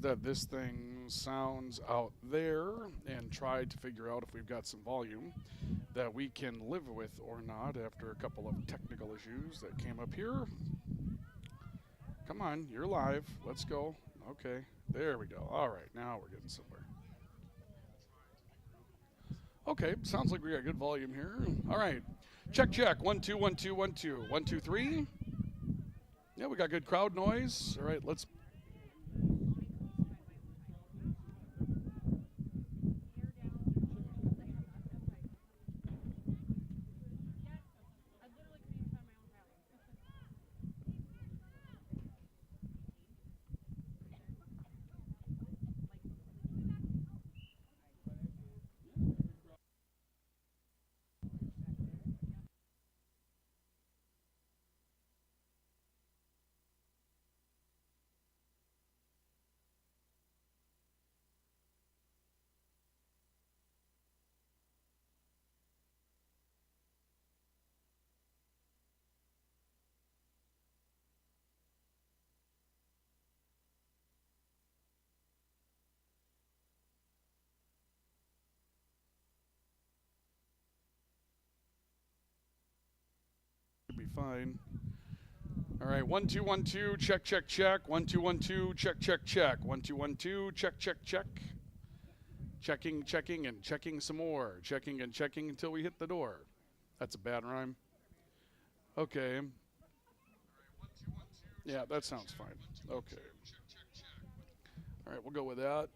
that this thing sounds out there and try to figure out if we've got some volume that we can live with or not after a couple of technical issues that came up here. Come on, you're live. Let's go. Okay, there we go. All right, now we're getting somewhere. Okay, sounds like we got good volume here. All right, check. 1 2 1 2 1 2 1 2 3. Yeah, we got good crowd noise. All right, let's. Be fine. All right, 1 2 1 2, check. 1 2 1 2, check. 1 2 1 2, check. Checking, and checking some more. Checking and checking until we hit the door. That's a bad rhyme. Okay. Yeah, that sounds fine. Okay. All right, we'll go with that.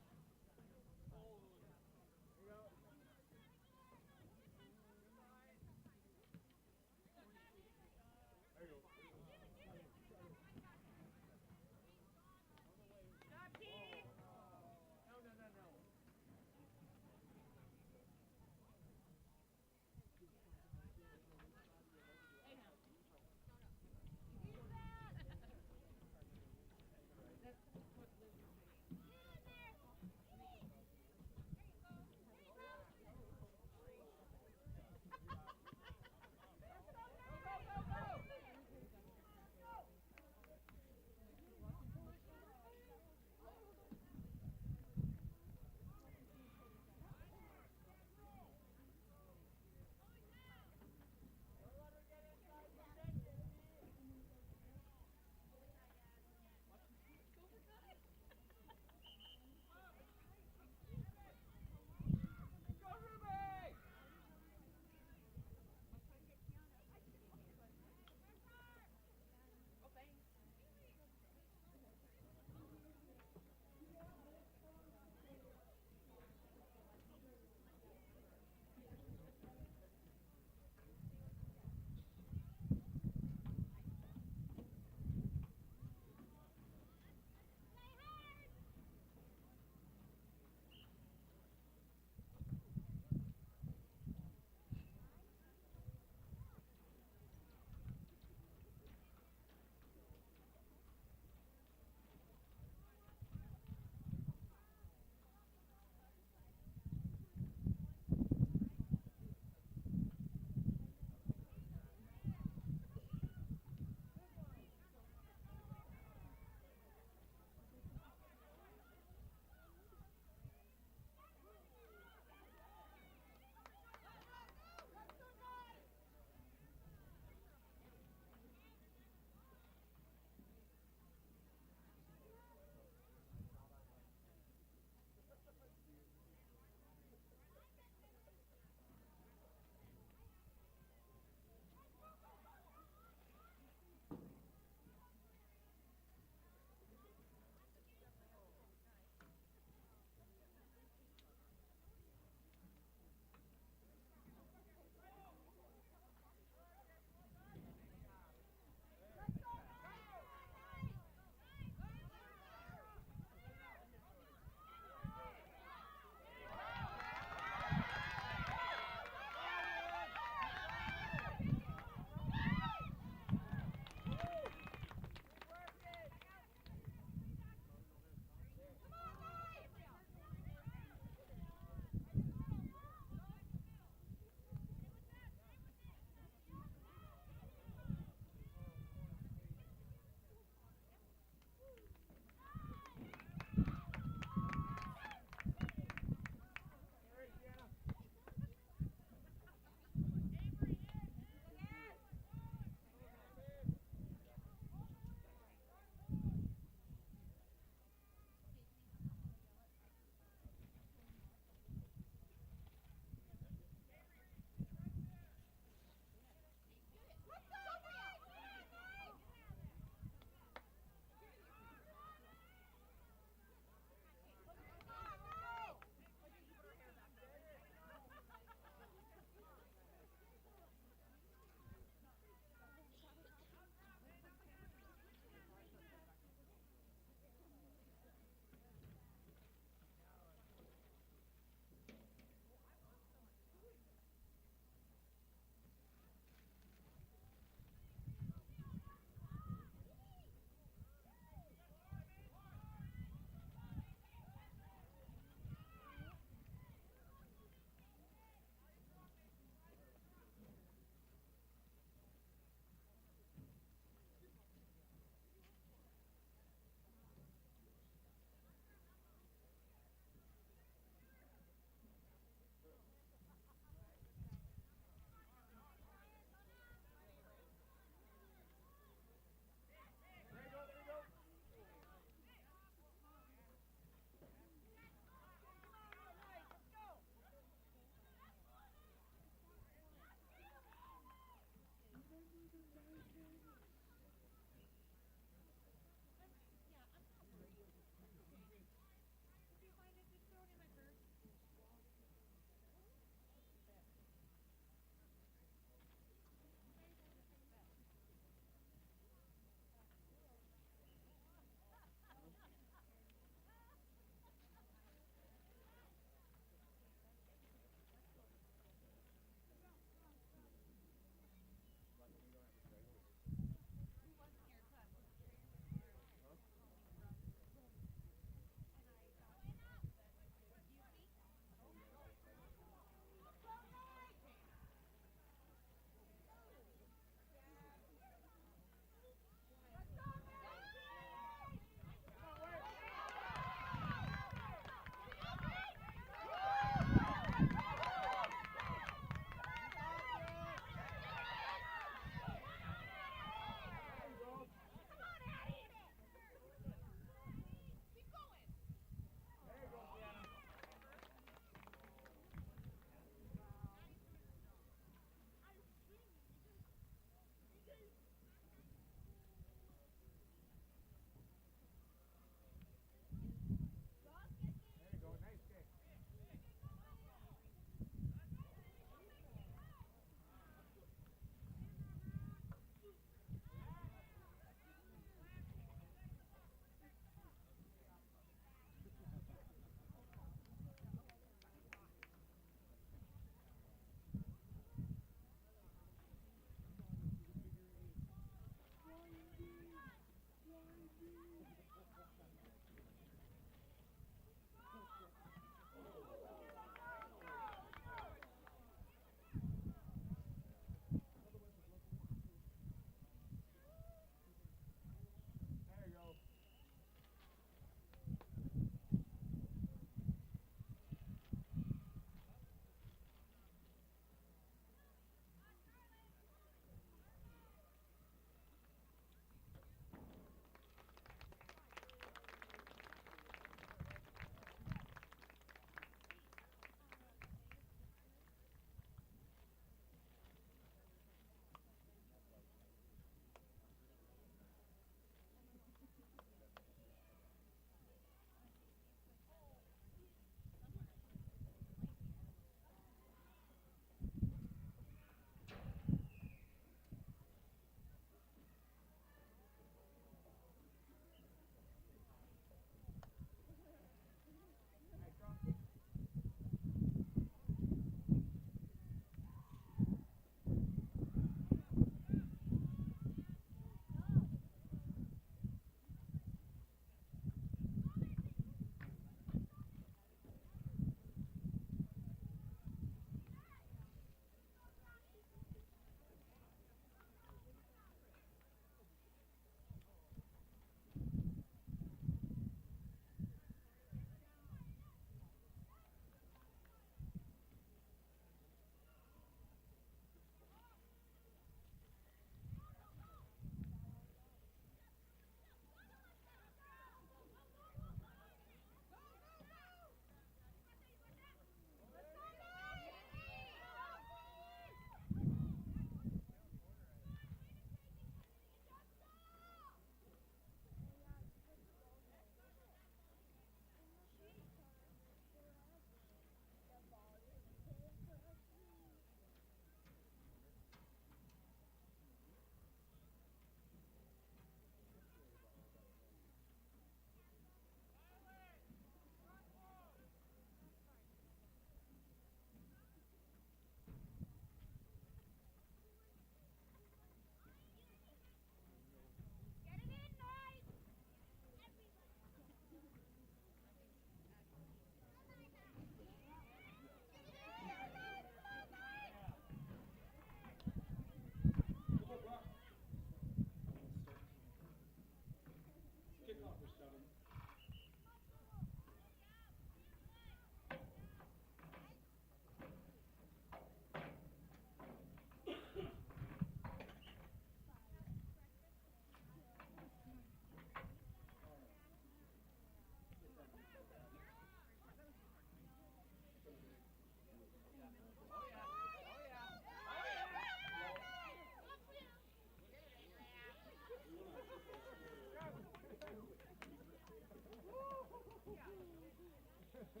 I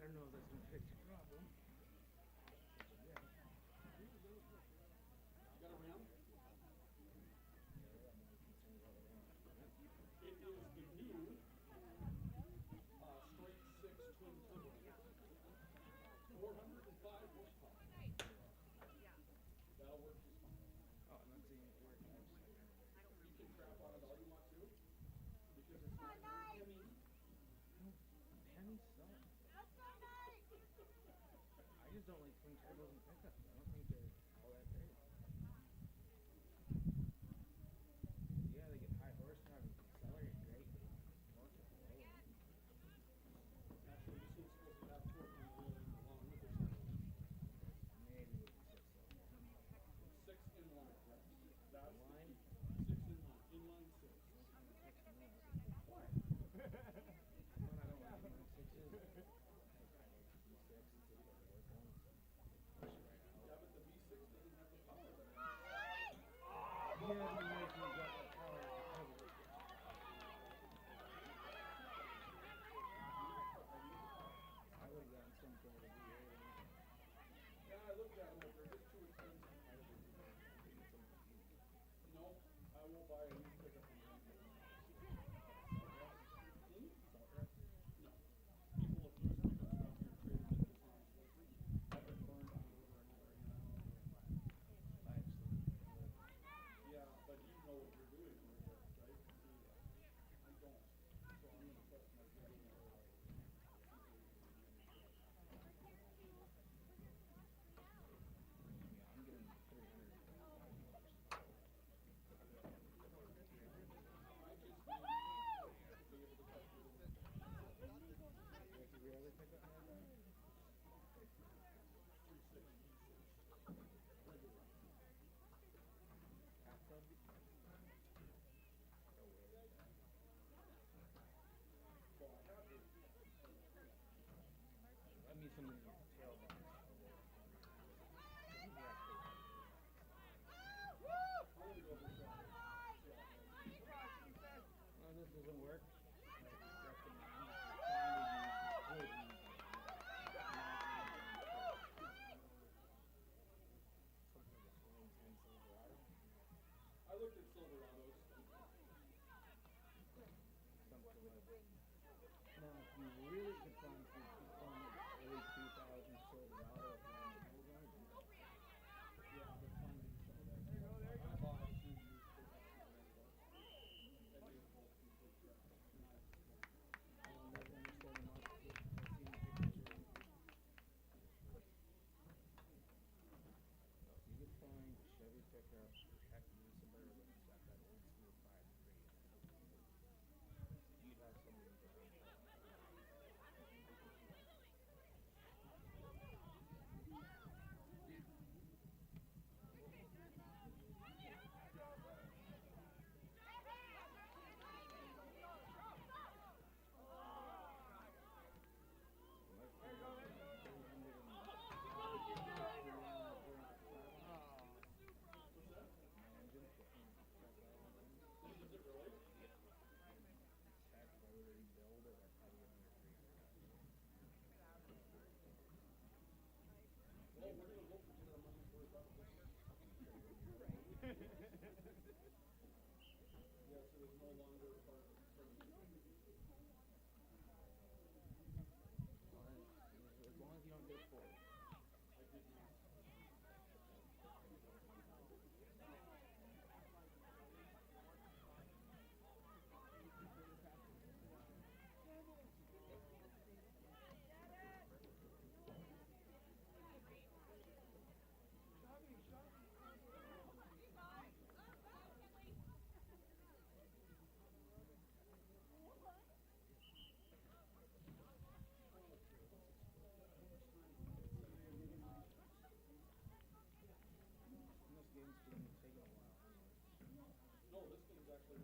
don't know if that's going to fix your problem. Oh, I'm not seeing it work. Penny sucks. I just don't like twin turbos and pickups. I don't think they're all that great. Yeah, they get high horsepower and accelerate great, but torque is low. Maybe with the 6 cylinder. Inline? One I don't like inline sixes. I like V6. It's easier to work on. Push it right out. Yeah, but the V6 doesn't have the power. Yeah, but you got that power because of it. I would have gotten some for the V8. Yeah, I looked at them, but they're just too expensive. No, I won't buy a new pickup from them. Salt rest? No. People have used pickups around here traded in this house. I've been burned on over and over again. I actually. Yeah, but you know what you're doing over here, right? I don't. So I'm going to trust my feeling. Yeah, I'm getting $300. Like every other pickup now? Half tub? No way. I mean some of these tail bumps. Oh, this doesn't work. I recommend trying to use good music. Something like a 2010 Silverado. I looked at Silverados. Something like that. Now, if you really could find some early 2000s Silverado, if you want to move on, yeah, but find it so that I bought two used pickups in rental. And they were both complete crap. I'll never understand the market. I've seen pictures. So if you could find a Chevy pickup, or heck, even Suburban, it's got that old school 5.3 in it. You'd have somebody to go. I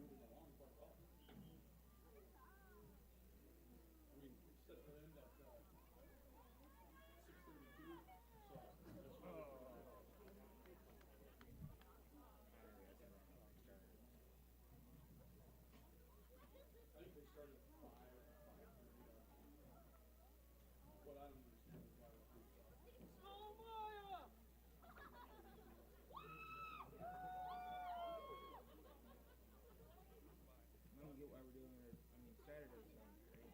don't get why we're doing it. I mean, Saturday sounds great.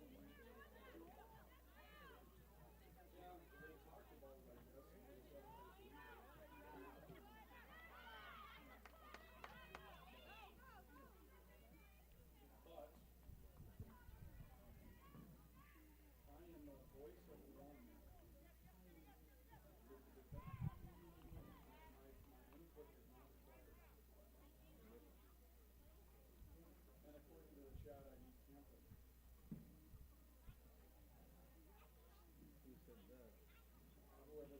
Who said that? Maybe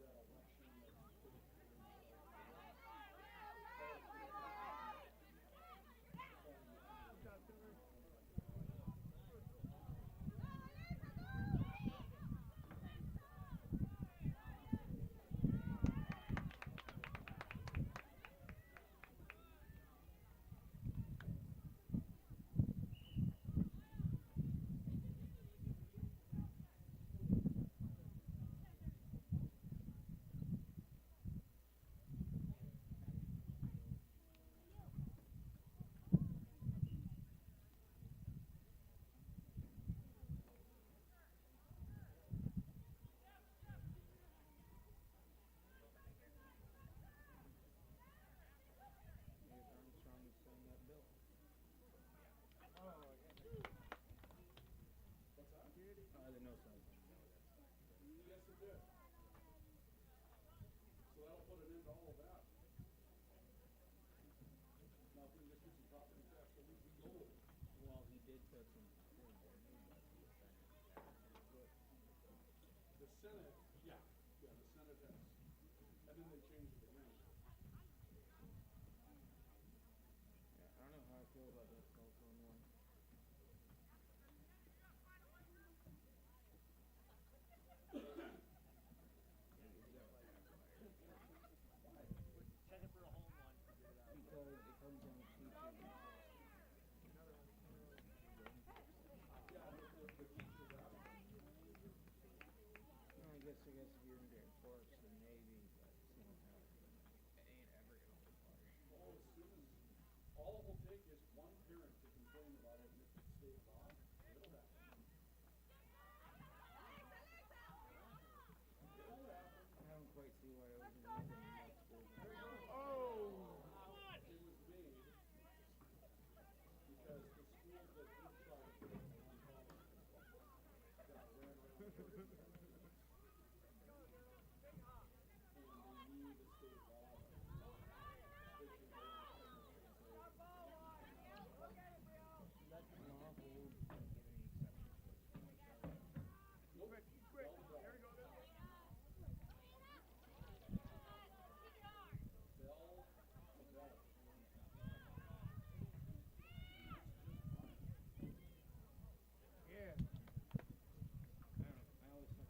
Armstrong would sign that bill. Oh, yeah. I didn't know something. Well, he did put some things in there, but he was signing that. Good. Yeah, I don't know how I feel about that cell phone one. Because it comes on featured exhaust. No, I guess if you're into torques, then maybe, but it's not how it ain't ever gonna hold water. I don't quite see why I was using multiple. That's an awful old can't give any exceptions for Yeah. I always find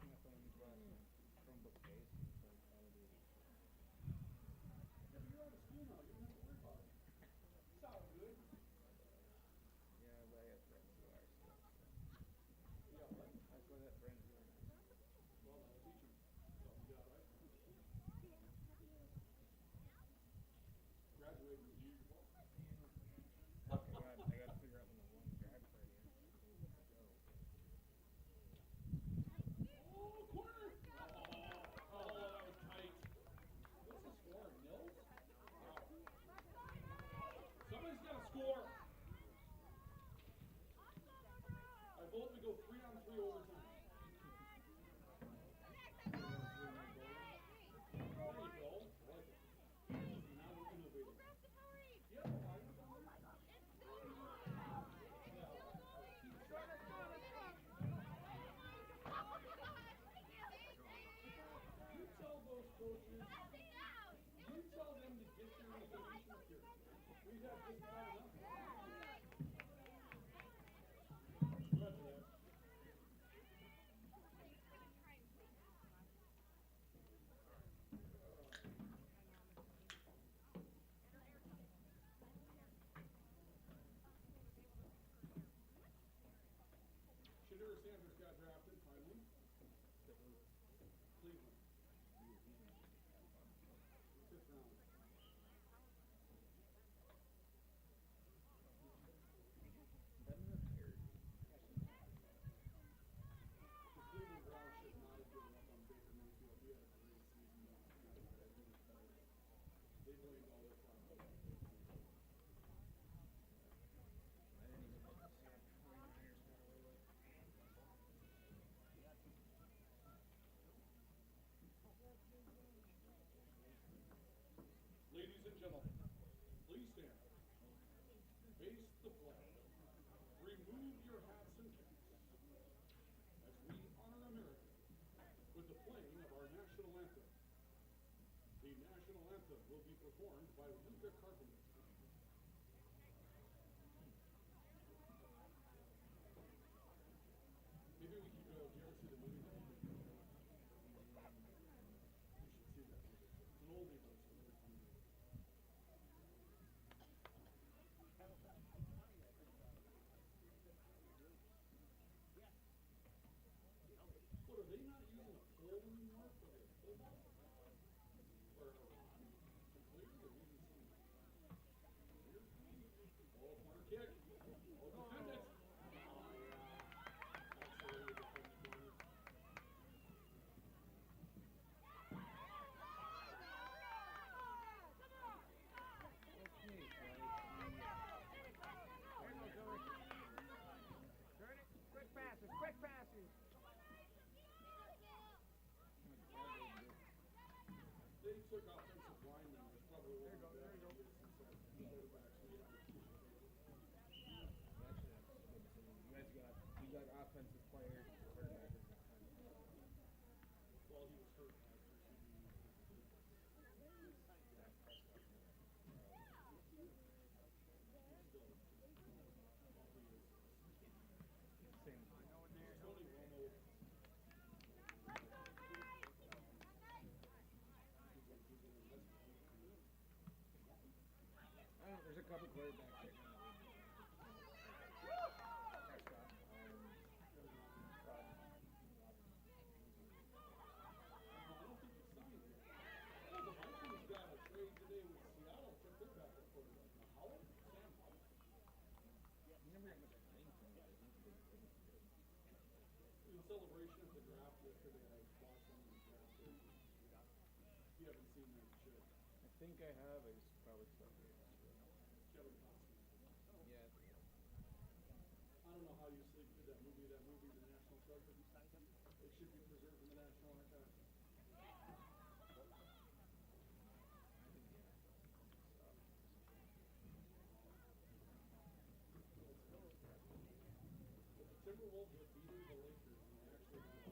Face the flag. Remove your hats and caps as we honor America with the playing of our national anthem. The national anthem will be performed by Linda Carpenter. Maybe we could go. Do you ever see the movie? You should see that movie. It's an oldie, but it's a really fun movie. What, are they not using a pole anymore for the pole ball? Or a rod to clear? They're using some clear? Oh, corner kick. Oh, defend it. Oh, yeah. That's the way you defend the corners. Quick passes, quick passes. They took offensive linemen, which probably wasn't a bad idea since our quarterbacks we have to keep it. Actually, that's good. You got offensive players, quarterback is defensive. Well, he was hurt last year, so he used his defense. Same. Tony Romo. There's a couple quarterbacks right now. I don't think he signed yet. Oh, the Vikings got a trade today with Seattle. Took their backup quarterback. Now, Howell? Sam Howell? He never got much playing from it. In celebration of the draft yesterday, I watched one of the draft days. If you haven't seen that shit. I think I have. I just probably stopped it. Kevin Costner. Yeah. I don't know how you sleep through that movie. That movie, The National Treasure. It should be preserved in the National Archives. But the Timberwolves are beating the Lakers, and they actually have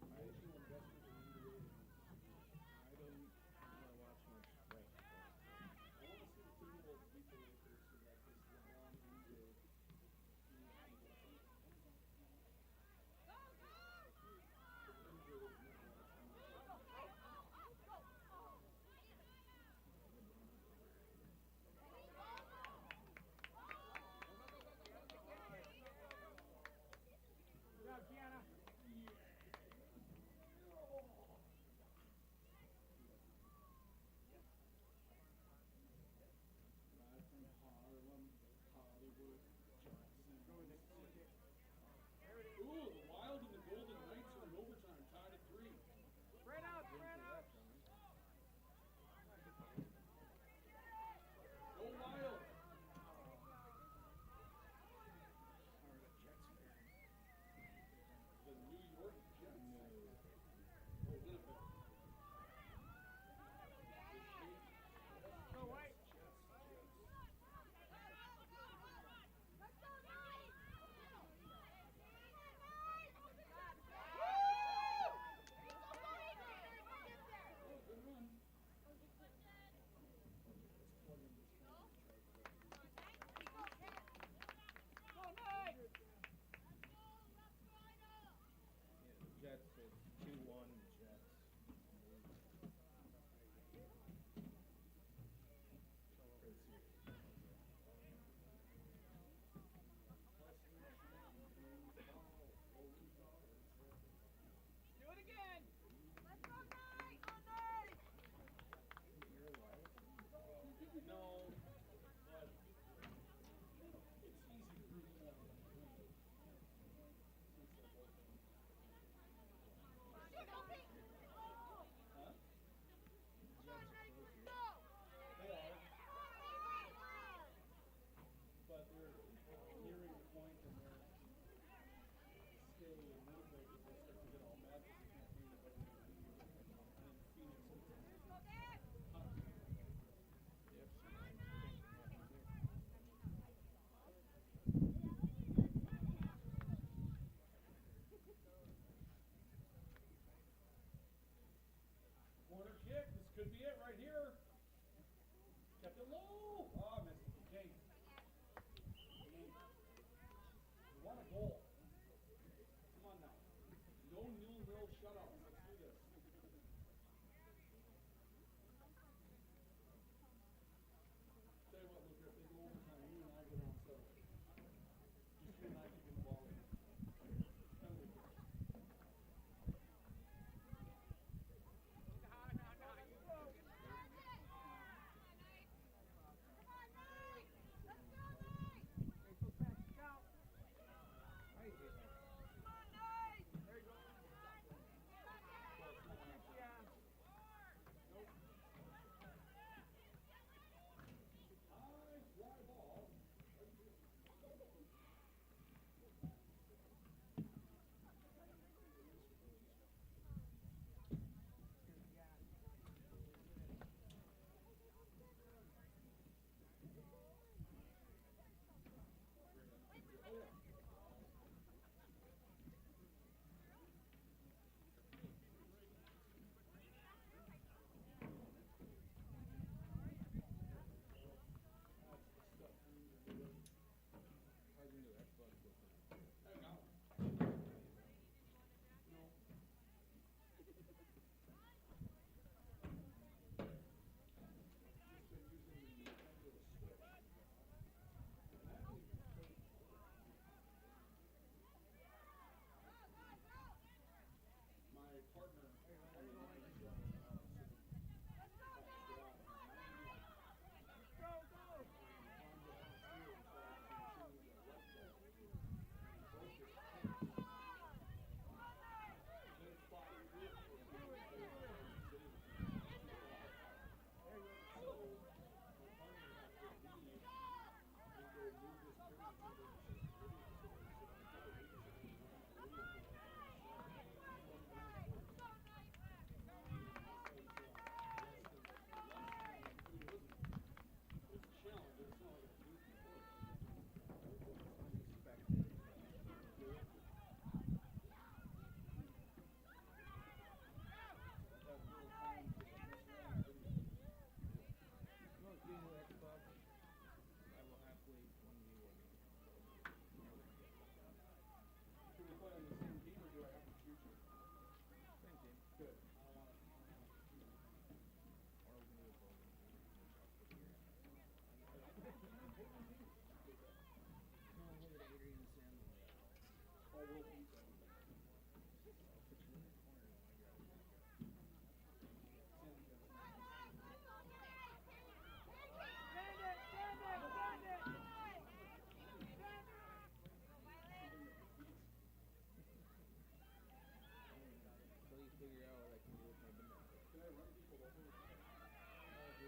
emotional investment in NBA games. I don't watch much. Right. I want to see the Timberwolves beat the Lakers so that this LeBron MJ feud can get some. Because MJ would have never had a team like that.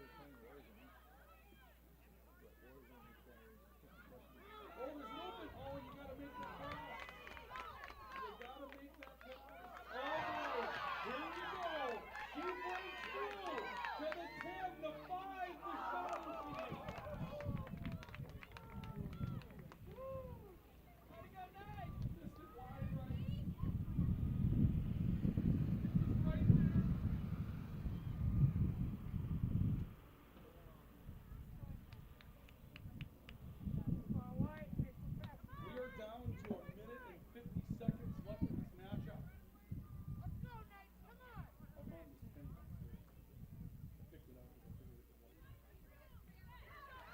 were playing Warzone. But Warzone requires 50+. Oh, there's movement. Oh, you got to make that pass. You got to make that pass. Oh, here you go. She breaks through to the 10, the 5, the shot is in. Missed it wide right. Right there. We are down to 1 minute and 50 seconds left in this matchup. I found this pen downstairs. I picked it up because I figured it would work.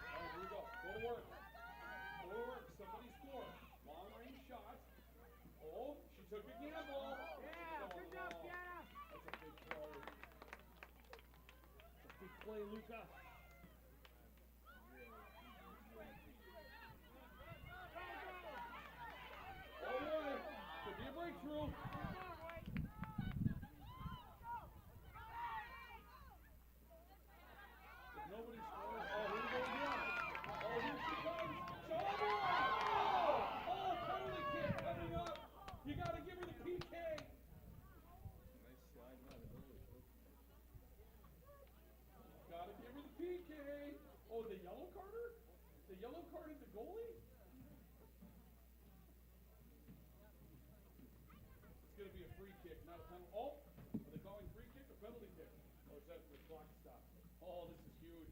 All right, here we go. Go to work. Go to work. Somebody score. Long range shot. Oh, she took a gamble. Yeah, good job, Kiana. That's a big play. It's a big play, Luca. Oh boy, could be a breakthrough. If nobody scores, oh, here we go again. Oh, here she comes. Oh, boy. Oh, penalty kick coming up. You got to give her the PK. Nice slide by the goalie, too. Got to give her the PK. Oh, the yellow carder? The yellow carded the goalie? It's going to be a free kick, not a penalty. Oh, are they calling free kick or penalty kick? Or is that the clock stop? Oh, this is huge.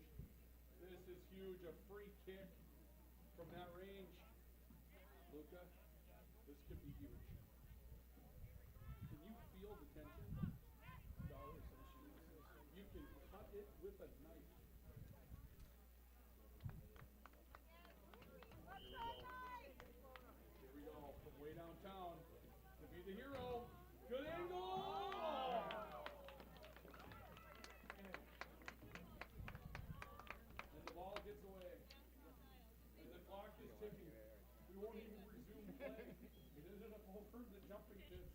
This is huge. A free kick from that range. Luca, this could be huge. Can you feel the tension? You can cut it with a knife. Here we go. From way downtown to be the hero. Good angle! And the ball gets away. And the clock is ticking. We won't even resume play. It ended up over the jumping pits.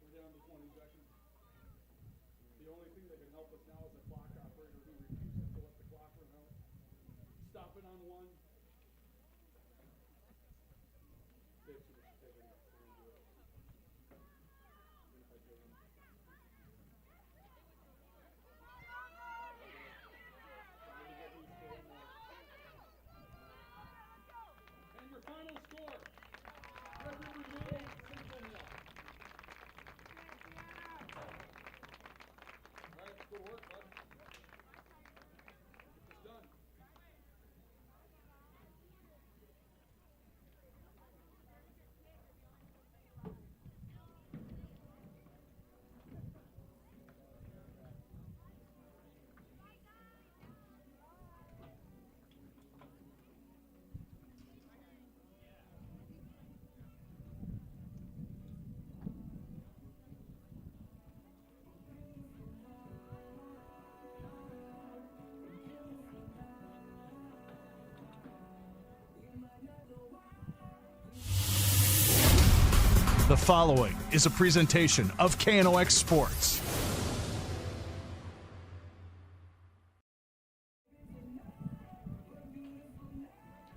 We're down to 20 seconds. The only thing that can help us now is a clock operator who refuses to let the clock run out. Stop it on 1. Dave, so we should take it. We're gonna do it. Even if I take him. Trying to get loose for one more. And your final score. Red River 0, Central 0. All right, let's go to work, bud. Get this done. The following is a presentation of KNOX Sports.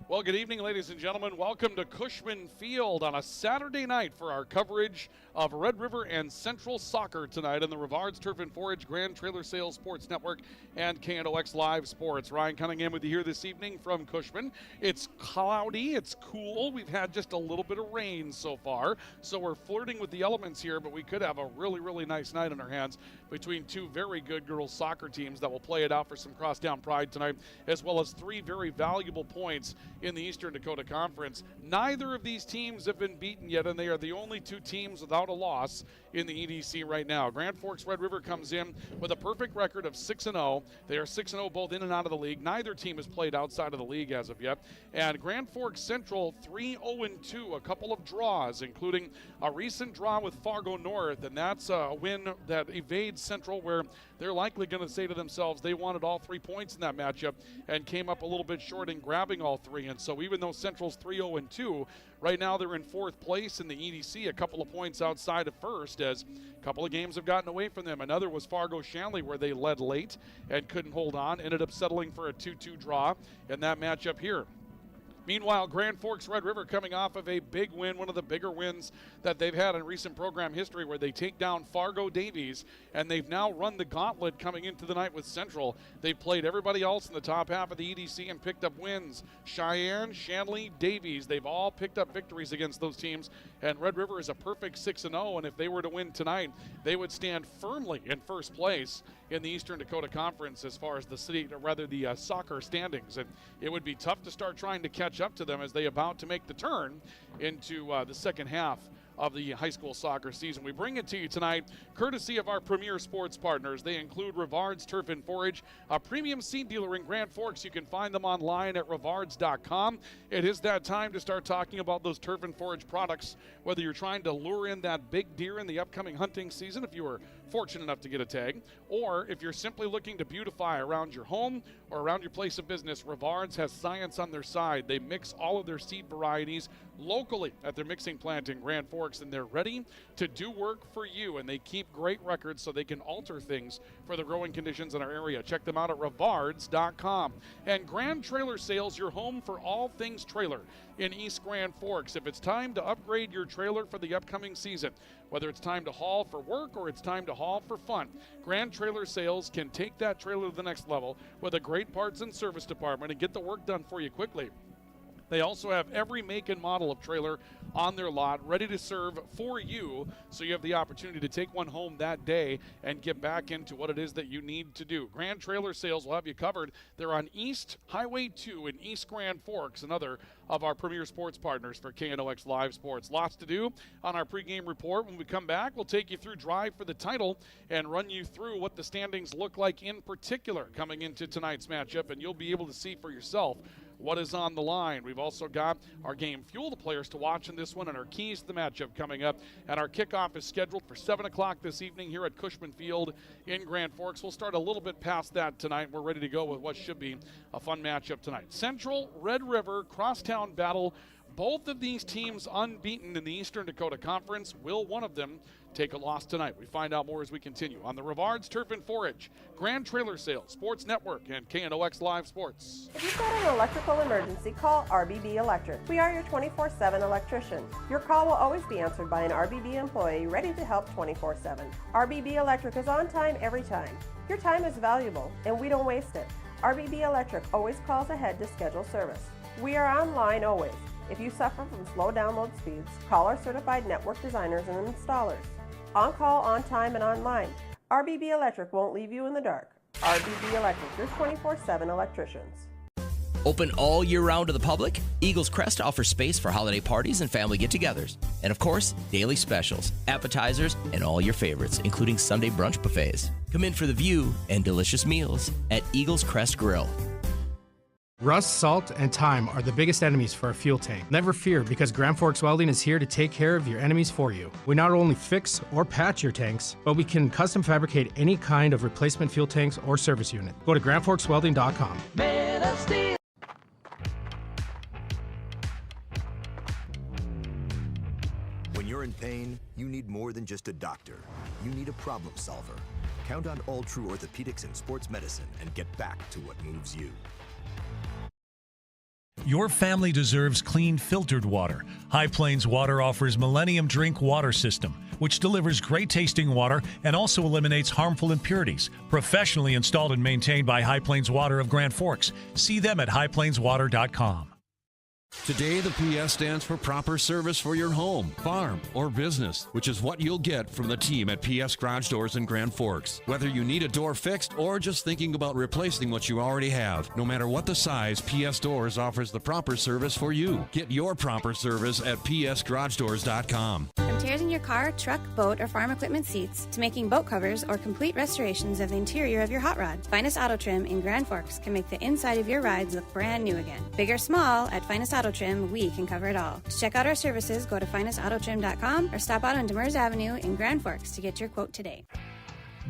Well, good evening, ladies and gentlemen. Welcome to Cushman Field on a Saturday night for our coverage of Red River and Central Soccer tonight on the Rivards Turf and Forage Grand Trailer Sales Sports Network and KNOX Live Sports. Ryan Cunningham with you here this evening from Cushman. It's cloudy, it's cool. We've had just a little bit of rain so far, so we're flirting with the elements here, but we could have a really, really nice night on our hands between two very good girls soccer teams that will play it out for some crosstown pride tonight, as well as 3 very valuable points in the Eastern Dakota Conference. Neither of these teams have been beaten yet, and they are the only 2 teams without a loss in the EDC right now. Grand Forks Red River comes in with a perfect record of 6-0. They are 6-0 both in and out of the league. Neither team has played outside of the league as of yet. And Grand Forks Central 3-0-2, a couple of draws, including a recent draw with Fargo North, and that's a win that evades Central, where they're likely going to say to themselves they wanted all 3 points in that matchup and came up a little bit short in grabbing all 3 in And so even though Central's 3-0-2, right now they're in 4th place in the EDC, a couple of points outside of first, as a couple of games have gotten away from them. Another was Fargo-Shanley, where they led late and couldn't hold on, ended up settling for a 2-2 draw in that matchup here. Meanwhile, Grand Forks Red River coming off of a big win, one of the bigger wins that they've had in recent program history, where they take down Fargo Davies, and they've now run the gauntlet coming into the night with Central. They've played everybody else in the top half of the EDC and picked up wins. Cheyenne, Shanley, Davies, they've all picked up victories against those teams, and Red River is a perfect 6-0, and if they were to win tonight, they would stand firmly in first place in the Eastern Dakota Conference as far as the soccer standings, and it would be tough to start trying to catch up to them as they about to make the turn into the second half of the high school soccer season. We bring it to you tonight courtesy of our premier sports partners. They include Rivard's Turf and Forage, a premium seed dealer in Grand Forks. You can find them online at rivards.com. It is that time to start talking about those turf and forage products, whether you're trying to lure in that big deer in the upcoming hunting season, if you were fortunate enough to get a tag, or if you're simply looking to beautify around your home or around your place of business, Rivard's has science on their side. They mix all of their seed varieties locally at their mixing plant in Grand Forks, and they're ready to do work for you, and they keep great records so they can alter things for the growing conditions in our area. Check them out at rivards.com. And Grand Trailer Sales, your home for all things trailer in East Grand Forks. If it's time to upgrade your trailer for the upcoming season, whether it's time to haul for work or it's time to haul for fun, Grand Trailer Sales can take that trailer to the next level with a great parts and service department and get the work done for you quickly. They also have every make and model of trailer on their lot ready to serve for you, so you have the opportunity to take one home that day and get back into what it is that you need to do. Grand Trailer Sales will have you covered. They're on East Highway 2 in East Grand Forks, another of our premier sports partners for KNOX Live Sports. Lots to do on our pregame report. When we come back, we'll take you through Drive for the Title and run you through what the standings look like in particular coming into tonight's matchup, and you'll be able to see for yourself what is on the line. We've also got our game fuel, the players to watch in this one, and our keys to the matchup coming up. And our kickoff is scheduled for 7 o'clock this evening here at Cushman Field in Grand Forks. We'll start a little bit past that tonight. We're ready to go with what should be a fun matchup tonight. Central, Red River, crosstown battle. Both of these teams unbeaten in the Eastern Dakota Conference. Will one of them take a loss tonight? We find out more as we continue on the Rivard's Turf and Forage, Grand Trailer Sales, Sports Network, and KNOX Live Sports. If you've got an electrical emergency, call RBB Electric. We are your 24/7 electrician. Your call will always be answered by an RBB employee ready to help 24/7. RBB Electric is on time every time. Your time is valuable, and we don't waste it. RBB Electric always calls ahead to schedule service. We are online always. If you suffer from slow download speeds, call our certified network designers and installers. On call, on time, and online. RBB Electric won't leave you in the dark. RBB Electric, your 24/7 electricians. Open all year round to the public, Eagles Crest offers space for holiday parties and family get-togethers. And of course, daily specials, appetizers, and all your favorites, including Sunday brunch buffets. Come in for the view and delicious meals at Eagles Crest Grill. Rust, salt, and time are the biggest enemies for a fuel tank. Never fear, because Grand Forks Welding is here to take care of your enemies for you. We not only fix or patch your tanks, but we can custom fabricate any kind of replacement fuel tanks or service unit. Go to grandforkswelding.com. Man of Steel. When you're in pain, you need more than just a doctor. You need a problem solver. Count on All True Orthopedics and Sports Medicine and get back to what moves you. Your family deserves clean, filtered water. High Plains Water offers Millennium Drink Water System, which delivers great-tasting water and also eliminates harmful impurities. Professionally installed and maintained by High Plains Water of Grand Forks. See them at highplainswater.com. Today, the PS stands for proper service for your home, farm, or business, which is what you'll get from the team at PS Garage Doors in Grand Forks. Whether you need a door fixed or just thinking about replacing what you already have, no matter what the size, PS Doors offers the proper service for you. Get your proper service at psgaragedoors.com. From tears in your car, truck, boat, or farm equipment seats to making boat covers or complete restorations of the interior of your hot rod, Finest Auto Trim in Grand Forks can make the inside of your rides look brand new again. Big or small, at Finest Auto Trim, we can cover it all. To check out our services, go to finestautotrim.com or stop out on Demers Avenue in Grand Forks to get your quote today.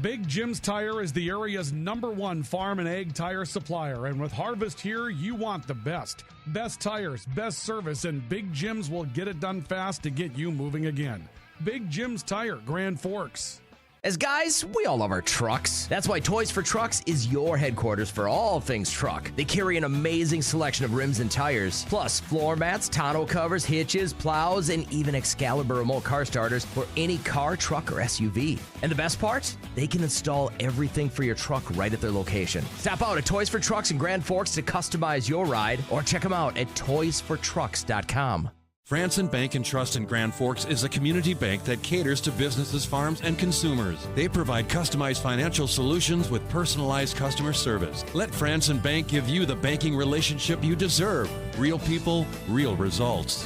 Big Jim's Tire is the area's #1 farm and ag tire supplier, and with harvest here, you want the best. Best tires, best service, and Big Jim's will get it done fast to get you moving again. Big Jim's Tire, Grand Forks. As guys, we all love our trucks. That's why Toys for Trucks is your headquarters for all things truck. They carry an amazing selection of rims and tires, plus floor mats, tonneau covers, hitches, plows, and even Excalibur remote car starters for any car, truck, or SUV. And the best part? They can install everything for your truck right at their location. Stop out at Toys for Trucks in Grand Forks to customize your ride, or check them out at toysfortrucks.com. Franson Bank and Trust in Grand Forks is a community bank that caters to businesses, farms, and consumers. They provide customized financial solutions with personalized customer service. Let Franson Bank give you the banking relationship you deserve. Real people, real results.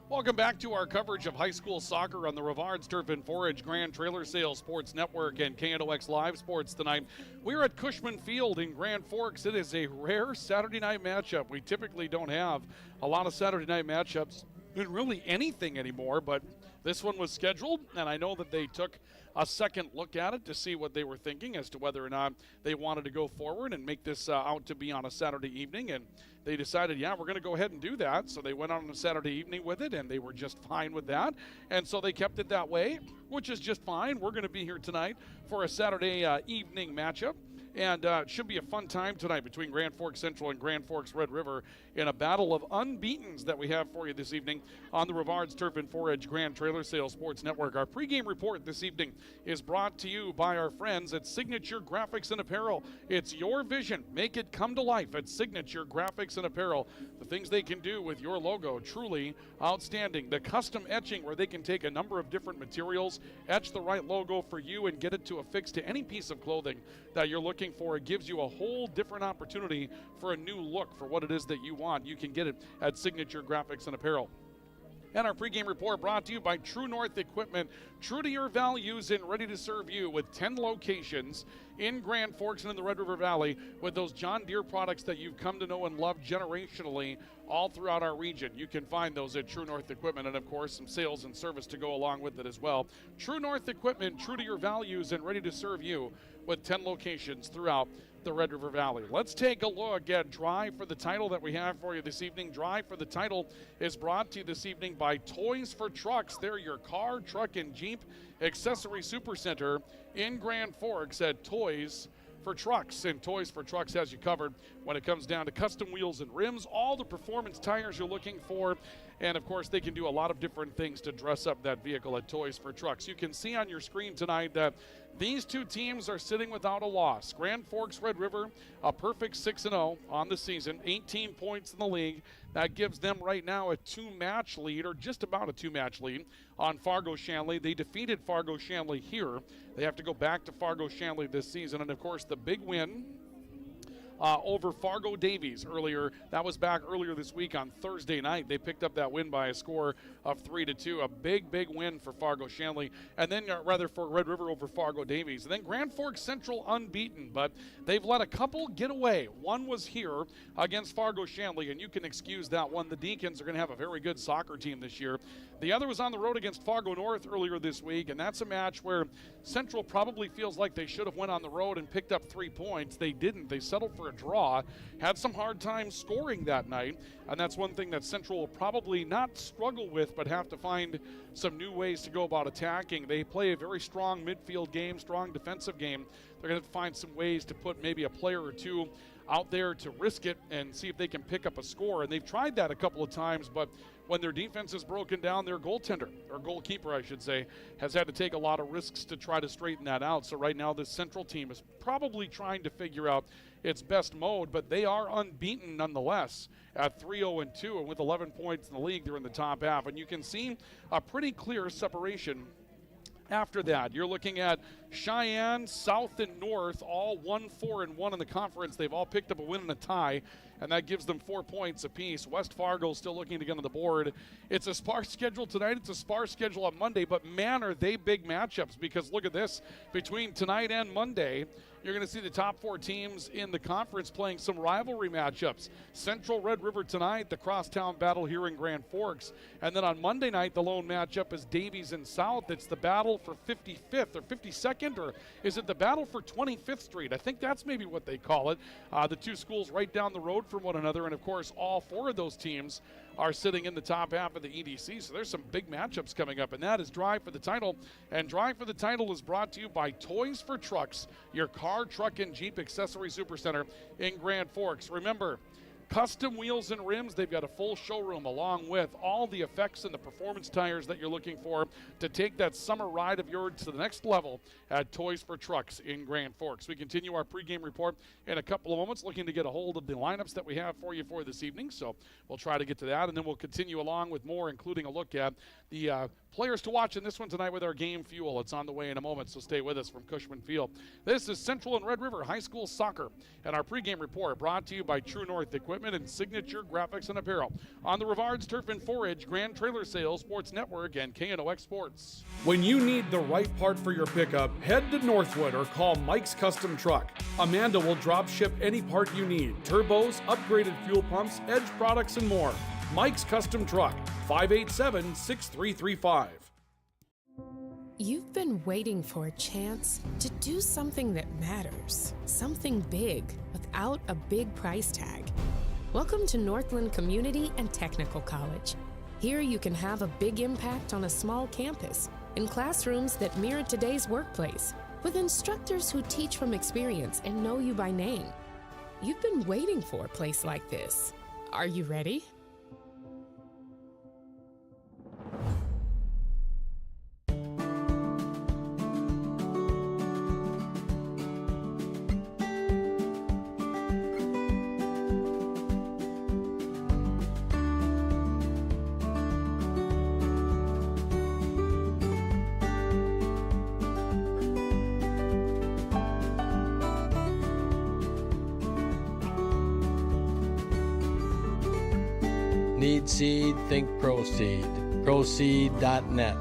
Welcome back to our coverage of high school soccer on the Rivards Turf and Forage Grand Trailer Sales Sports Network and KNOX Live Sports tonight. We're at Cushman Field in Grand Forks. It is a rare Saturday night matchup. We typically don't have a lot of Saturday night matchups in really anything anymore, but this one was scheduled, and I know that they took a second look at it to see what they were thinking as to whether or not they wanted to go forward and make this out to be on a Saturday evening, and they decided, yeah, we're going to go ahead and do that. So they went on a Saturday evening with it, and they were just fine with that. And so they kept it that way, which is just fine. We're going to be here tonight for a Saturday evening matchup. And it should be a fun time tonight between Grand Forks Central and Grand Forks Red River in a battle of unbeatens that we have for you this evening on the Rivards Turf and Forage Grand Trailer Sales Sports Network. Our pregame report this evening is brought to you by our friends at Signature Graphics and Apparel. It's your vision. Make it come to life at Signature Graphics and Apparel. The things they can do with your logo, truly outstanding. The custom etching, where they can take a number of different materials, etch the right logo for you, and get it to affix to any piece of clothing that you're looking for. It gives you a whole different opportunity for a new look for what it is that you want. You can get it at Signature Graphics and Apparel. And our pregame report brought to you by True North Equipment, true to your values and ready to serve you with 10 locations in Grand Forks and in the Red River Valley with those John Deere products that you've come to know and love generationally all throughout our region. You can find those at True North Equipment, and of course some sales and service to go along with it as well. True North Equipment, true to your values and ready to serve you with 10 locations throughout the Red River Valley. Let's take a look at Drive for the Title that we have for you this evening. Drive for the Title is brought to you this evening by Toys for Trucks. They're your car, truck, and Jeep accessory supercenter in Grand Forks at Toys for Trucks. And Toys for Trucks has you covered when it comes down to custom wheels and rims, all the performance tires you're looking for. And, of course, they can do a lot of different things to dress up that vehicle at Toys for Trucks. You can see on your screen tonight that these two teams are sitting without a loss. Grand Forks Red River, a perfect 6-0 on the season, 18 points in the league. That gives them right now a 2-match lead, or just about a 2-match lead, on Fargo-Shanley. They defeated Fargo-Shanley here. They have to go back to Fargo-Shanley this season. And, of course, the big win over Fargo Davies earlier. That was back earlier this week on Thursday night. They picked up that win by a score of 3-2. A big, big win for Fargo Shanley, and then rather for Red River over Fargo Davies. And then Grand Forks Central unbeaten, but they've let a couple get away. One was here against Fargo Shanley, and you can excuse that one. The Deacons are going to have a very good soccer team this year. The other was on the road against Fargo North earlier this week, and that's a match where Central probably feels like they should have went on the road and picked up 3 points. They didn't. They settled for a draw, had some hard time scoring that night, and that's one thing that Central will probably not struggle with, but have to find some new ways to go about attacking. They play a very strong midfield game, strong defensive game. They're going to find some ways to put maybe a player or two out there to risk it and see if they can pick up a score, and they've tried that a couple of times, but when their defense is broken down, their goaltender, or goalkeeper I should say, has had to take a lot of risks to try to straighten that out. So right now this Central team is probably trying to figure out its best mode, but they are unbeaten nonetheless at 3-0-2, and with 11 points in the league, they're in the top half. And you can see a pretty clear separation. After that, you're looking at Cheyenne, South, and North, all 1-4-1 in the conference. They've all picked up a win and a tie and that gives them 4 points apiece. West Fargo still looking to get on the board. It's a sparse schedule tonight. It's a sparse schedule on Monday, but man, are they big matchups, because look at this. Between tonight and Monday, you're going to see the top 4 teams in the conference playing some rivalry matchups. Central Red River tonight, the crosstown battle here in Grand Forks. And then on Monday night, the lone matchup is Davies and South. It's the battle for 55th or 52nd, or is it the battle for 25th Street? I think that's maybe what they call it. The two schools right down the road from one another, and of course, all 4 of those teams are sitting in the top half of the EDC, so there's some big matchups coming up, and that is Drive for the Title. And Drive for the Title is brought to you by Toys for Trucks, your car, truck, and Jeep accessory supercenter in Grand Forks. Remember, custom wheels and rims, they've got a full showroom along with all the effects and the performance tires that you're looking for to take that summer ride of yours to the next level at Toys for Trucks in Grand Forks. We continue our pregame report in a couple of moments, looking to get a hold of the lineups that we have for you for this evening. So we'll try to get to that, and then we'll continue along with more, including a look at the players to watch in this one tonight with our game fuel. It's on the way in a moment, so stay with us from Cushman Field. This is Central and Red River High School Soccer, and our pregame report brought to you by True North Equipment and Signature Graphics and Apparel on the Rivards Turf and Forage, Grand Trailer Sales, Sports Network, and KNOX Sports. When you need the right part for your pickup, head to Northwood or call Mike's Custom Truck. Amanda will drop ship any part you need: turbos, upgraded fuel pumps, Edge products, and more. Mike's Custom Truck, 587-6335. You've been waiting for a chance to do something that matters, something big without a big price tag. Welcome to Northland Community and Technical College. Here you can have a big impact on a small campus, in classrooms that mirror today's workplace, with instructors who teach from experience and know you by name. You've been waiting for a place like this. Are you ready? Need seed, think Proseed. Proseed.net.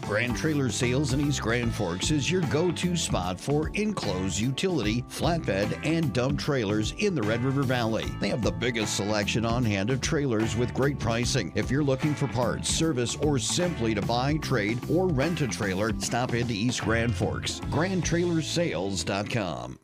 Grand Trailer Sales in East Grand Forks is your go-to spot for enclosed utility, flatbed, and dump trailers in the Red River Valley. They have the biggest selection on hand of trailers with great pricing. If you're looking for parts, service, or simply to buy, trade, or rent a trailer, stop into East Grand Forks. GrandTrailersales.com.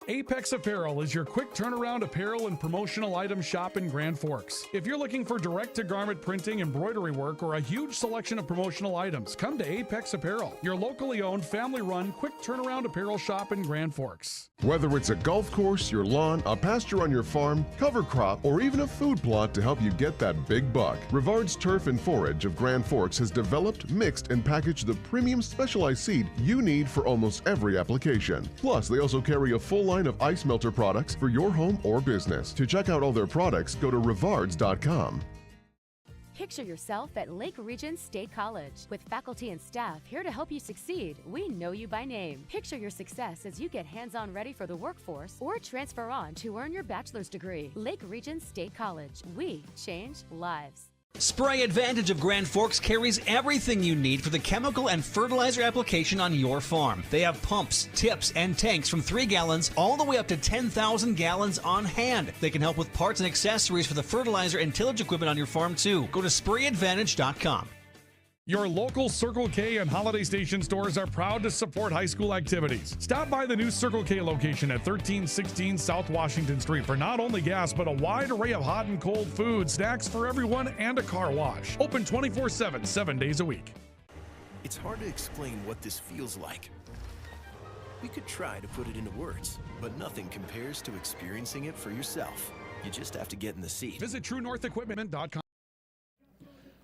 Apex Apparel is your quick turnaround apparel and promotional item shop in Grand Forks. If you're looking for direct-to-garment printing, embroidery work, or a huge selection of promotional items, come to Apex Apparel, your locally owned, family-run, quick turnaround apparel shop in Grand Forks. Whether it's a golf course, your lawn, a pasture on your farm, cover crop, or even a food plot to help you get that big buck, Rivards Turf and Forage of Grand Forks has developed, mixed, and packaged the premium specialized seed you need for almost every application. Plus, they also carry a full line of ice melter products for your home or business. To check out all their products, go to rivards.com. Picture yourself at Lake Region State College. With faculty and staff here to help you succeed, we know you by name. Picture your success as you get hands-on ready for the workforce or transfer on to earn your bachelor's degree. Lake Region State College. We change lives. Spray Advantage of Grand Forks carries everything you need for the chemical and fertilizer application on your farm. They have pumps, tips, and tanks from 3 gallons all the way up to 10,000 gallons on hand. They can help with parts and accessories for the fertilizer and tillage equipment on your farm too. Go to sprayadvantage.com. Your local Circle K and Holiday Station stores are proud to support high school activities. Stop by the new Circle K location at 1316 South Washington Street for not only gas, but a wide array of hot and cold food, snacks for everyone, and a car wash. Open 24/7, 7 days a week. It's hard to explain what this feels like. We could try to put it into words, but nothing compares to experiencing it for yourself. You just have to get in the seat. Visit TrueNorthEquipment.com.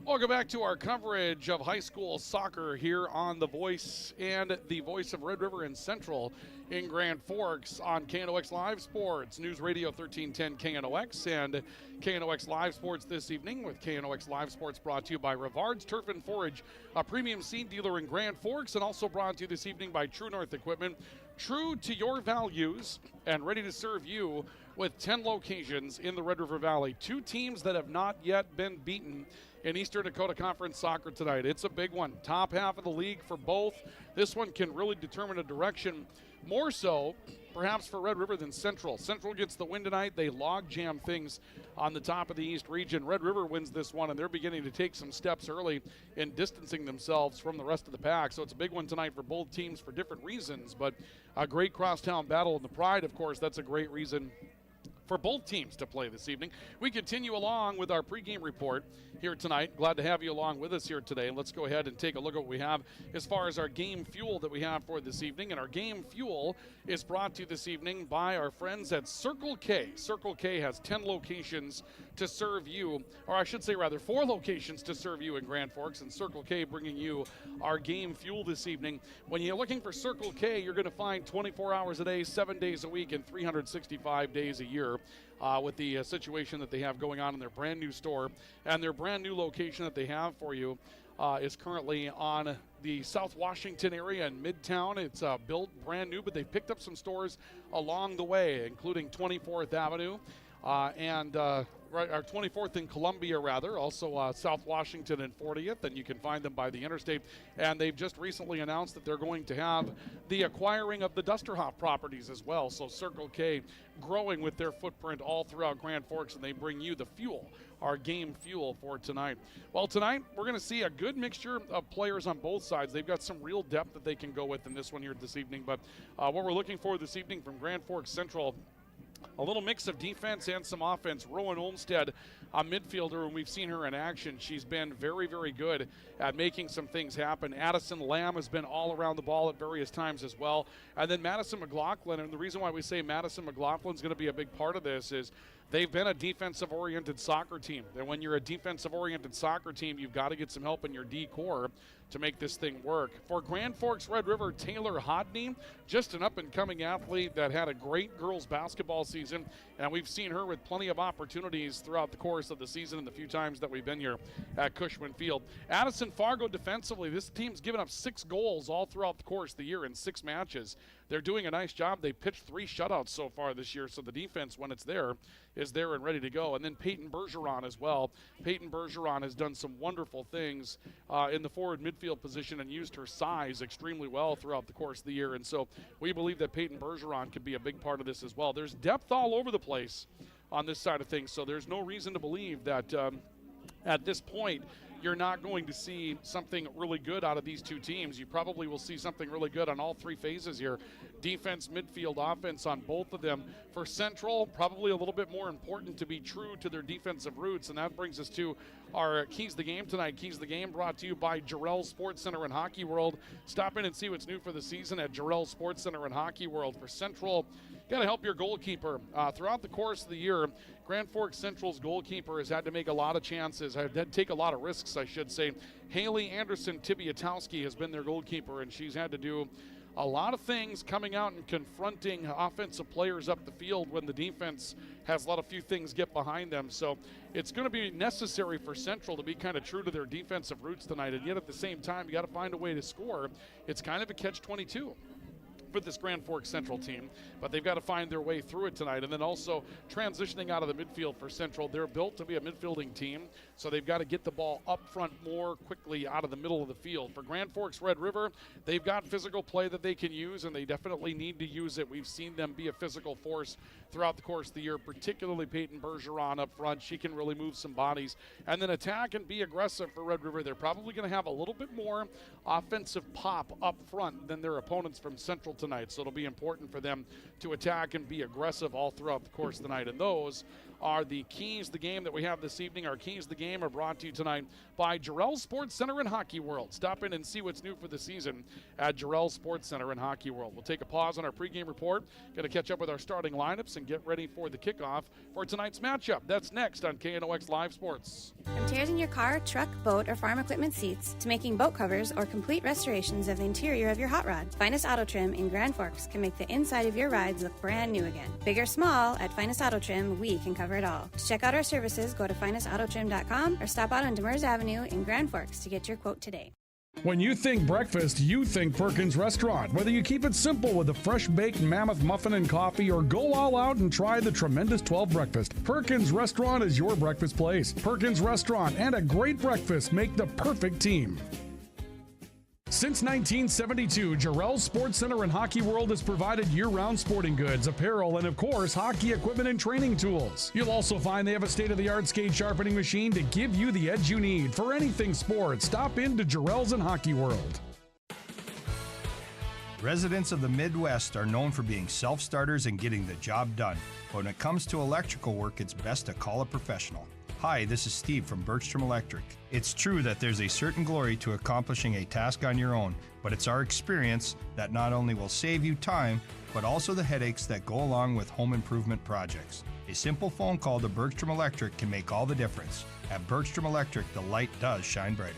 Welcome back to our coverage of high school soccer here on The Voice and the Voice of Red River and Central in Grand Forks on KNOX Live Sports, News Radio 1310 KNOX, and KNOX Live Sports this evening with KNOX Live Sports brought to you by Rivards Turf and Forage, a premium seed dealer in Grand Forks, and also brought to you this evening by True North Equipment. True to your values and ready to serve you with 10 locations in the Red River Valley. 2 teams that have not yet been beaten in Eastern Dakota Conference soccer tonight. It's a big one. Top half of the league for both. This one can really determine a direction, more so perhaps for Red River than Central. Central gets the win tonight. They log jam things on the top of the East region. Red River wins this one, and they're beginning to take some steps early in distancing themselves from the rest of the pack. So it's a big one tonight for both teams for different reasons, but a great crosstown battle. And the Pride, of course, that's a great reason for both teams to play this evening. We continue along with our pregame report here tonight. Glad to have you along with us here today. Let's go ahead and take a look at what we have as far as our game fuel that we have for this evening. And our game fuel is brought to you this evening by our friends at Circle K. Circle K has 10 locations to serve you, or I should say rather 4 locations to serve you in Grand Forks, and Circle K bringing you our game fuel this evening. When you're looking for Circle K, you're going to find 24 hours a day, 7 days a week, and 365 days a year. With the situation that they have going on in their brand new store, and their brand new location that they have for you is currently on the South Washington area in Midtown. It's built brand new, but they've picked up some stores along the way, including 24th Avenue and our 24th in Columbia, rather, also South Washington and 40th, and you can find them by the interstate. And they've just recently announced that they're going to have the acquiring of the Dusterhoff properties as well. So Circle K growing with their footprint all throughout Grand Forks, and they bring you the fuel, our game fuel for tonight. Well, tonight we're going to see a good mixture of players on both sides. They've got some real depth that they can go with in this one here this evening. But what we're looking for this evening from Grand Forks Central, a little mix of defense and some offense. Rowan Olmstead, a midfielder, and we've seen her in action. She's been very, very good at making some things happen. Addison Lamb has been all around the ball at various times as well. And then Madison McLaughlin, and the reason why we say Madison McLaughlin is going to be a big part of this is they've been a defensive-oriented soccer team. And when you're a defensive-oriented soccer team, you've got to get some help in your D-core to make this thing work. For Grand Forks Red River, Taylor Hodney, just an up-and-coming athlete that had a great girls basketball season, and we've seen her with plenty of opportunities throughout the course of the season and the few times that we've been here at Cushman Field. Addison Fargo defensively, this team's given up 6 goals all throughout the course of the year in 6 matches. They're doing a nice job. They pitched 3 shutouts so far this year, so the defense, when it's there, is there and ready to go. And then Peyton Bergeron as well. Peyton Bergeron has done some wonderful things in the forward midfield position and used her size extremely well throughout the course of the year. And so we believe that Peyton Bergeron could be a big part of this as well. There's depth all over the place on this side of things, so there's no reason to believe that at this point you're not going to see something really good out of these two teams. You probably will see something really good on all 3 phases here. Defense, midfield, offense on both of them. For Central, probably a little bit more important to be true to their defensive roots, and that brings us to our Keys the Game tonight. Keys the Game brought to you by Jarrell Sports Center and Hockey World. Stop in and see what's new for the season at Jarrell Sports Center and Hockey World. For Central, got to help your goalkeeper. Throughout the course of the year, Grand Forks Central's goalkeeper has had to make a lot of chances, had to take a lot of risks, I should say. Haley Anderson Tibiatowski has been their goalkeeper, and she's had to do a lot of things coming out and confronting offensive players up the field when the defense has let a few things get behind them. So it's going to be necessary for Central to be kind of true to their defensive roots tonight, and yet at the same time, you got to find a way to score. It's kind of a catch-22 for this Grand Forks Central team, but they've got to find their way through it tonight. And then also transitioning out of the midfield for Central, they're built to be a midfielding team, so they've got to get the ball up front more quickly out of the middle of the field. For Grand Forks Red River, they've got physical play that they can use, and they definitely need to use it. We've seen them be a physical force throughout the course of the year, particularly Peyton Bergeron up front. She can really move some bodies. And then attack and be aggressive for Red River. They're probably going to have a little bit more offensive pop up front than their opponents from Central tonight. So it'll be important for them to attack and be aggressive all throughout the course of the night. And those are the keys to the game that we have this evening. Our keys to the game are brought to you tonight by Jarrell Sports Center and Hockey World. Stop in and see what's new for the season at Jarrell Sports Center and Hockey World. We'll take a pause on our pregame report, going to catch up with our starting lineups and get ready for the kickoff for tonight's matchup. That's next on KNOX Live Sports. From tears in your car, truck, boat, or farm equipment seats to making boat covers or complete restorations of the interior of your hot rod, Finest Auto Trim in Grand Forks can make the inside of your rides look brand new again. Big or small, at Finest Auto Trim, we can cover it all. To check out our services, go to finestautotrim.com or stop out on Demers Avenue in Grand Forks to get your quote today. When you think breakfast, you think Perkins Restaurant. Whether you keep it simple with a fresh-baked mammoth muffin and coffee or go all out and try the tremendous 12 breakfast, Perkins Restaurant is your breakfast place. Perkins Restaurant and a great breakfast make the perfect team. Since 1972, Jarrell's Sports Center and Hockey World has provided year-round sporting goods, apparel, and of course, hockey equipment and training tools. You'll also find they have a state-of-the-art skate sharpening machine to give you the edge you need. For anything sports, stop into Jarrell's and Hockey World. Residents of the Midwest are known for being self-starters and getting the job done. But when it comes to electrical work, it's best to call a professional. Hi, this is Steve from Bergstrom Electric. It's true that there's a certain glory to accomplishing a task on your own, but it's our experience that not only will save you time, but also the headaches that go along with home improvement projects. A simple phone call to Bergstrom Electric can make all the difference. At Bergstrom Electric, the light does shine brighter.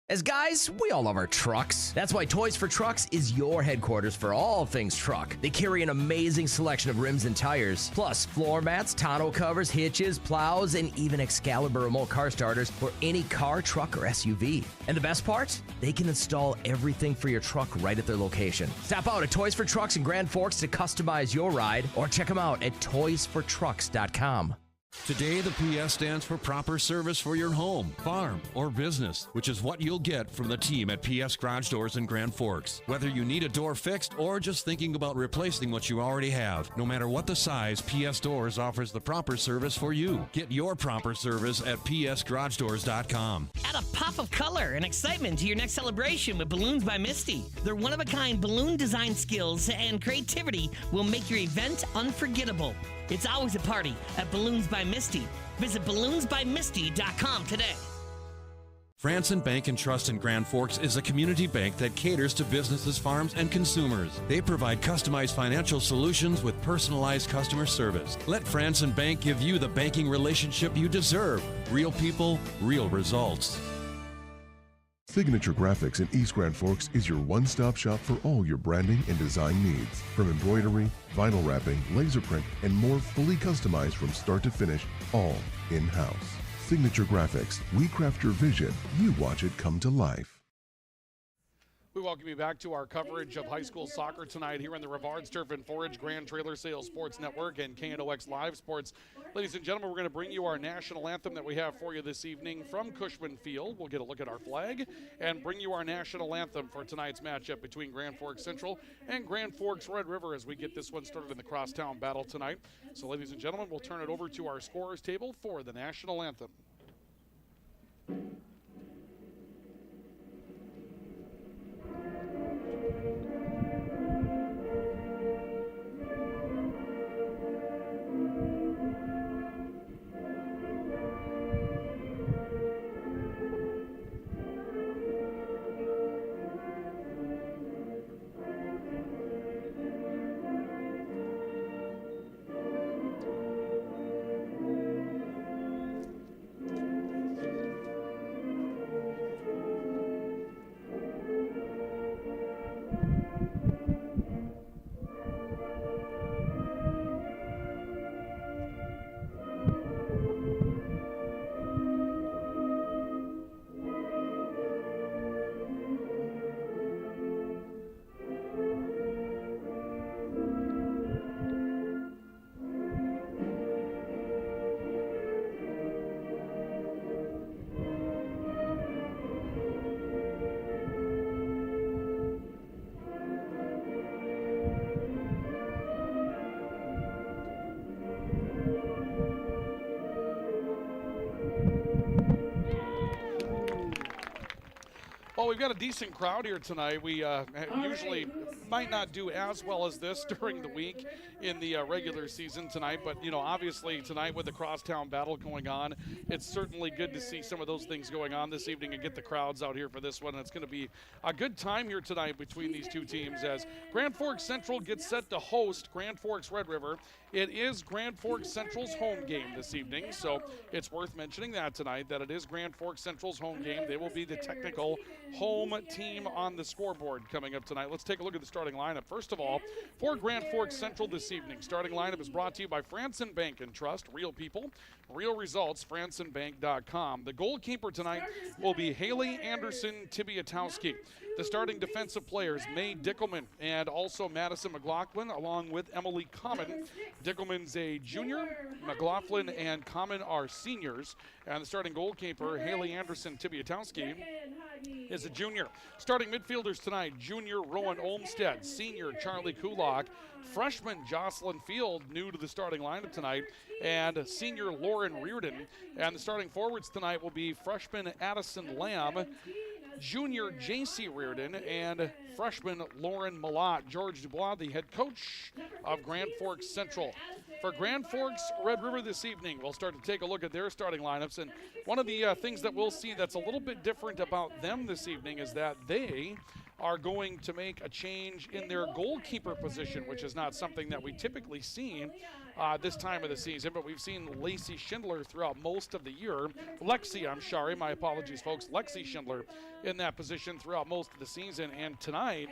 As guys, we all love our trucks. That's why Toys for Trucks is your headquarters for all things truck. They carry an amazing selection of rims and tires, plus floor mats, tonneau covers, hitches, plows, and even Excalibur remote car starters for any car, truck, or SUV. And the best part? They can install everything for your truck right at their location. Stop out at Toys for Trucks in Grand Forks to customize your ride, or check them out at toysfortrucks.com. Today, the PS stands for proper service for your home, farm, or business, which is what you'll get from the team at PS Garage Doors in Grand Forks. Whether you need a door fixed or just thinking about replacing what you already have, no matter what the size, PS Doors offers the proper service for you. Get your proper service at psgaragedoors.com. Add a pop of color and excitement to your next celebration with Balloons by Misty. Their one-of-a-kind balloon design skills and creativity will make your event unforgettable. It's always a party at Balloons by Misty. Visit balloonsbymisty.com today. Franson Bank and Trust in Grand Forks is a community bank that caters to businesses, farms, and consumers. They provide customized financial solutions with personalized customer service. Let Franson Bank give you the banking relationship you deserve. Real people, real results. Signature Graphics in East Grand Forks is your one-stop shop for all your branding and design needs. From embroidery, vinyl wrapping, laser print, and more fully customized from start to finish, all in-house. Signature Graphics. We craft your vision. You watch it come to life. We welcome you back to our coverage of high school soccer tonight here in the Rivards Turf and Forage Grand Trailer Sales Sports Network and KNOX Live Sports. Ladies and gentlemen, we're going to bring you our national anthem that we have for you this evening from Cushman Field. We'll get a look at our flag and bring you our national anthem for tonight's matchup between Grand Forks Central and Grand Forks Red River as we get this one started in the crosstown battle tonight. So, ladies and gentlemen, we'll turn it over to our scorers table for the national anthem. Well, we've got a decent crowd here tonight. We usually might not do as well as this during the week in the regular season tonight, but, you know, obviously tonight with the crosstown battle going on, it's certainly good to see some of those things going on this evening and get the crowds out here for this one. And it's going to be a good time here tonight between these two teams as Grand Forks Central gets set to host Grand Forks Red River. It is Grand Forks Central's home game this evening, so it's worth mentioning that tonight, that it is Grand Forks Central's home game. They will be the technical home team on the scoreboard coming up tonight. Let's take a look at the starting lineup. First of all, for Grand Forks Central this evening, starting lineup is brought to you by Franson Bank and Trust. Real people, real results, fransonbank.com. The goalkeeper tonight will be Haley Anderson Tibiatowski. The starting defensive players, May Dickelman and also Madison McLaughlin, along with Emily Common. Dickelman's a junior, McLaughlin and Common are seniors. And the starting goalkeeper, Haley Anderson Tibiatowski, is a junior. Starting midfielders tonight, junior Rowan Olmstead, senior Charlie Kulak, freshman Jocelyn Field, new to the starting lineup tonight, and senior Lauren Reardon. And the starting forwards tonight will be freshman Addison Lamb, junior J.C. Reardon, and freshman Lauren Malott. George Dubois, the head coach of Grand Forks Central. For Grand Forks Red River this evening, we'll start to take a look at their starting lineups. And one of the things that we'll see that's a little bit different about them this evening is that they are going to make a change in their goalkeeper position, which is not something that we typically see this time of the season, but we've seen Lacey Schindler throughout most of the year. Lexi, my apologies, folks. Lexi Schindler in that position throughout most of the season. And tonight,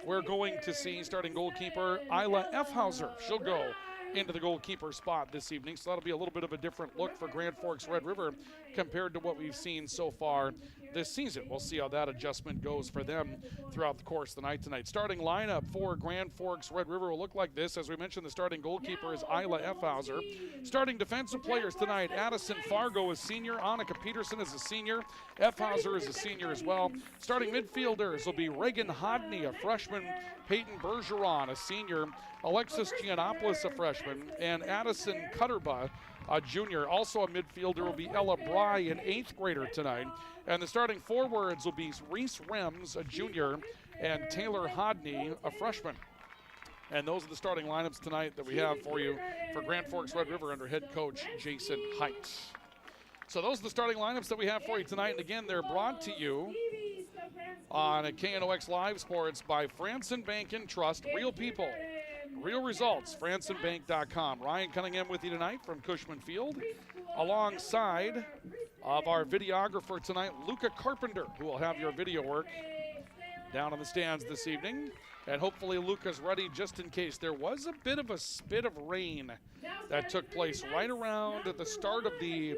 we're going to see starting goalkeeper Isla Effhauser. She'll go into the goalkeeper spot this evening, so that'll be a little bit of a different look for Grand Forks Red River compared to what we've seen so far this season. We'll see how that adjustment goes for them throughout the course of the night tonight. Starting lineup for Grand Forks Red River will look like this. As we mentioned, the starting goalkeeper is Isla Effhauser. Starting defensive players tonight, Addison Fargo is senior, Annika Peterson is a senior, Effhauser is a senior as well. Starting midfielders will be Reagan Hodney, a freshman, Peyton Bergeron, a senior, Alexis Giannopoulos, a freshman, and Addison Cutterba, a junior. Also a midfielder will be Ella Bry, an 8th grader tonight. And the starting forwards will be Reese Rems, a junior, and Taylor Hodney, a freshman. And those are the starting lineups tonight that we have for you for Grand Forks Red River under head coach Jason Height. So those are the starting lineups that we have for you tonight. And again, they're brought to you on a KNOX Live Sports by Franson Bank and Trust. Real people, real results, fransonbank.com. Ryan Cunningham with you tonight from Cushman Field, alongside of our videographer tonight, Luca Carpenter, who will have your video work down in the stands this evening. And hopefully Luca's ready just in case. There was a bit of a spit of rain that took place right around at the start of the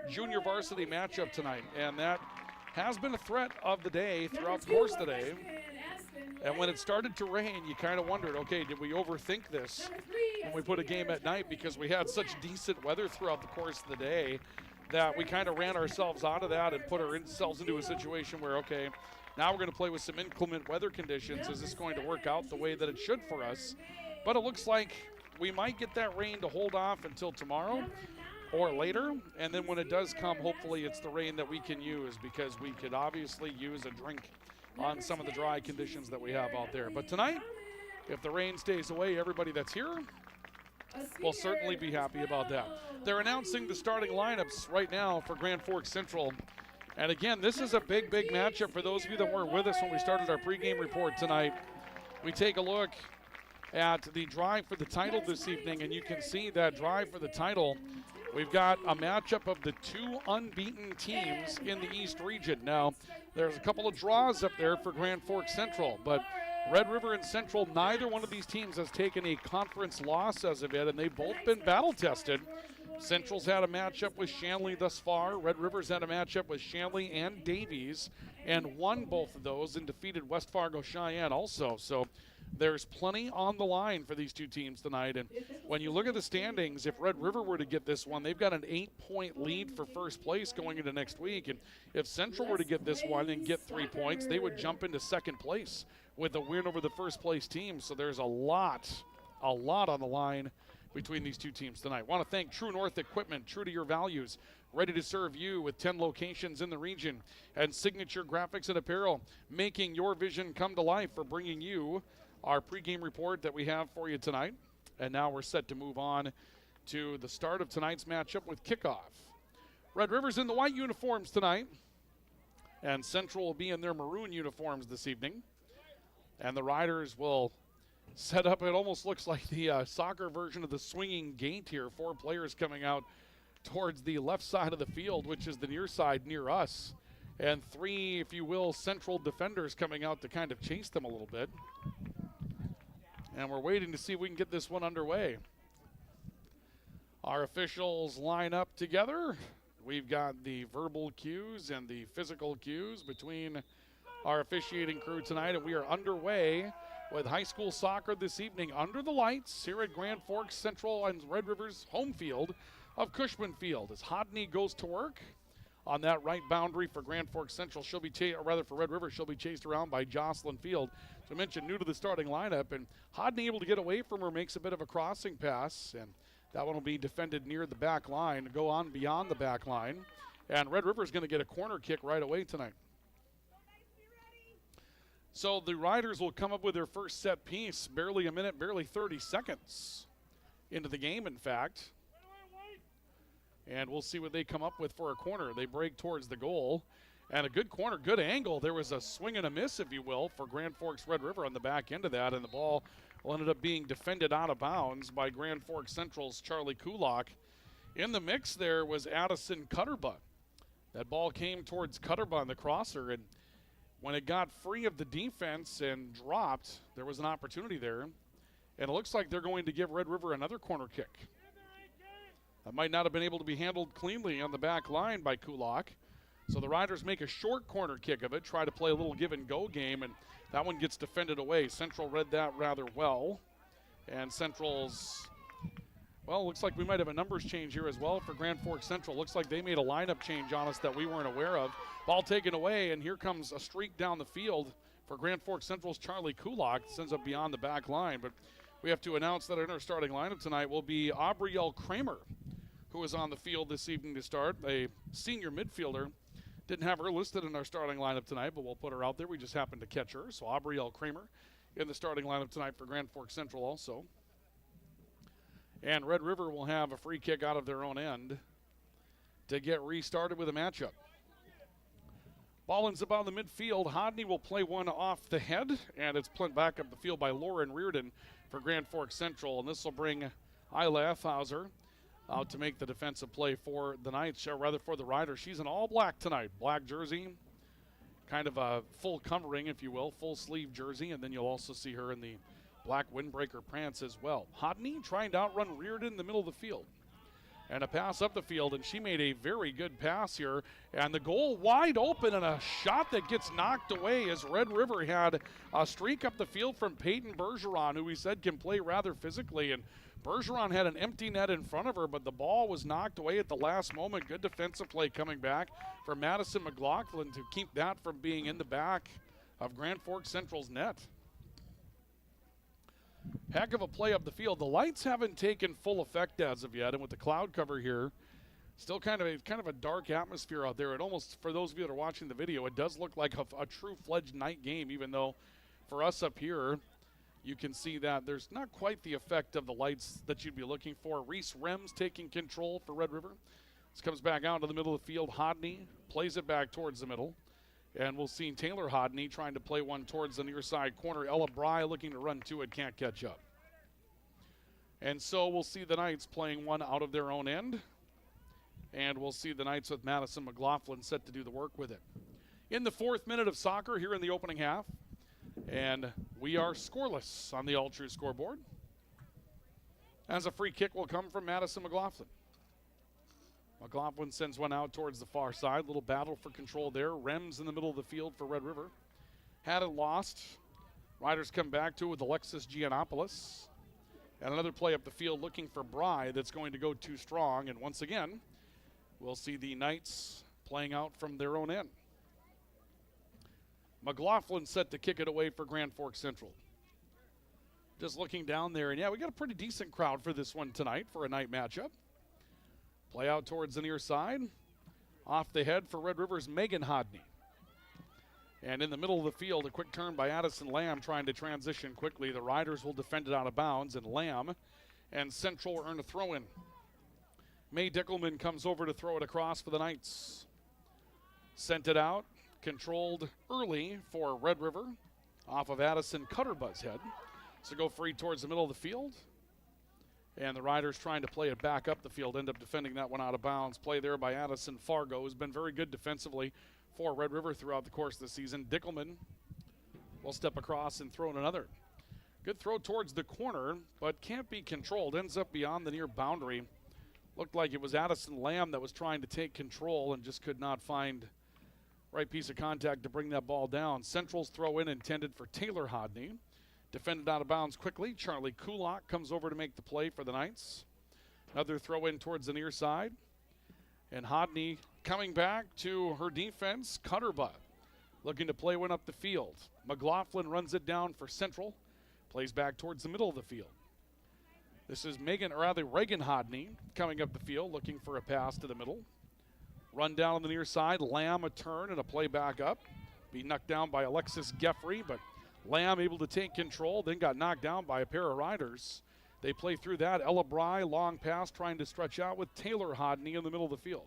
junior varsity matchup tonight. And that has been a threat of the day throughout the course of the day. And when it started to rain, you kind of wondered, okay, did we overthink this when we put a game at night, because we had such decent weather throughout the course of the day that we kind of ran ourselves out of that and put ourselves into a situation where, okay, now we're going to play with some inclement weather conditions. Is this going to work out the way that it should for us? But it looks like we might get that rain to hold off until tomorrow or later. And then when it does come, hopefully it's the rain that we can use, because we could obviously use a drink on some of the dry conditions that we have out there. But tonight, if the rain stays away, everybody that's here will certainly be happy about that. They're announcing the starting lineups right now for Grand Forks Central. And again, this is a big, big matchup for those of you that weren't with us when we started our pregame report tonight. We take a look at the drive for the title this evening, and you can see that drive for the title. We've got a matchup of the two unbeaten teams in the East region. Now, there's a couple of draws up there for Grand Forks Central, but Red River and Central, neither one of these teams has taken a conference loss as of yet, and they've both been battle-tested. Central's had a matchup with Shanley thus far. Red River's had a matchup with Shanley and Davies and won both of those and defeated West Fargo Cheyenne also. So there's plenty on the line for these two teams tonight. And when you look at the standings, if Red River were to get this one, they've got an 8-point lead for first place going into next week. And if Central were to get this one and get 3 points, they would jump into second place with a win over the first place team. So there's a lot on the line between these two teams tonight. Want to thank True North Equipment, true to your values, ready to serve you with 10 locations in the region, and Signature Graphics and Apparel, making your vision come to life, for bringing you our pregame report that we have for you tonight. And now we're set to move on to the start of tonight's matchup with kickoff. Red River's in the white uniforms tonight, and Central will be in their maroon uniforms this evening. And the Riders will set up, it almost looks like the soccer version of the swinging gate here. 4 players coming out towards the left side of the field, which is the near side near us. And 3, if you will, Central defenders coming out to kind of chase them a little bit. And we're waiting to see if we can get this one underway. Our officials line up together. We've got the verbal cues and the physical cues between our officiating crew tonight, and we are underway with high school soccer this evening under the lights here at Grand Forks Central and Red River's home field of Cushman Field. As Hodney goes to work on that right boundary for Grand Forks Central, she'll be for Red River, she'll be chased around by Jocelyn Field. So I mentioned new to the starting lineup, and Hodney able to get away from her, makes a bit of a crossing pass, and that one will be defended near the back line, go on beyond the back line, and Red River's going to get a corner kick right away tonight. So the Riders will come up with their first set piece, barely a minute, barely 30 seconds into the game, in fact. And we'll see what they come up with for a corner. They break towards the goal. And a good corner, good angle. There was a swing and a miss, if you will, for Grand Forks Red River on the back end of that. And the ball ended up being defended out of bounds by Grand Forks Central's Charlie Kulak. In the mix there was Addison Cutterbutt. That ball came towards Cutterbutt on the crosser, and when it got free of the defense and dropped, there was an opportunity there. And it looks like they're going to give Red River another corner kick. That might not have been able to be handled cleanly on the back line by Kulak. So the Riders make a short corner kick of it, try to play a little give-and-go game, and that one gets defended away. Central read that rather well. And Central's, well, looks like we might have a numbers change here as well for Grand Forks Central. Looks like they made a lineup change on us that we weren't aware of. Ball taken away, and here comes a streak down the field for Grand Forks Central's Charlie Kulak. Sends up beyond the back line, but we have to announce that in our starting lineup tonight will be Aubrielle Kramer, who is on the field this evening to start, a senior midfielder. Didn't have her listed in our starting lineup tonight, but we'll put her out there. We just happened to catch her. So Aubrielle Kramer in the starting lineup tonight for Grand Forks Central also. And Red River will have a free kick out of their own end to get restarted with a matchup. Ball ends up on the midfield. Hodney will play one off the head, and it's put back up the field by Lauren Reardon for Grand Forks Central. And this will bring Isla Effhauser out to make the defensive play for the Knights, or rather for the Riders. She's in all black tonight. Black jersey, kind of a full covering, if you will, full sleeve jersey, and then you'll also see her in the black windbreaker pants as well. Hodney trying to outrun Reardon in the middle of the field. And a pass up the field, and she made a very good pass here. And the goal wide open, and a shot that gets knocked away as Red River had a streak up the field from Peyton Bergeron, who we said can play rather physically. And Bergeron had an empty net in front of her, but the ball was knocked away at the last moment. Good defensive play coming back for Madison McLaughlin to keep that from being in the back of Grand Forks Central's net. Heck of a play up the field. The lights haven't taken full effect as of yet, and with the cloud cover here, still kind of a dark atmosphere out there. It almost, for those of you that are watching the video, it does look like a true-fledged night game, even though for us up here, you can see that there's not quite the effect of the lights that you'd be looking for. Reese Rems taking control for Red River. This comes back out to the middle of the field. Hodney plays it back towards the middle. And we'll see Taylor Hodney trying to play one towards the near side corner. Ella Bry looking to run to it, can't catch up. And so we'll see the Knights playing one out of their own end. And we'll see the Knights with Madison McLaughlin set to do the work with it. In the 4th minute of soccer here in the opening half. And we are scoreless on the All True scoreboard. As a free kick will come from Madison McLaughlin. McLaughlin sends one out towards the far side. Little battle for control there. Rems in the middle of the field for Red River. Had it lost. Riders come back to it with Alexis Giannopoulos. And another play up the field looking for Bry that's going to go too strong. And once again, we'll see the Knights playing out from their own end. McLaughlin set to kick it away for Grand Forks Central. Just looking down there, and yeah, we got a pretty decent crowd for this one tonight for a night matchup. Play out towards the near side. Off the head for Red River's Megan Hodney. And in the middle of the field, a quick turn by Addison Lamb trying to transition quickly. The Riders will defend it out of bounds, and Lamb and Central earn a throw-in. May Dickelman comes over to throw it across for the Knights. Sent it out, controlled early for Red River off of Addison Cutterbutt's head. So go free towards the middle of the field. And the Riders trying to play it back up the field, end up defending that one out of bounds. Play there by Addison Fargo, who's been very good defensively for Red River throughout the course of the season. Dickelman will step across and throw in another. Good throw towards the corner, but can't be controlled. Ends up beyond the near boundary. Looked like it was Addison Lamb that was trying to take control and just could not find right piece of contact to bring that ball down. Central's throw in intended for Taylor Hodney. Defended out of bounds quickly. Charlie Kulak comes over to make the play for the Knights. Another throw in towards the near side. And Hodney coming back to her defense. Cutterbutt looking to play one up the field. McLaughlin runs it down for Central. Plays back towards the middle of the field. This is Reagan Hodney coming up the field looking for a pass to the middle. Run down on the near side. Lamb a turn and a play back up. Be knocked down by Alexis Geffrey, but Lamb able to take control, then got knocked down by a pair of riders. They play through that. Ella Bry, long pass, trying to stretch out with Taylor Hodney in the middle of the field.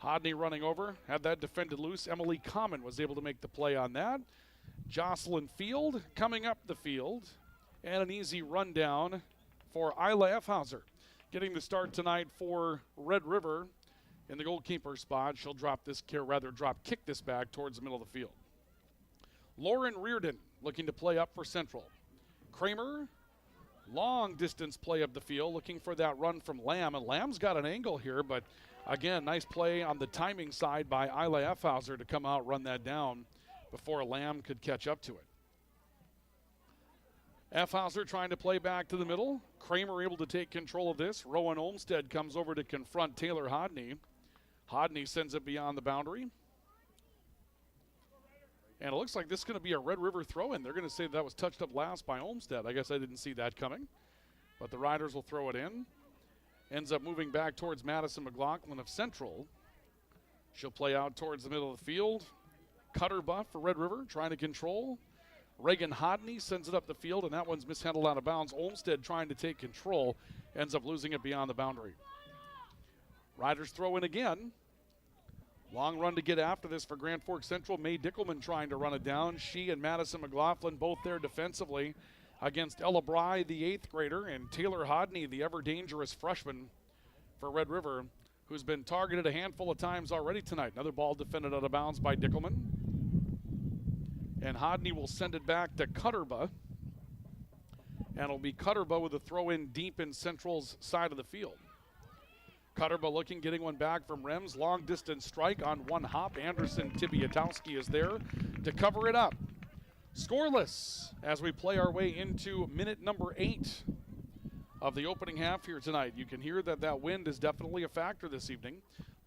Hodney running over, had that defended loose. Emily Common was able to make the play on that. Jocelyn Field coming up the field. And an easy rundown for Isla Effhauser. Getting the start tonight for Red River in the goalkeeper spot. She'll drop kick this back towards the middle of the field. Lauren Reardon looking to play up for Central. Kramer, long distance play up the field, looking for that run from Lamb. And Lamb's got an angle here, but again, nice play on the timing side by Isla Effhauser to come out, run that down before Lamb could catch up to it. Effhauser trying to play back to the middle. Kramer able to take control of this. Rowan Olmstead comes over to confront Taylor Hodney. Hodney sends it beyond the boundary. And it looks like this is going to be a Red River throw-in. They're going to say that was touched up last by Olmstead. I guess I didn't see that coming. But the Riders will throw it in. Ends up moving back towards Madison McLaughlin of Central. She'll play out towards the middle of the field. Cutter buff for Red River, trying to control. Reagan Hodney sends it up the field, and that one's mishandled out of bounds. Olmstead trying to take control, ends up losing it beyond the boundary. Riders throw in again. Long run to get after this for Grand Forks Central. Mae Dickelman trying to run it down. She and Madison McLaughlin both there defensively against Ella Bry, the 8th grader, and Taylor Hodney, the ever-dangerous freshman for Red River, who's been targeted a handful of times already tonight. Another ball defended out of bounds by Dickelman. And Hodney will send it back to Cutterba. And it'll be Cutterba with a throw in deep in Central's side of the field. Cutterba looking, getting one back from Rems. Long distance strike on one hop. Anderson Tibiatowski is there to cover it up. Scoreless as we play our way into minute number 8 of the opening half here tonight. You can hear that that wind is definitely a factor this evening.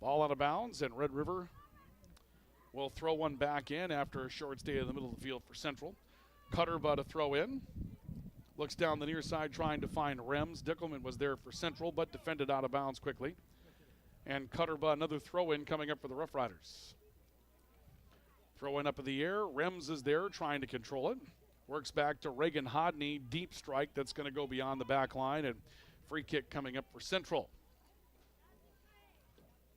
Ball out of bounds, and Red River will throw one back in after a short stay in the middle of the field for Central. Cutterba to throw in. Looks down the near side trying to find Rems. Dickelman was there for Central, but defended out of bounds quickly. And Cutterba, another throw in coming up for the Rough Riders. Throw in up in the air. Rems is there trying to control it. Works back to Reagan Hodney. Deep strike that's going to go beyond the back line, and free kick coming up for Central.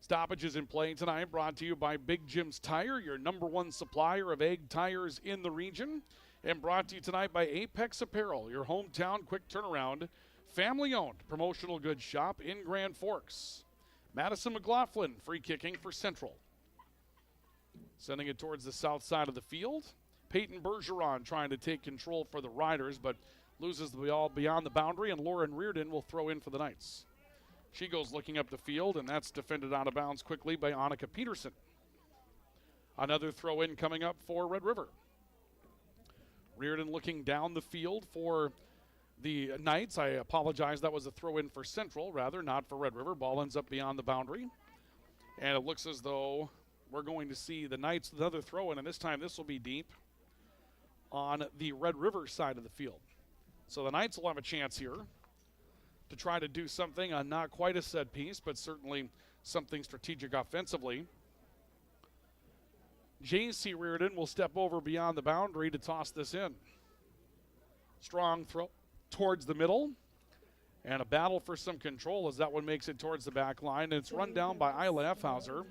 Stoppages in play tonight brought to you by Big Jim's Tire, your #1 supplier of egg tires in the region. And brought to you tonight by Apex Apparel, your hometown quick turnaround, family-owned promotional goods shop in Grand Forks. Madison McLaughlin free kicking for Central. Sending it towards the south side of the field. Peyton Bergeron trying to take control for the Riders, but loses the ball beyond the boundary, and Lauren Reardon will throw in for the Knights. She goes looking up the field, and that's defended out of bounds quickly by Annika Peterson. Another throw in coming up for Red River. Reardon looking down the field for the Knights. I apologize, that was a throw in for Central, rather, not for Red River. Ball ends up beyond the boundary. And it looks as though we're going to see the Knights another throw in, and this time this will be deep on the Red River side of the field. So the Knights will have a chance here to try to do something on not quite a set piece, but certainly something strategic offensively. J.C. Reardon will step over beyond the boundary to toss this in. Strong throw towards the middle, and a battle for some control as that one makes it towards the back line, and it's run down by Isla Effhauser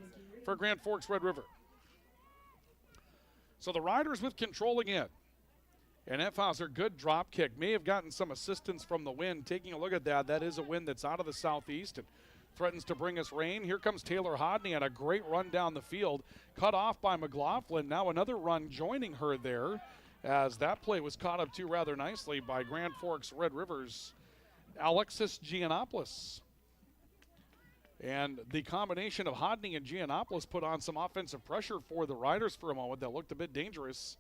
for Grand Forks Red River. So the Riders with control again. And Effhauser, good drop kick. May have gotten some assistance from the wind. Taking a look at that, that is a wind that's out of the southeast and threatens to bring us rain. Here comes Taylor Hodney and a great run down the field. Cut off by McLaughlin. Now another run joining her there. as that play was caught up to rather nicely by Grand Forks Red River's Alexis Giannopoulos. And the combination of Hodney and Giannopoulos put on some offensive pressure for the Riders for a moment that looked a bit dangerous.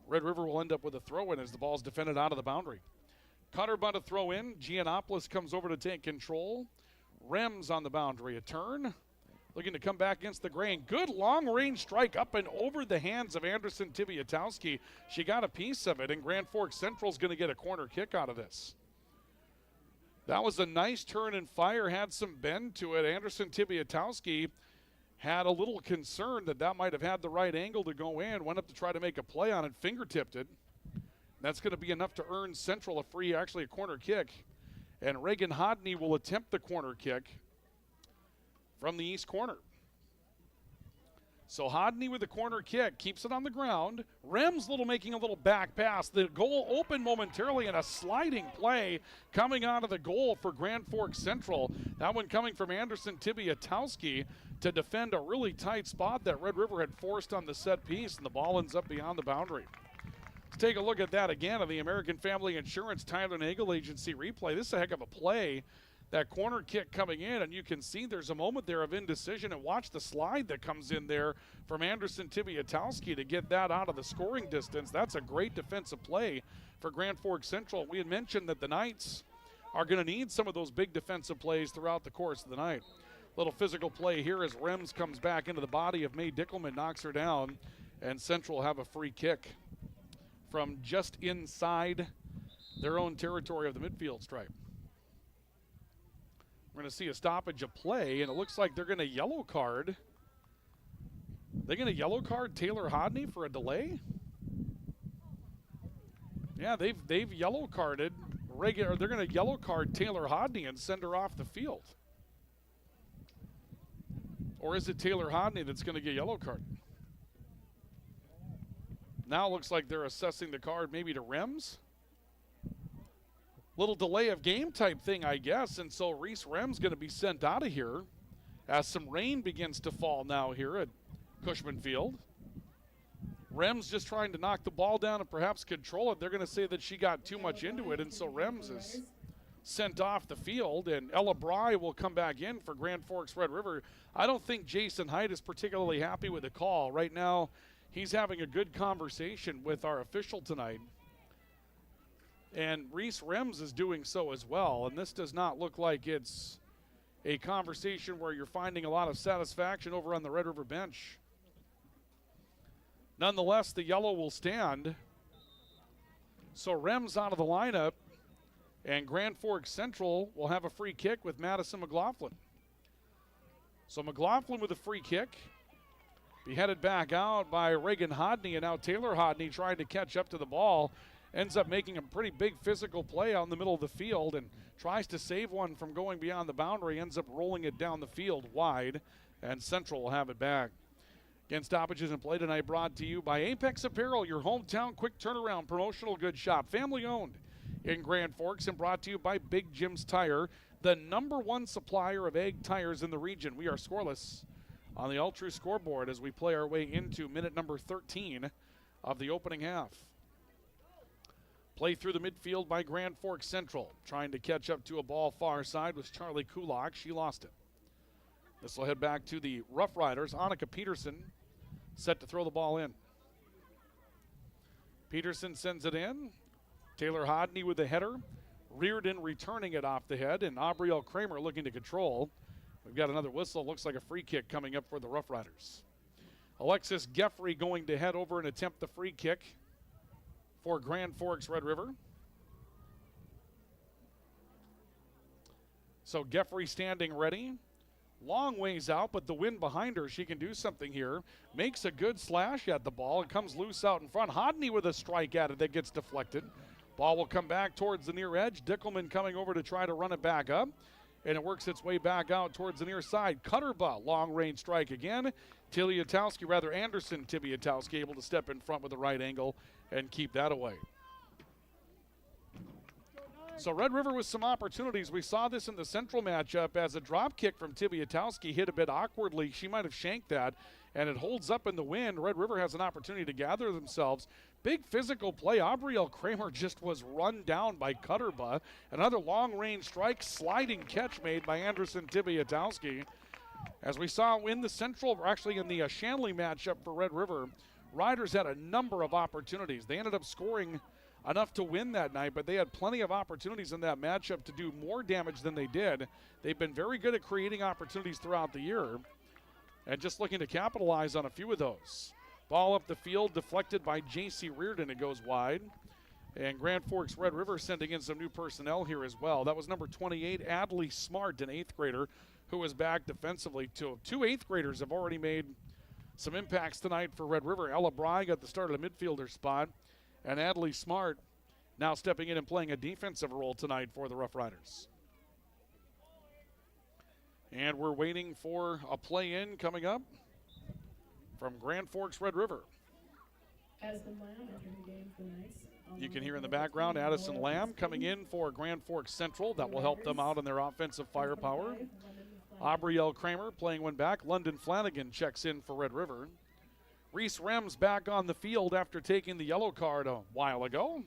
Red River will end up with a throw-in as the ball's defended out of the boundary. Cutterbutt to throw in. Giannopoulos comes over to take control. Rems on the boundary. A turn. Looking to come back against the grain. Good long-range strike up and over the hands of Anderson Tibiatowski. She got a piece of it, and Grand Forks Central's going to get a corner kick out of this. That was a nice turn and fire, had some bend to it. Anderson Tibiatowski had a little concern that might have had the right angle to go in, went up to try to make a play on it, fingertipped it. That's going to be enough to earn Central a corner kick. And Reagan Hodney will attempt the corner kick from the east corner. So Hodney with the corner kick, keeps it on the ground. Rems making a little back pass. The goal open momentarily and a sliding play coming out of the goal for Grand Forks Central. That one coming from Anderson Tibiatowski to defend a really tight spot that Red River had forced on the set piece, and the ball ends up beyond the boundary. Let's take a look at that again on the American Family Insurance Tyler Nagel Agency replay. This is a heck of a play. That corner kick coming in, and you can see there's a moment there of indecision, and watch the slide that comes in there from Anderson Tibiatowski to get that out of the scoring distance. That's a great defensive play for Grand Forks Central. We had mentioned that the Knights are going to need some of those big defensive plays throughout the course of the night. Little physical play here as Rems comes back into the body of May Dickelman, knocks her down, and Central will have a free kick from just inside their own territory of the midfield stripe. We're going to see a stoppage of play, and it looks like they're going to yellow card. They're going to yellow card Taylor Hodney for a delay? Yeah, they've yellow carded they're going to yellow card Taylor Hodney and send her off the field. Or is it Taylor Hodney that's going to get yellow carded? Now it looks like they're assessing the card maybe to Rems. Little delay of game type thing, I guess, and so Reese Rems going to be sent out of here as some rain begins to fall now here at Cushman Field. Rems just trying to knock the ball down and perhaps control it. They're going to say that she got too much into it, and so Rems is sent off the field, and Ella Bry will come back in for Grand Forks Red River. I don't think Jason Height is particularly happy with the call. Right now, he's having a good conversation with our official tonight. And Reese Rems is doing so as well. And this does not look like it's a conversation where you're finding a lot of satisfaction over on the Red River bench. Nonetheless, the yellow will stand. So Rems out of the lineup. And Grand Forks Central will have a free kick with Madison McLaughlin. So McLaughlin with a free kick. Be headed back out by Reagan Hodney, and now Taylor Hodney trying to catch up to the ball. Ends up making a pretty big physical play out in the middle of the field and tries to save one from going beyond the boundary, ends up rolling it down the field wide, and Central will have it back. Again, stoppages in play tonight brought to you by Apex Apparel, your hometown quick turnaround promotional goods shop, family owned in Grand Forks, and brought to you by Big Jim's Tire, the #1 supplier of egg tires in the region. We are scoreless on the All True scoreboard as we play our way into minute number 13 of the opening half. Play through the midfield by Grand Forks Central. Trying to catch up to a ball far side was Charlie Kulak. She lost it. This will head back to the Rough Riders. Annika Peterson set to throw the ball in. Peterson sends it in. Taylor Hodney with the header. Reardon returning it off the head, and Aubrielle Kramer looking to control. We've got another whistle. Looks like a free kick coming up for the Rough Riders. Alexis Geffrey going to head over and attempt the free kick for Grand Forks Red River. So Geffrey standing ready. Long ways out, but the wind behind her, she can do something here. Makes a good slash at the ball. It comes loose out in front. Hodney with a strike at it that gets deflected. Ball will come back towards the near edge. Dickelman coming over to try to run it back up. And it works its way back out towards the near side. Cutterbutt, long range strike again. Anderson Tibiatowski able to step in front with the right angle and keep that away. So Red River with some opportunities. We saw this in the Central matchup as a drop kick from Tibiatowski hit a bit awkwardly. She might have shanked that. and it holds up in the wind. Red River has an opportunity to gather themselves. Big physical play. Aubrielle Kramer just was run down by Cutterba. Another long-range strike, sliding catch made by Anderson Tibiatowski. As we saw in the Central, or actually in the Shanley matchup for Red River, Riders had a number of opportunities. They ended up scoring enough to win that night, but they had plenty of opportunities in that matchup to do more damage than they did. They've been very good at creating opportunities throughout the year and just looking to capitalize on a few of those. Ball up the field, deflected by J.C. Reardon. It goes wide. And Grand Forks Red River sending in some new personnel here as well. That was number 28, Adley Smart, an 8th grader, who was back defensively. Two 8th graders have already made some impacts tonight for Red River. Ella Bry got the start of the midfielder spot, and Adley Smart now stepping in and playing a defensive role tonight for the Rough Riders. And we're waiting for a play-in coming up from Grand Forks Red River. Addison Lamb entering the game for the Knights. You can hear in the background Addison Lamb coming in for Grand Forks Central. That will help them out in their offensive firepower. Aubrielle Kramer playing one back. London Flanagan checks in for Red River. Reese Rems back on the field after taking the yellow card a while ago.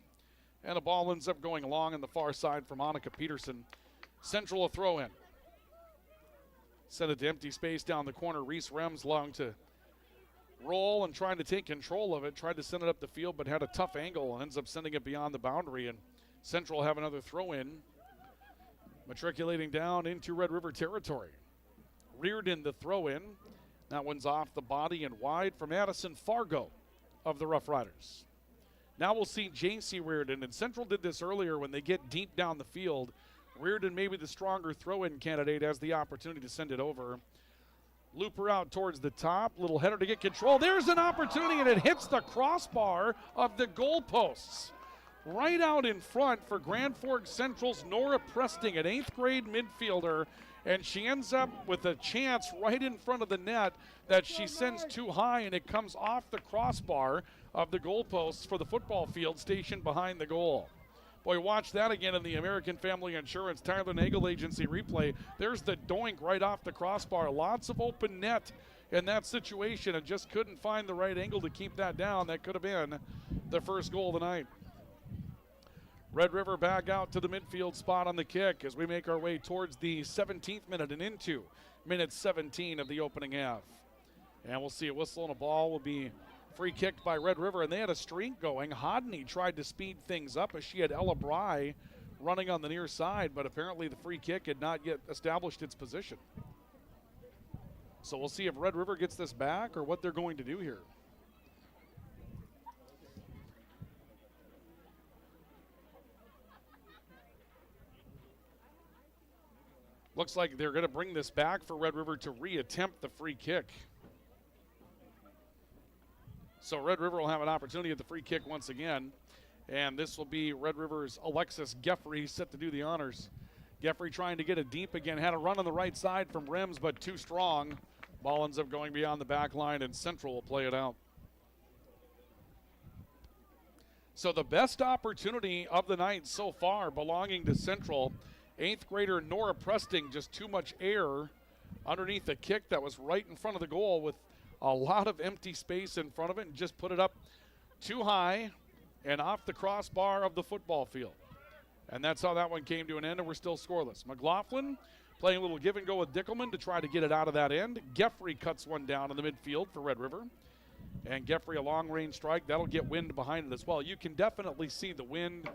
And the ball ends up going along on the far side for Monica Peterson. Central a throw in. Send it to empty space down the corner. Reese Rems long to roll and trying to take control of it. Tried to send it up the field but had a tough angle and ends up sending it beyond the boundary. And Central have another throw in. Matriculating down into Red River territory. Reardon the throw in. That one's off the body and wide from Addison Fargo of the Rough Riders. Now we'll see J.C. Reardon, and Central did this earlier when they get deep down the field. Reardon may be the stronger throw-in candidate, has the opportunity to send it over. Looper out towards the top, little header to get control. There's an opportunity, and it hits the crossbar of the goalposts. Right out in front for Grand Forks Central's Nora Presting, an 8th grade midfielder, and she ends up with a chance right in front of the net that she sends too high, and it comes off the crossbar of the goalposts for the football field stationed behind the goal. Boy, watch that again in the American Family Insurance Tyler Nagel Agency replay. There's the doink right off the crossbar. Lots of open net in that situation, and just couldn't find the right angle to keep that down. That could have been the first goal of the night. Red River back out to the midfield spot on the kick as we make our way towards the 17th minute and into minute 17 of the opening half. And we'll see a whistle and a ball will be free kicked by Red River, and they had a streak going. Hodney tried to speed things up as she had Ella Bry running on the near side, but apparently the free kick had not yet established its position. So we'll see if Red River gets this back or what they're going to do here. Looks like they're going to bring this back for Red River to reattempt the free kick. So Red River will have an opportunity at the free kick once again. And this will be Red River's Alexis Geffrey set to do the honors. Geffrey trying to get it deep again. Had a run on the right side from Rems, but too strong. Ball ends up going beyond the back line, and Central will play it out. So the best opportunity of the night so far belonging to Central. 8th grader Nora Presting, just too much air underneath the kick that was right in front of the goal with a lot of empty space in front of it, and just put it up too high and off the crossbar of the football field. And that's how that one came to an end, and we're still scoreless. McLaughlin playing a little give and go with Dickelman to try to get it out of that end. Geffrey cuts one down in the midfield for Red River. And Geffrey a long range strike. That'll get wind behind it as well. You can definitely see the wind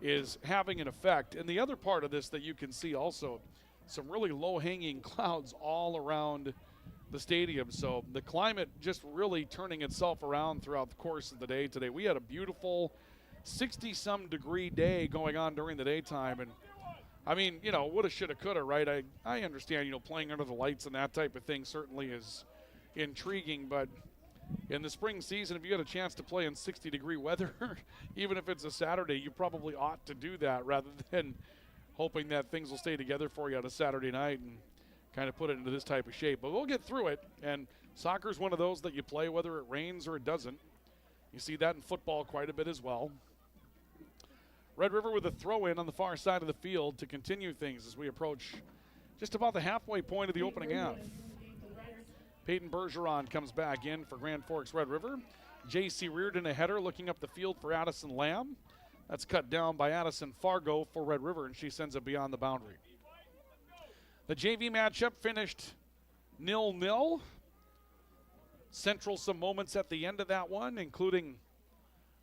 is having an effect. And the other part of this that you can see also, some really low-hanging clouds all around the stadium. So the climate just really turning itself around throughout the course of the day today. We had a beautiful 60-some degree day going on during the daytime. And, I mean, you know, woulda, shoulda, coulda, right? I understand, you know, playing under the lights and that type of thing certainly is intriguing. But in the spring season, if you get a chance to play in 60-degree weather, even if it's a Saturday, you probably ought to do that rather than hoping that things will stay together for you on a Saturday night and kind of put it into this type of shape. But we'll get through it, and soccer's one of those that you play whether it rains or it doesn't. You see that in football quite a bit as well. Red River with a throw-in on the far side of the field to continue things as we approach just about the halfway point of the opening half. Peyton Bergeron comes back in for Grand Forks Red River. J.C. Reardon, a header, looking up the field for Addison Lamb. That's cut down by Addison Fargo for Red River, and she sends it beyond the boundary. The JV matchup finished 0-0. Central some moments at the end of that one, including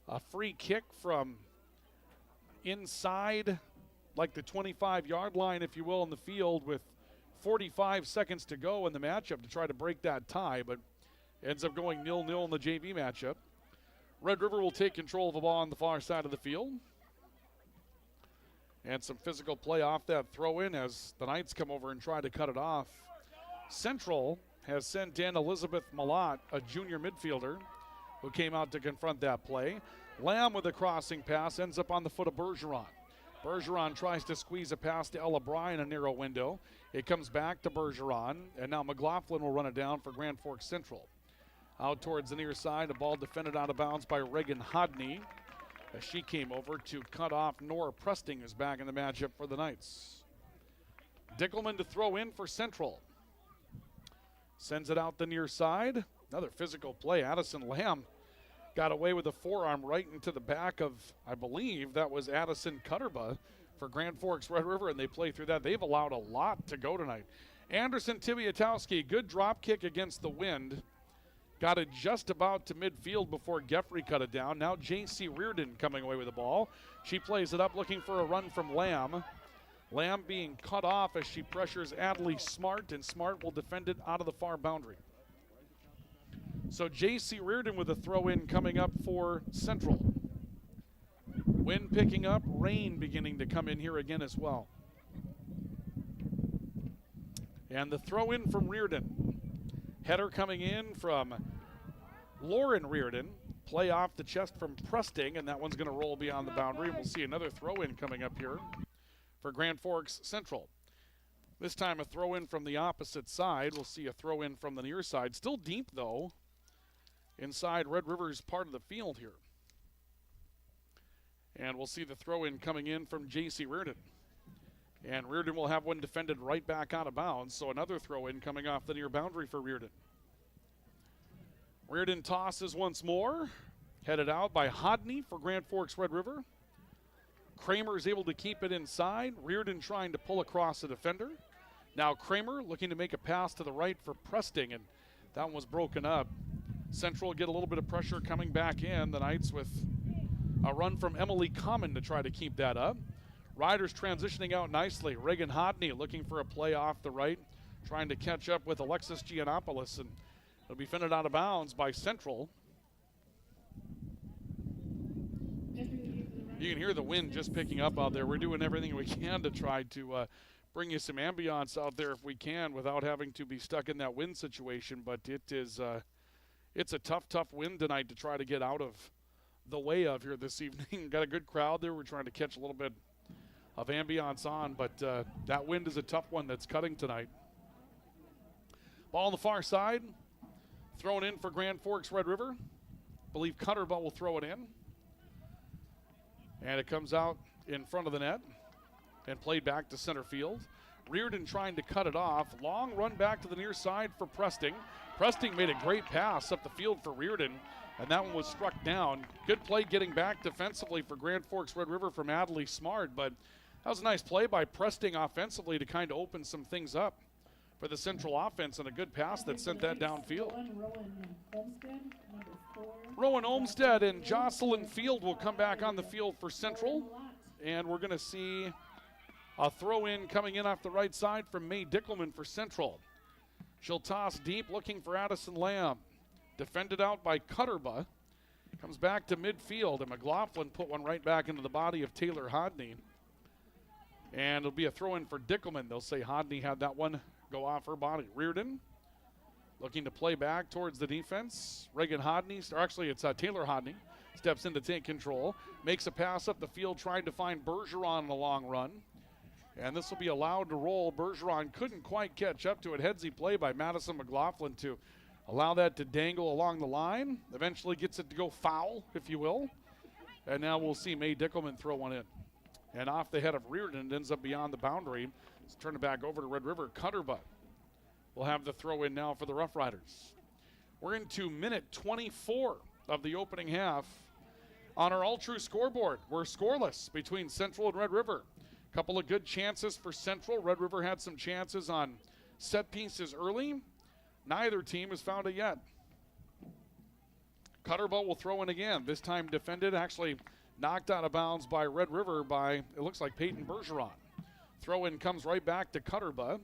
a free kick from inside, like the 25-yard line, if you will, in the field with 45 seconds to go in the matchup to try to break that tie, but ends up going 0-0 in the JV matchup. Red River will take control of the ball on the far side of the field. And some physical play off that throw-in as the Knights come over and try to cut it off. Central has sent in Elizabeth Malott, a junior midfielder, who came out to confront that play. Lamb with a crossing pass ends up on the foot of Bergeron. Bergeron tries to squeeze a pass to Ella Bryan, a narrow window. It comes back to Bergeron, and now McLaughlin will run it down for Grand Forks Central. Out towards the near side, a ball defended out of bounds by Reagan Hodney as she came over to cut off Nora Presting, who's back in the matchup for the Knights. Dickelman to throw in for Central. Sends it out the near side. Another physical play. Addison Lamb got away with a forearm right into the back of, I believe, that was Addison Cutterba for Grand Forks Red River, and they play through that. They've allowed a lot to go tonight. Anderson Tibiatowski, good drop kick against the wind. Got it just about to midfield before Geffrey cut it down. Now J.C. Reardon coming away with the ball. She plays it up looking for a run from Lamb. Lamb being cut off as she pressures Adley Smart, and Smart will defend it out of the far boundary. So J.C. Reardon with a throw-in coming up for Central. Wind picking up, rain beginning to come in here again as well. And the throw-in from Reardon. Header coming in from Lauren Reardon. Play off the chest from Presting, and that one's going to roll beyond the boundary. We'll see another throw-in coming up here for Grand Forks Central. This time a throw-in from the opposite side. We'll see a throw-in from the near side. Still deep, though, inside Red River's part of the field here. And we'll see the throw-in coming in from J.C. Reardon. And Reardon will have one defended right back out of bounds, so another throw-in coming off the near boundary for Reardon. Reardon tosses once more, headed out by Hodney for Grand Forks Red River. Kramer is able to keep it inside. Reardon trying to pull across the defender. Now Kramer looking to make a pass to the right for Presting, and that one was broken up. Central get a little bit of pressure coming back in. The Knights with a run from Emily Common to try to keep that up. Riders transitioning out nicely. Reagan Hodney looking for a play off the right, trying to catch up with Alexis Giannopoulos, and it'll be fended out of bounds by Central. You can hear the wind just picking up out there. We're doing everything we can to try to bring you some ambiance out there if we can without having to be stuck in that wind situation, but it's a tough wind tonight to try to get out of the way of here this evening. Got a good crowd there. We're trying to catch a little bit of ambiance on, but that wind is a tough one that's cutting tonight. Ball on the far side, thrown in for Grand Forks Red River. I believe Cutterbutt will throw it in. And it comes out in front of the net and played back to center field. Reardon trying to cut it off. Long run back to the near side for Presting. Presting made a great pass up the field for Reardon, and that one was struck down. Good play getting back defensively for Grand Forks Red River from Adley Smart, but that was a nice play by Presting offensively to kind of open some things up for the Central offense, and a good pass that sent that downfield. Rowan Olmstead and Jocelyn Field will come back on the field for Central, and we're going to see a throw-in coming in off the right side from May Dickelman for Central. She'll toss deep looking for Addison Lamb. Defended out by Cutterba. Comes back to midfield, and McLaughlin put one right back into the body of Taylor Hodney. And it'll be a throw-in for Dickelman. They'll say Hodney had that one go off her body. Reardon looking to play back towards the defense. Reagan Hodney, or actually it's Taylor Hodney, steps in to take control. Makes a pass up the field trying to find Bergeron in a long run. And this will be allowed to roll. Bergeron couldn't quite catch up to it. Headsy play by Madison McLaughlin to allow that to dangle along the line. Eventually gets it to go foul, if you will. And now we'll see May Dickelman throw one in. And off the head of Reardon, it ends up beyond the boundary. Let's turn it back over to Red River. Cutterbutt will have the throw in now for the Rough Riders. We're into minute 24 of the opening half. On our all-true scoreboard, we're scoreless between Central and Red River. Couple of good chances for Central. Red River had some chances on set pieces early. Neither team has found it yet. Cutterbull will throw in again. This time defended, actually knocked out of bounds by Red River by, it looks like, Peyton Bergeron. Throw in comes right back to Cutterbull.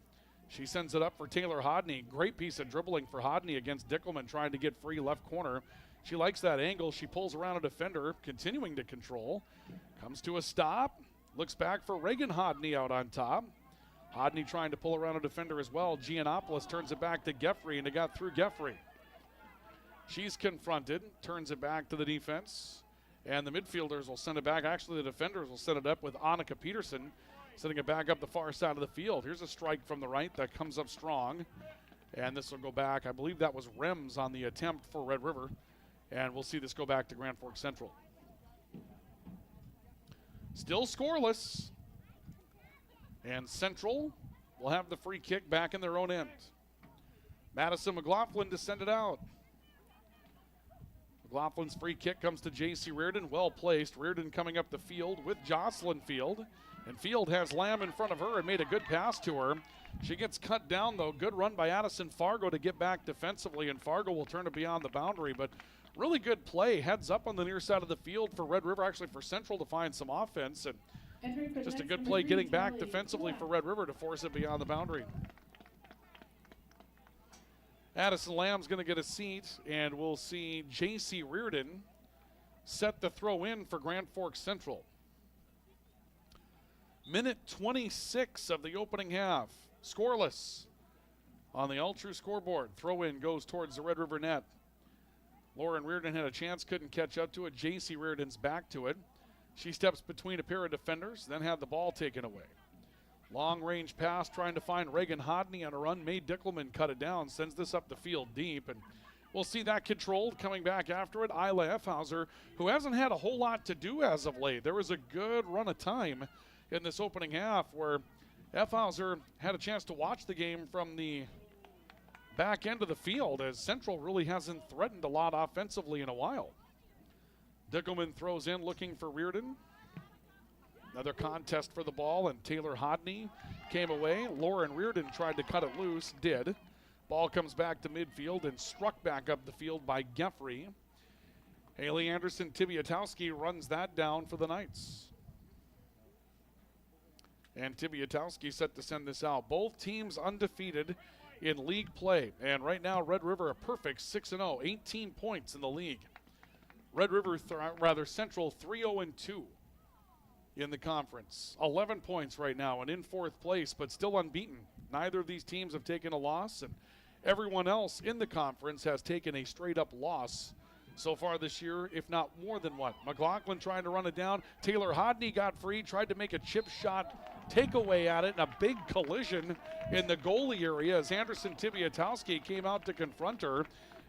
She sends it up for Taylor Hodney. Great piece of dribbling for Hodney against Dickelman trying to get free left corner. She likes that angle. She pulls around a defender, continuing to control. Comes to a stop. Looks back for Reagan Hodney out on top. Hodney trying to pull around a defender as well. Giannopoulos turns it back to Geffrey, and it got through Geffrey. She's confronted, turns it back to the defense, and the midfielders will send it back. Actually, the defenders will set it up with Annika Peterson, sending it back up the far side of the field. Here's a strike from the right that comes up strong, and this will go back. I believe that was Rems on the attempt for Red River, and we'll see this go back to Grand Forks Central. Still scoreless. And Central will have the free kick back in their own end. Madison McLaughlin to send it out. McLaughlin's free kick comes to J.C. Reardon, well placed. Reardon coming up the field with Jocelyn Field. And Field has Lamb in front of her and made a good pass to her. She gets cut down, though. Good run by Addison Fargo to get back defensively, and Fargo will turn it beyond the boundary. But really good play. Heads up on the near side of the field for Red River, actually for Central to find some offense. And just a good play getting back defensively for Red River to force it beyond the boundary. Addison Lamb's going to get a seat, and we'll see J.C. Reardon set the throw in for Grand Forks Central. Minute 26 of the opening half. Scoreless on the all-true scoreboard. Throw in goes towards the Red River net. Lauren Reardon had a chance, couldn't catch up to it. J.C. Reardon's back to it. She steps between a pair of defenders, then had the ball taken away. Long-range pass trying to find Reagan Hodney on a run. May Dickelman cut it down, sends this up the field deep, and we'll see that controlled. Coming back after it, Isla Effhauser, who hasn't had a whole lot to do as of late. There was a good run of time in this opening half where Effhauser had a chance to watch the game from the back end of the field, as Central really hasn't threatened a lot offensively in a while. Dickelman throws in looking for Reardon. Another contest for the ball, and Taylor Hodney came away. Lauren Reardon tried to cut it loose, did. Ball comes back to midfield and struck back up the field by Geffrey. Haley Anderson Tibiatowski runs that down for the Knights. And Tibiatowski set to send this out. Both teams undefeated in league play. And right now, Red River a perfect 6-0, 18 points in the league. Red River, Central 3-0-2 in the conference. 11 points right now and in fourth place, but still unbeaten. Neither of these teams have taken a loss, and everyone else in the conference has taken a straight-up loss so far this year, if not more than one. McLaughlin trying to run it down. Taylor Hodney got free, tried to make a chip shot takeaway at it, and a big collision in the goalie area as Anderson Tibiatowski came out to confront her.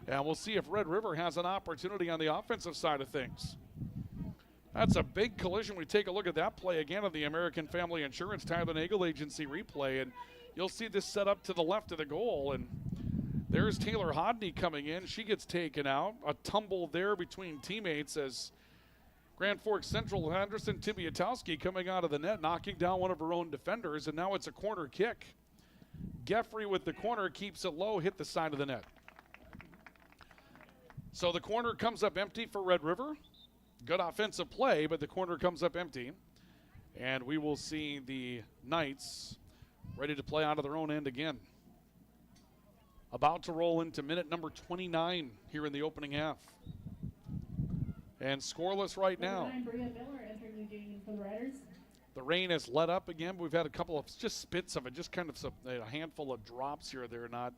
And we'll see if Red River has an opportunity on the offensive side of things. That's a big collision. We take a look at that play again on the American Family Insurance Tyler Nagel Agency replay, and you'll see this set up to the left of the goal. And there's Taylor Hodney coming in. She gets taken out. A tumble there between teammates as Grand Forks Central, Anderson Tibiatowski coming out of the net, knocking down one of her own defenders, and now it's a corner kick. Geffrey with the corner, keeps it low, hit the side of the net. So the corner comes up empty for Red River. Good offensive play, but the corner comes up empty. And we will see the Knights ready to play out of their own end again. About to roll into minute number 29 here in the opening half. And scoreless right now. The rain has let up again, but we've had a couple of just spits of it, just kind of a handful of drops here or there, not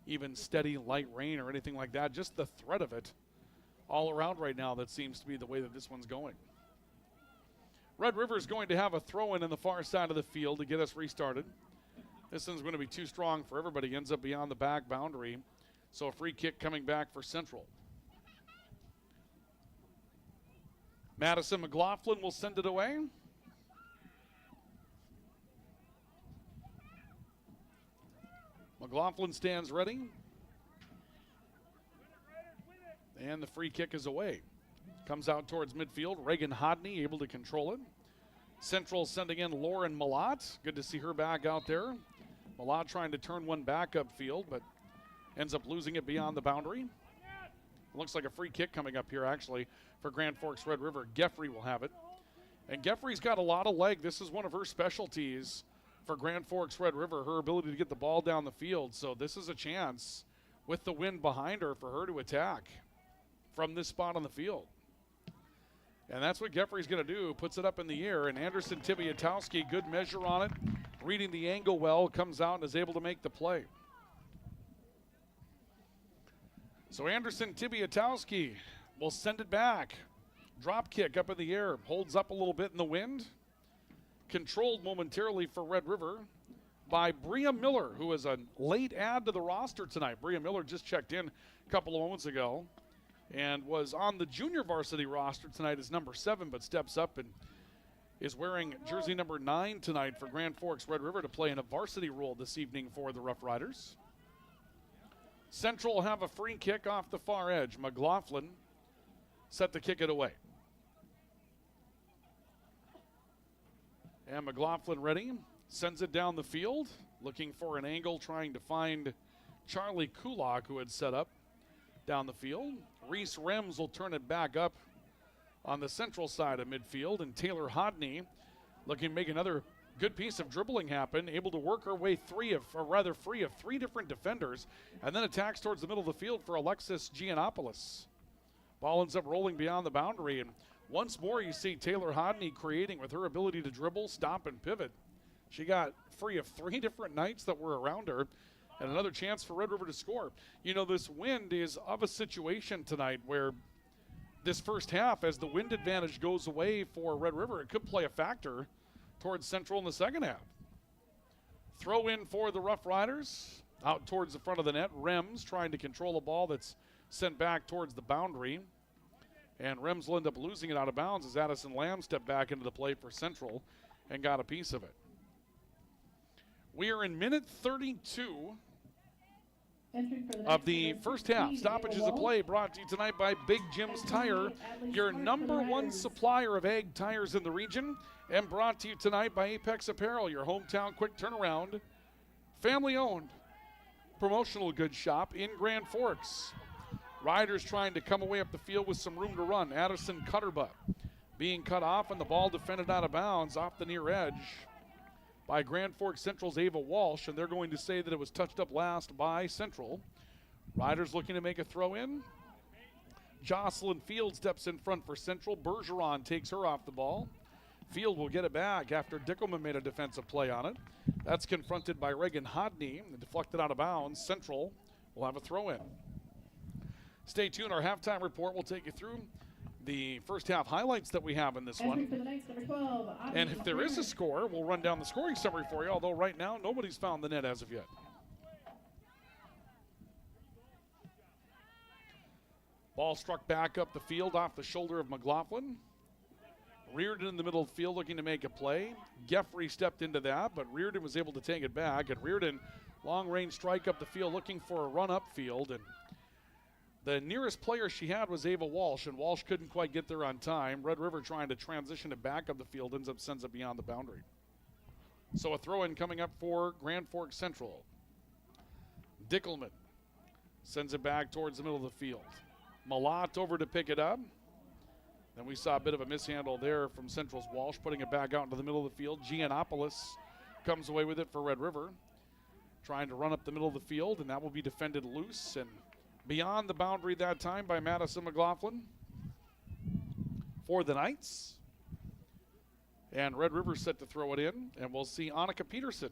even steady light rain or anything like that, just the threat of it all around right now. That seems to be the way that this one's going. Red River is going to have a throw-in the far side of the field to get us restarted. This one's going to be too strong for everybody, ends up beyond the back boundary. So a free kick coming back for Central. Madison McLaughlin will send it away. McLaughlin stands ready. And the free kick is away. Comes out towards midfield. Reagan Hodney able to control it. Central sending in Lauren Malott. Good to see her back out there. Malott trying to turn one back upfield, but ends up losing it beyond the boundary. Looks like a free kick coming up here, actually, for Grand Forks Red River. Geffrey will have it. And Geffrey's got a lot of leg. This is one of her specialties for Grand Forks Red River, her ability to get the ball down the field. So this is a chance with the wind behind her for her to attack from this spot on the field. And that's what Geffrey's going to do. Puts it up in the air, and Anderson Tibiatowski, good measure on it. Reading the angle well, comes out and is able to make the play. So Anderson Tibiatowski will send it back. Drop kick up in the air, holds up a little bit in the wind. Controlled momentarily for Red River by Bria Miller, who is a late add to the roster tonight. Bria Miller just checked in a couple of moments ago and was on the junior varsity roster tonight as number 7, but steps up and is wearing jersey number 9 tonight for Grand Forks Red River to play in a varsity role this evening for the Rough Riders. Central will have a free kick off the far edge. McLaughlin set to kick it away. And McLaughlin ready, sends it down the field, looking for an angle, trying to find Charlie Kulak, who had set up down the field. Reese Rems will turn it back up on the central side of midfield, and Taylor Hodney looking to make another good piece of dribbling happen, able to work her way free of 3 different defenders, and then attacks towards the middle of the field for Alexis Giannopoulos. Ball ends up rolling beyond the boundary, and once more you see Taylor Hodney creating with her ability to dribble, stop, and pivot. She got free of 3 different knights that were around her, and another chance for Red River to score. You know, this wind is of a situation tonight where this first half, as the wind advantage goes away for Red River, it could play a factor towards Central in the second half. Throw in for the Rough Riders, out towards the front of the net. Rems trying to control a ball that's sent back towards the boundary. And Rems will end up losing it out of bounds as Addison Lamb stepped back into the play for Central and got a piece of it. We are in minute 32 of the first half. Stoppages of play brought to you tonight by Big Jim's Tire, your #1 supplier of ag tires in the region, and brought to you tonight by Apex Apparel, your hometown quick turnaround, family-owned promotional goods shop in Grand Forks. Riders trying to come away up the field with some room to run. Addison Cutterbutt being cut off, and the ball defended out of bounds off the near edge by Grand Forks Central's Ava Walsh, and they're going to say that it was touched up last by Central. Riders looking to make a throw in. Jocelyn Field steps in front for Central. Bergeron takes her off the ball. Field will get it back after Dickelman made a defensive play on it. That's confronted by Reagan Hodney and deflected out of bounds. Central will have a throw in. Stay tuned. Our halftime report will take you through the first half highlights that we have in this one. And if there is a score, we'll run down the scoring summary for you, although right now nobody's found the net as of yet. Ball struck back up the field off the shoulder of McLaughlin. Reardon in the middle of the field looking to make a play. Geffrey stepped into that, but Reardon was able to take it back. And Reardon, long-range strike up the field looking for a run up field. And the nearest player she had was Ava Walsh, and Walsh couldn't quite get there on time. Red River trying to transition it back up the field, sends it beyond the boundary. So a throw-in coming up for Grand Forks Central. Dickelman sends it back towards the middle of the field. Malott over to pick it up. Then we saw a bit of a mishandle there from Central's Walsh, putting it back out into the middle of the field. Giannopoulos comes away with it for Red River. Trying to run up the middle of the field, and that will be defended loose and beyond the boundary that time by Madison McLaughlin for the Knights. And Red River set to throw it in, and we'll see Annika Peterson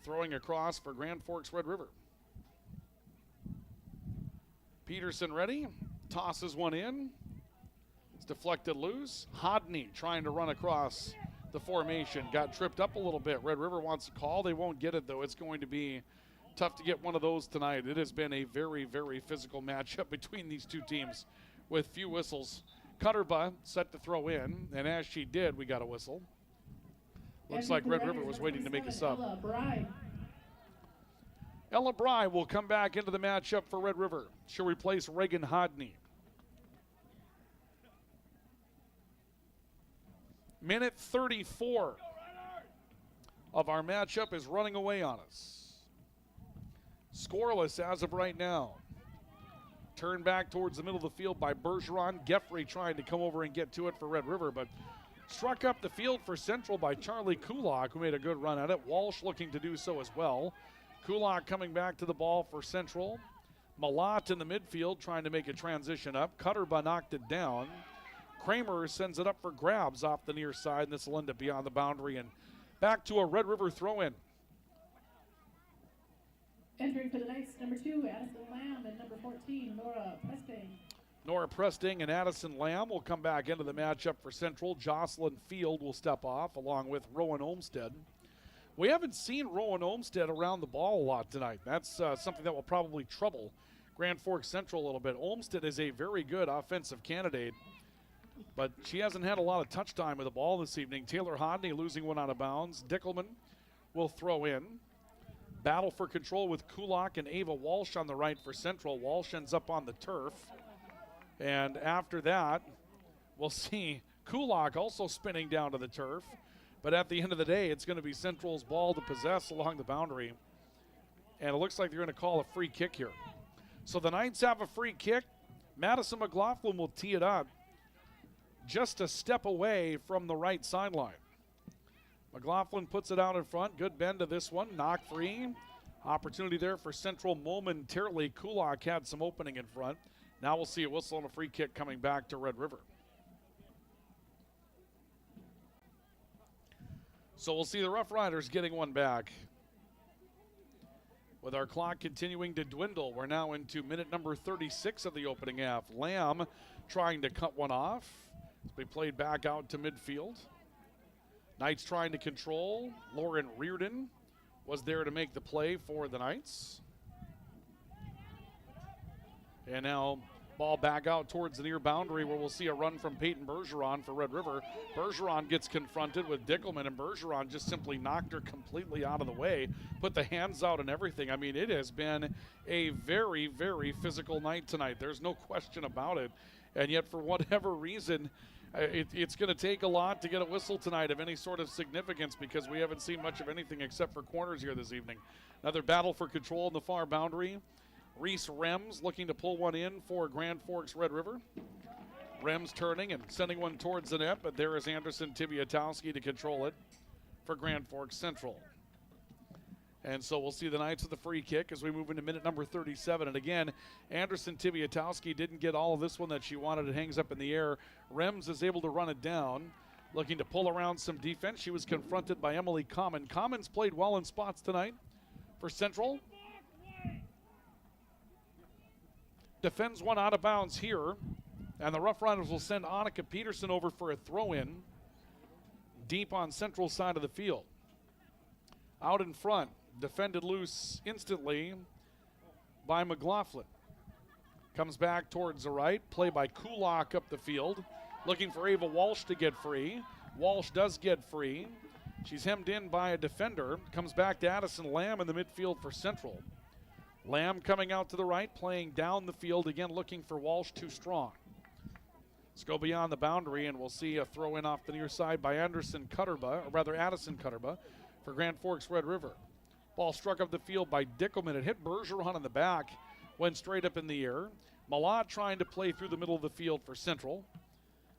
throwing across for Grand Forks Red River. Peterson ready, tosses one in. It's deflected loose. Hodney trying to run across the formation. Got tripped up a little bit. Red River wants a call. They won't get it, though. It's going to be tough to get one of those tonight. It has been a very, very physical matchup between these two teams with few whistles. Cutterba set to throw in, and as she did, we got a whistle. Looks like Red River was waiting to make a sub. Ella Bry will come back into the matchup for Red River. She'll replace Reagan Hodney. Minute 34 of our matchup is running away on us. Scoreless as of right now. Turned back towards the middle of the field by Bergeron. Geffrey trying to come over and get to it for Red River, but struck up the field for Central by Charlie Kulak, who made a good run at it. Walsh looking to do so as well. Kulak coming back to the ball for Central. Malat in the midfield trying to make a transition up. Cutterba knocked it down. Kramer sends it up for grabs off the near side, and this will end up beyond the boundary and back to a Red River throw-in. Entering for the Knights, number 2, Addison Lamb, and number 14, Nora Presting. Nora Presting and Addison Lamb will come back into the matchup for Central. Jocelyn Field will step off along with Rowan Olmstead. We haven't seen Rowan Olmstead around the ball a lot tonight. That's something that will probably trouble Grand Forks Central a little bit. Olmstead is a very good offensive candidate, but she hasn't had a lot of touch time with the ball this evening. Taylor Hodney losing one out of bounds. Dickelman will throw in. Battle for control with Kulak and Ava Walsh on the right for Central. Walsh ends up on the turf. And after that, we'll see Kulak also spinning down to the turf. But at the end of the day, it's going to be Central's ball to possess along the boundary. And it looks like they're going to call a free kick here. So the Knights have a free kick. Madison McLaughlin will tee it up just a step away from the right sideline. McLaughlin puts it out in front. Good bend to this one. Knock free. Opportunity there for Central momentarily. Kulak had some opening in front. Now we'll see a whistle and a free kick coming back to Red River. So we'll see the Rough Riders getting one back. With our clock continuing to dwindle, we're now into minute number 36 of the opening half. Lamb trying to cut one off. It's been played back out to midfield. Knights trying to control. Lauren Reardon was there to make the play for the Knights. And now ball back out towards the near boundary where we'll see a run from Peyton Bergeron for Red River. Bergeron gets confronted with Dickelman, and Bergeron just simply knocked her completely out of the way, put the hands out and everything. I mean, it has been a very, very physical night tonight. There's no question about it. And yet, for whatever reason, it's going to take a lot to get a whistle tonight of any sort of significance, because we haven't seen much of anything except for corners here this evening. Another battle for control in the far boundary. Reese Rems looking to pull one in for Grand Forks Red River. Rems turning and sending one towards the net, but there is Anderson Tibiatowski to control it for Grand Forks Central. And so we'll see the Knights with the free kick as we move into minute number 37. And again, Anderson Tibiatowski didn't get all of this one that she wanted. It hangs up in the air. Rems is able to run it down, looking to pull around some defense. She was confronted by Emily Common. Common's played well in spots tonight for Central. Defends one out of bounds here. And the Rough Riders will send Annika Peterson over for a throw-in deep on Central's side of the field. Out in front. Defended loose instantly by McLaughlin. Comes back towards the right. Play by Kulak up the field. Looking for Ava Walsh to get free. Walsh does get free. She's hemmed in by a defender. Comes back to Addison Lamb in the midfield for Central. Lamb coming out to the right, playing down the field again, looking for Walsh too strong. Let's go beyond the boundary, and we'll see a throw in off the near side by Addison Cutterba for Grand Forks Red River. Ball struck up the field by Dickelman. It hit Bergeron in the back, went straight up in the air. Malat trying to play through the middle of the field for Central.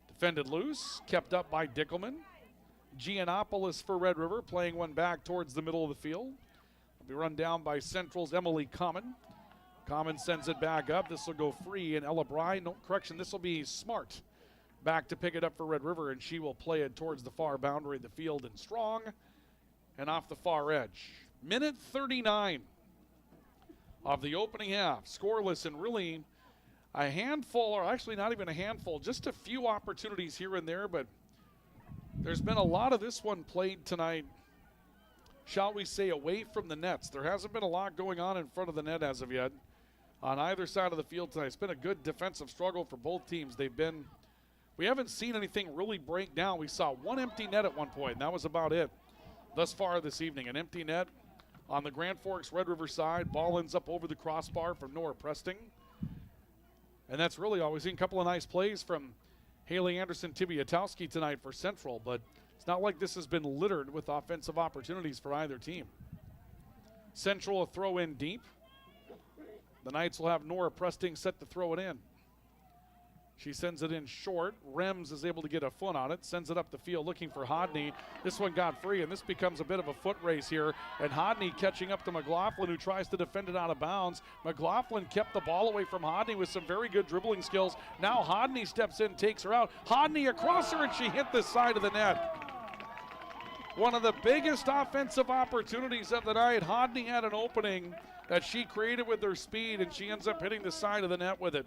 Defended loose, kept up by Dickelman. Giannopoulos for Red River, playing one back towards the middle of the field. Will be run down by Central's Emily Common. Common sends it back up. This will go free, and Ella Bry, no correction, this will be Smart back to pick it up for Red River, and she will play it towards the far boundary of the field and strong and off the far edge. Minute 39 of the opening half. Scoreless, and really a handful, or actually not even a handful, just a few opportunities here and there, but there's been a lot of this one played tonight, shall we say, away from the nets. There hasn't been a lot going on in front of the net as of yet on either side of the field tonight. It's been a good defensive struggle for both teams. We haven't seen anything really break down. We saw one empty net at one point, and that was about it thus far this evening. An empty net On the Grand Forks Red River side, ball ends up over the crossbar from Nora Presting. And that's really all. We've seen a couple of nice plays from Haley Anderson-Tibiatowski tonight for Central, but it's not like this has been littered with offensive opportunities for either team. Central a throw in deep. The Knights will have Nora Presting set to throw it in. She sends it in short. Rems is able to get a foot on it, sends it up the field looking for Hodney. This one got free, and this becomes a bit of a foot race here. And Hodney catching up to McLaughlin, who tries to defend it out of bounds. McLaughlin kept the ball away from Hodney with some very good dribbling skills. Now Hodney steps in, takes her out. Hodney across her, and she hit the side of the net. One of the biggest offensive opportunities of the night. Hodney had an opening that she created with her speed, and she ends up hitting the side of the net with it.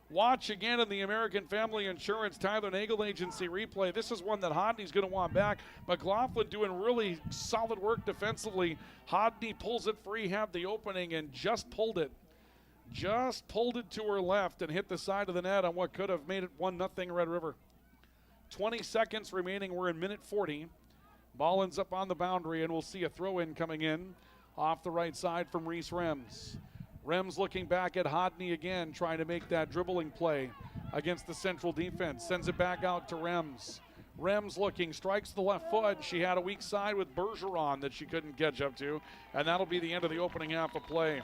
Watch again in the American Family Insurance Tyler Nagel Agency replay. This is one that Hodney's going to want back. McLaughlin doing really solid work defensively. Hodney pulls it free, had the opening, and just pulled it. Just pulled it to her left and hit the side of the net on what could have made it 1-0 Red River. 20 seconds remaining. We're in minute 40. Ball ends up on the boundary, and we'll see a throw-in coming in off the right side from Reese Rems. Rems looking back at Hodney again, trying to make that dribbling play against the Central defense. Sends it back out to Rems. Rems looking, strikes the left foot. She had a weak side with Bergeron that she couldn't catch up to, and that'll be the end of the opening half of play.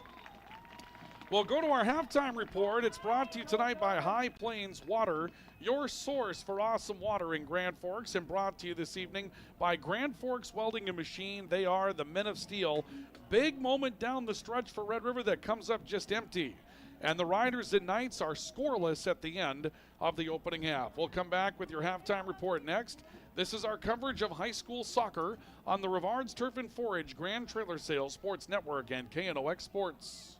We'll go to our halftime report. It's brought to you tonight by High Plains Water, your source for awesome water in Grand Forks, and brought to you this evening by Grand Forks Welding and Machine. They are the men of steel. Big moment down the stretch for Red River that comes up just empty. And the Riders and Knights are scoreless at the end of the opening half. We'll come back with your halftime report next. This is our coverage of high school soccer on the Rivards Turf and Forage Grand Trailer Sales Sports Network and KNOX Sports.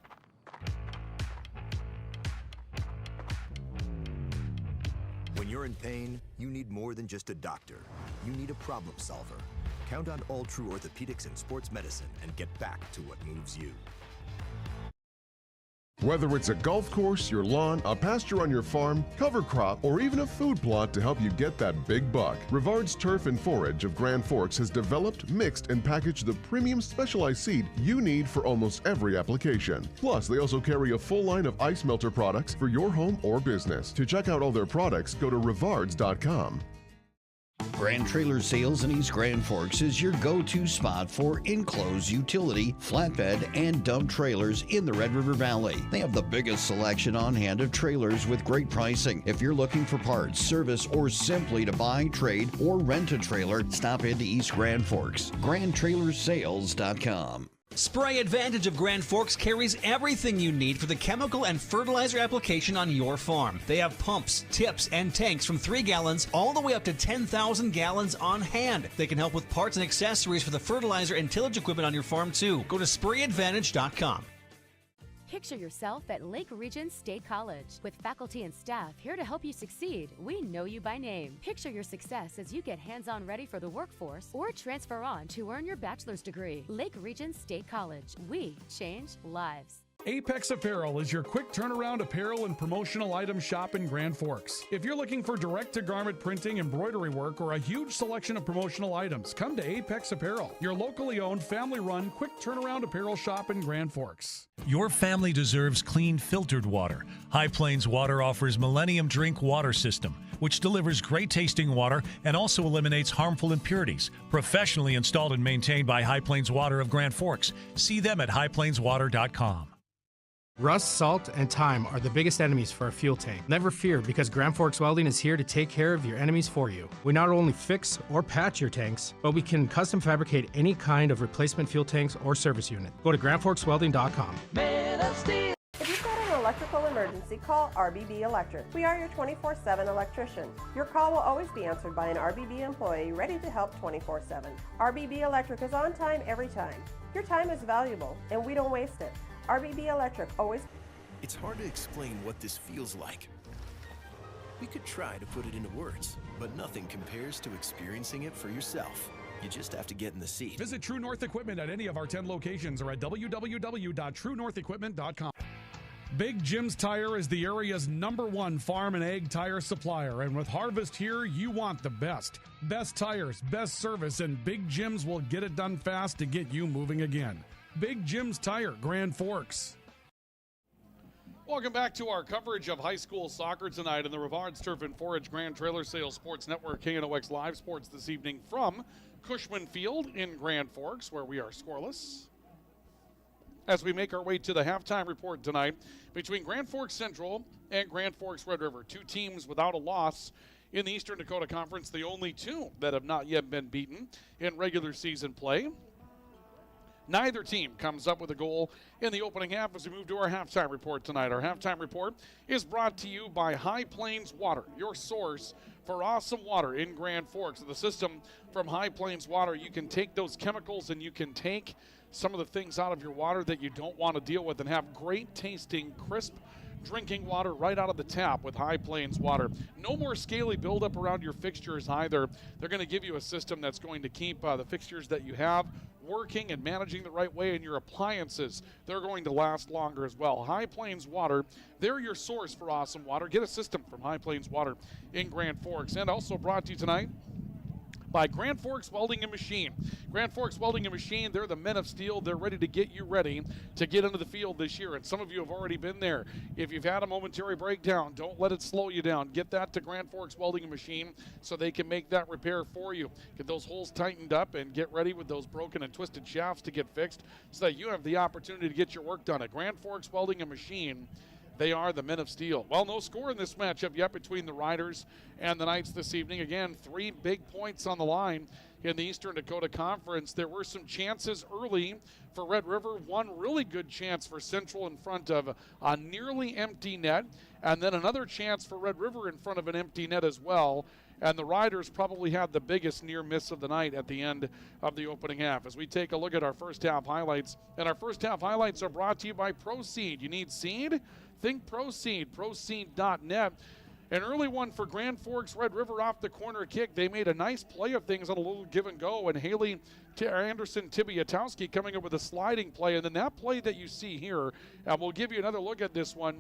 When you're in pain, you need more than just a doctor. You need a problem solver. Count on All True Orthopedics and Sports Medicine and get back to what moves you. Whether it's a golf course, your lawn, a pasture on your farm, cover crop, or even a food plot to help you get that big buck, Rivards Turf and Forage of Grand Forks has developed, mixed, and packaged the premium specialized seed you need for almost every application. Plus, they also carry a full line of ice melter products for your home or business. To check out all their products, go to rivards.com. Grand Trailer Sales in East Grand Forks is your go-to spot for enclosed utility, flatbed, and dump trailers in the Red River Valley. They have the biggest selection on hand of trailers with great pricing. If you're looking for parts, service, or simply to buy, trade, or rent a trailer, stop into East Grand Forks. GrandTrailersSales.com. Spray Advantage of Grand Forks carries everything you need for the chemical and fertilizer application on your farm. They have pumps, tips, and tanks from 3 gallons all the way up to 10,000 gallons on hand. They can help with parts and accessories for the fertilizer and tillage equipment on your farm too. Go to SprayAdvantage.com. Picture yourself at Lake Region State College. With faculty and staff here to help you succeed, we know you by name. Picture your success as you get hands-on ready for the workforce or transfer on to earn your bachelor's degree. Lake Region State College. We change lives. Apex Apparel is your quick turnaround apparel and promotional item shop in Grand Forks. If you're looking for direct-to-garment printing, embroidery work, or a huge selection of promotional items, come to Apex Apparel, your locally owned, family-run, quick turnaround apparel shop in Grand Forks. Your family deserves clean, filtered water. High Plains Water offers Millennium Drink Water System, which delivers great-tasting water and also eliminates harmful impurities. Professionally installed and maintained by High Plains Water of Grand Forks. See them at highplainswater.com. Rust, salt, and time are the biggest enemies for a fuel tank. Never fear, because Grand Forks Welding is here to take care of your enemies for you. We not only fix or patch your tanks, but we can custom fabricate any kind of replacement fuel tanks or service unit. Go to grandforkswelding.com. If you've got an electrical emergency, call RBB Electric. We are your 24/7 electrician. Your call will always be answered by an RBB employee ready to help 24/7. RBB Electric is on time every time. Your time is valuable, and we don't waste it. RBB Electric always... It's hard to explain what this feels like. We could try to put it into words, but nothing compares to experiencing it for yourself. You just have to get in the seat. Visit True North Equipment at any of our 10 locations or at www.truenorthequipment.com. Big Jim's Tire is the area's #1 farm and ag tire supplier, and with harvest here, you want the best. Best tires, best service, and Big Jim's will get it done fast to get you moving again. Big Jim's Tire, Grand Forks. Welcome back to our coverage of high school soccer tonight in the Rivards Turf and Forage Grand Trailer Sales Sports Network KNOX Live Sports this evening from Cushman Field in Grand Forks, where we are scoreless. As we make our way to the halftime report tonight between Grand Forks Central and Grand Forks Red River, two teams without a loss in the Eastern Dakota Conference, the only two that have not yet been beaten in regular season play. Neither team comes up with a goal in the opening half as we move to our halftime report tonight. Our halftime report is brought to you by High Plains Water, your source for awesome water in Grand Forks. The system from High Plains Water, you can take those chemicals and you can take some of the things out of your water that you don't want to deal with and have great tasting, crisp drinking water right out of the tap with High Plains Water. No more scaly buildup around your fixtures either. They're going to give you a system that's going to keep the fixtures that you have working and managing the right way, and your appliances, they're going to last longer as well. High Plains Water, they're your source for awesome water. Get a system from High Plains Water in Grand Forks. And also brought to you tonight by Grand Forks Welding and Machine. Grand Forks Welding and Machine, they're the men of steel. They're ready to get you ready to get into the field this year, and some of you have already been there. If you've had a momentary breakdown, don't let it slow you down. Get that to Grand Forks Welding and Machine so they can make that repair for you. Get those holes tightened up and get ready with those broken and twisted shafts to get fixed so that you have the opportunity to get your work done at Grand Forks Welding and Machine. They are the men of steel. Well, no score in this matchup yet between the Riders and the Knights this evening. Again, 3 big points on the line in the Eastern Dakota Conference. There were some chances early for Red River. One really good chance for Central in front of a nearly empty net, and then another chance for Red River in front of an empty net as well. And the Riders probably had the biggest near miss of the night at the end of the opening half. As we take a look at our first half highlights, and our first half highlights are brought to you by Proseed. You need seed? Think Proseed, proseed.net. An early one for Grand Forks Red River off the corner kick. They made a nice play of things on a little give and go, and Haley Anderson Tibiatowski coming up with a sliding play. And then that play that you see here, and we'll give you another look at this one.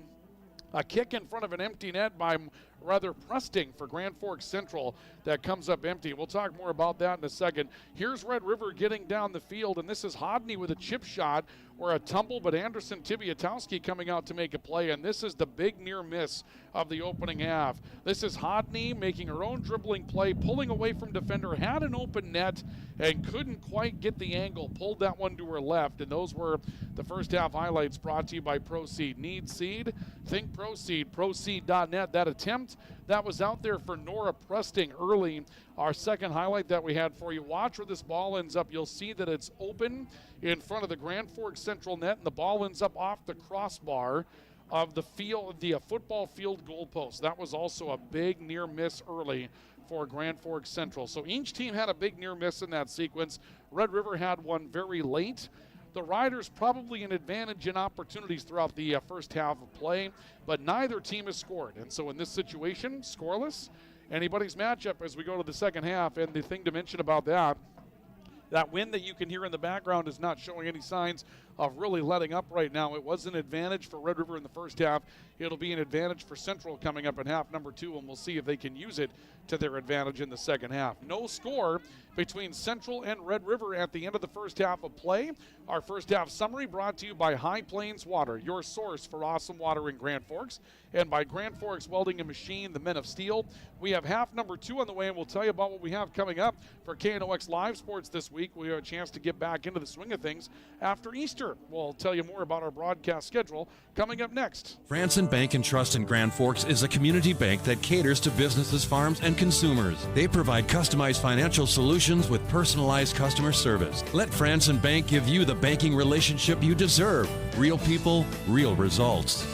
A kick in front of an empty net by rather Presting for Grand Forks Central that comes up empty. We'll talk more about that in a second. Here's Red River getting down the field, and this is Hodney with a chip shot or a tumble, but Anderson Tibiatowski coming out to make a play, and this is the big near miss of the opening half. This is Hodney making her own dribbling play, pulling away from defender, had an open net, and couldn't quite get the angle, pulled that one to her left, and those were the first half highlights brought to you by Proseed. Need seed? Think Proseed, proseed.net. That attempt that was out there for Nora Presting early. Our second highlight that we had for you. Watch where this ball ends up. You'll see that it's open in front of the Grand Forks Central net, and the ball ends up off the crossbar of the football field goalpost. That was also a big near miss early for Grand Forks Central. So each team had a big near miss in that sequence. Red River had one very late. The Riders probably an advantage in opportunities throughout the first half of play, but neither team has scored. And so in this situation, scoreless, anybody's matchup as we go to the second half. And the thing to mention about that wind that you can hear in the background is not showing any signs of really letting up right now. It was an advantage for Red River in the first half. It'll be an advantage for Central coming up in half number 2, and we'll see if they can use it to their advantage in the second half. No score between Central and Red River at the end of the first half of play. Our first half summary brought to you by High Plains Water, your source for awesome water in Grand Forks, and by Grand Forks Welding and Machine, the men of steel. We have half number 2 on the way, and we'll tell you about what we have coming up for KNOX Live Sports this week. We have a chance to get back into the swing of things after Easter. We'll tell you more about our broadcast schedule coming up next. Franson Bank and Trust in Grand Forks is a community bank that caters to businesses, farms, and consumers. They provide customized financial solutions with personalized customer service. Let Franson Bank give you the banking relationship you deserve. Real people, real results.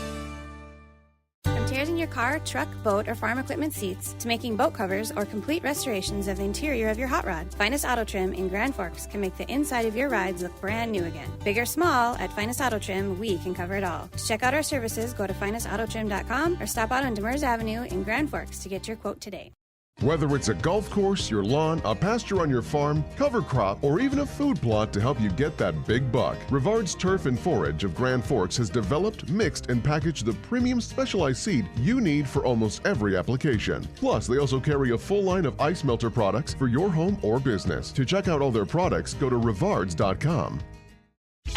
From tears in your car, truck, boat, or farm equipment seats to making boat covers or complete restorations of the interior of your hot rod, Finest Auto Trim in Grand Forks can make the inside of your rides look brand new again. Big or small, at Finest Auto Trim, we can cover it all. To check out our services, go to finestautotrim.com or stop out on Demers Avenue in Grand Forks to get your quote today. Whether it's a golf course, your lawn, a pasture on your farm, cover crop, or even a food plot to help you get that big buck, Rivard's Turf and Forage of Grand Forks has developed, mixed, and packaged the premium specialized seed you need for almost every application. Plus, they also carry a full line of ice melter products for your home or business. To check out all their products, go to rivards.com.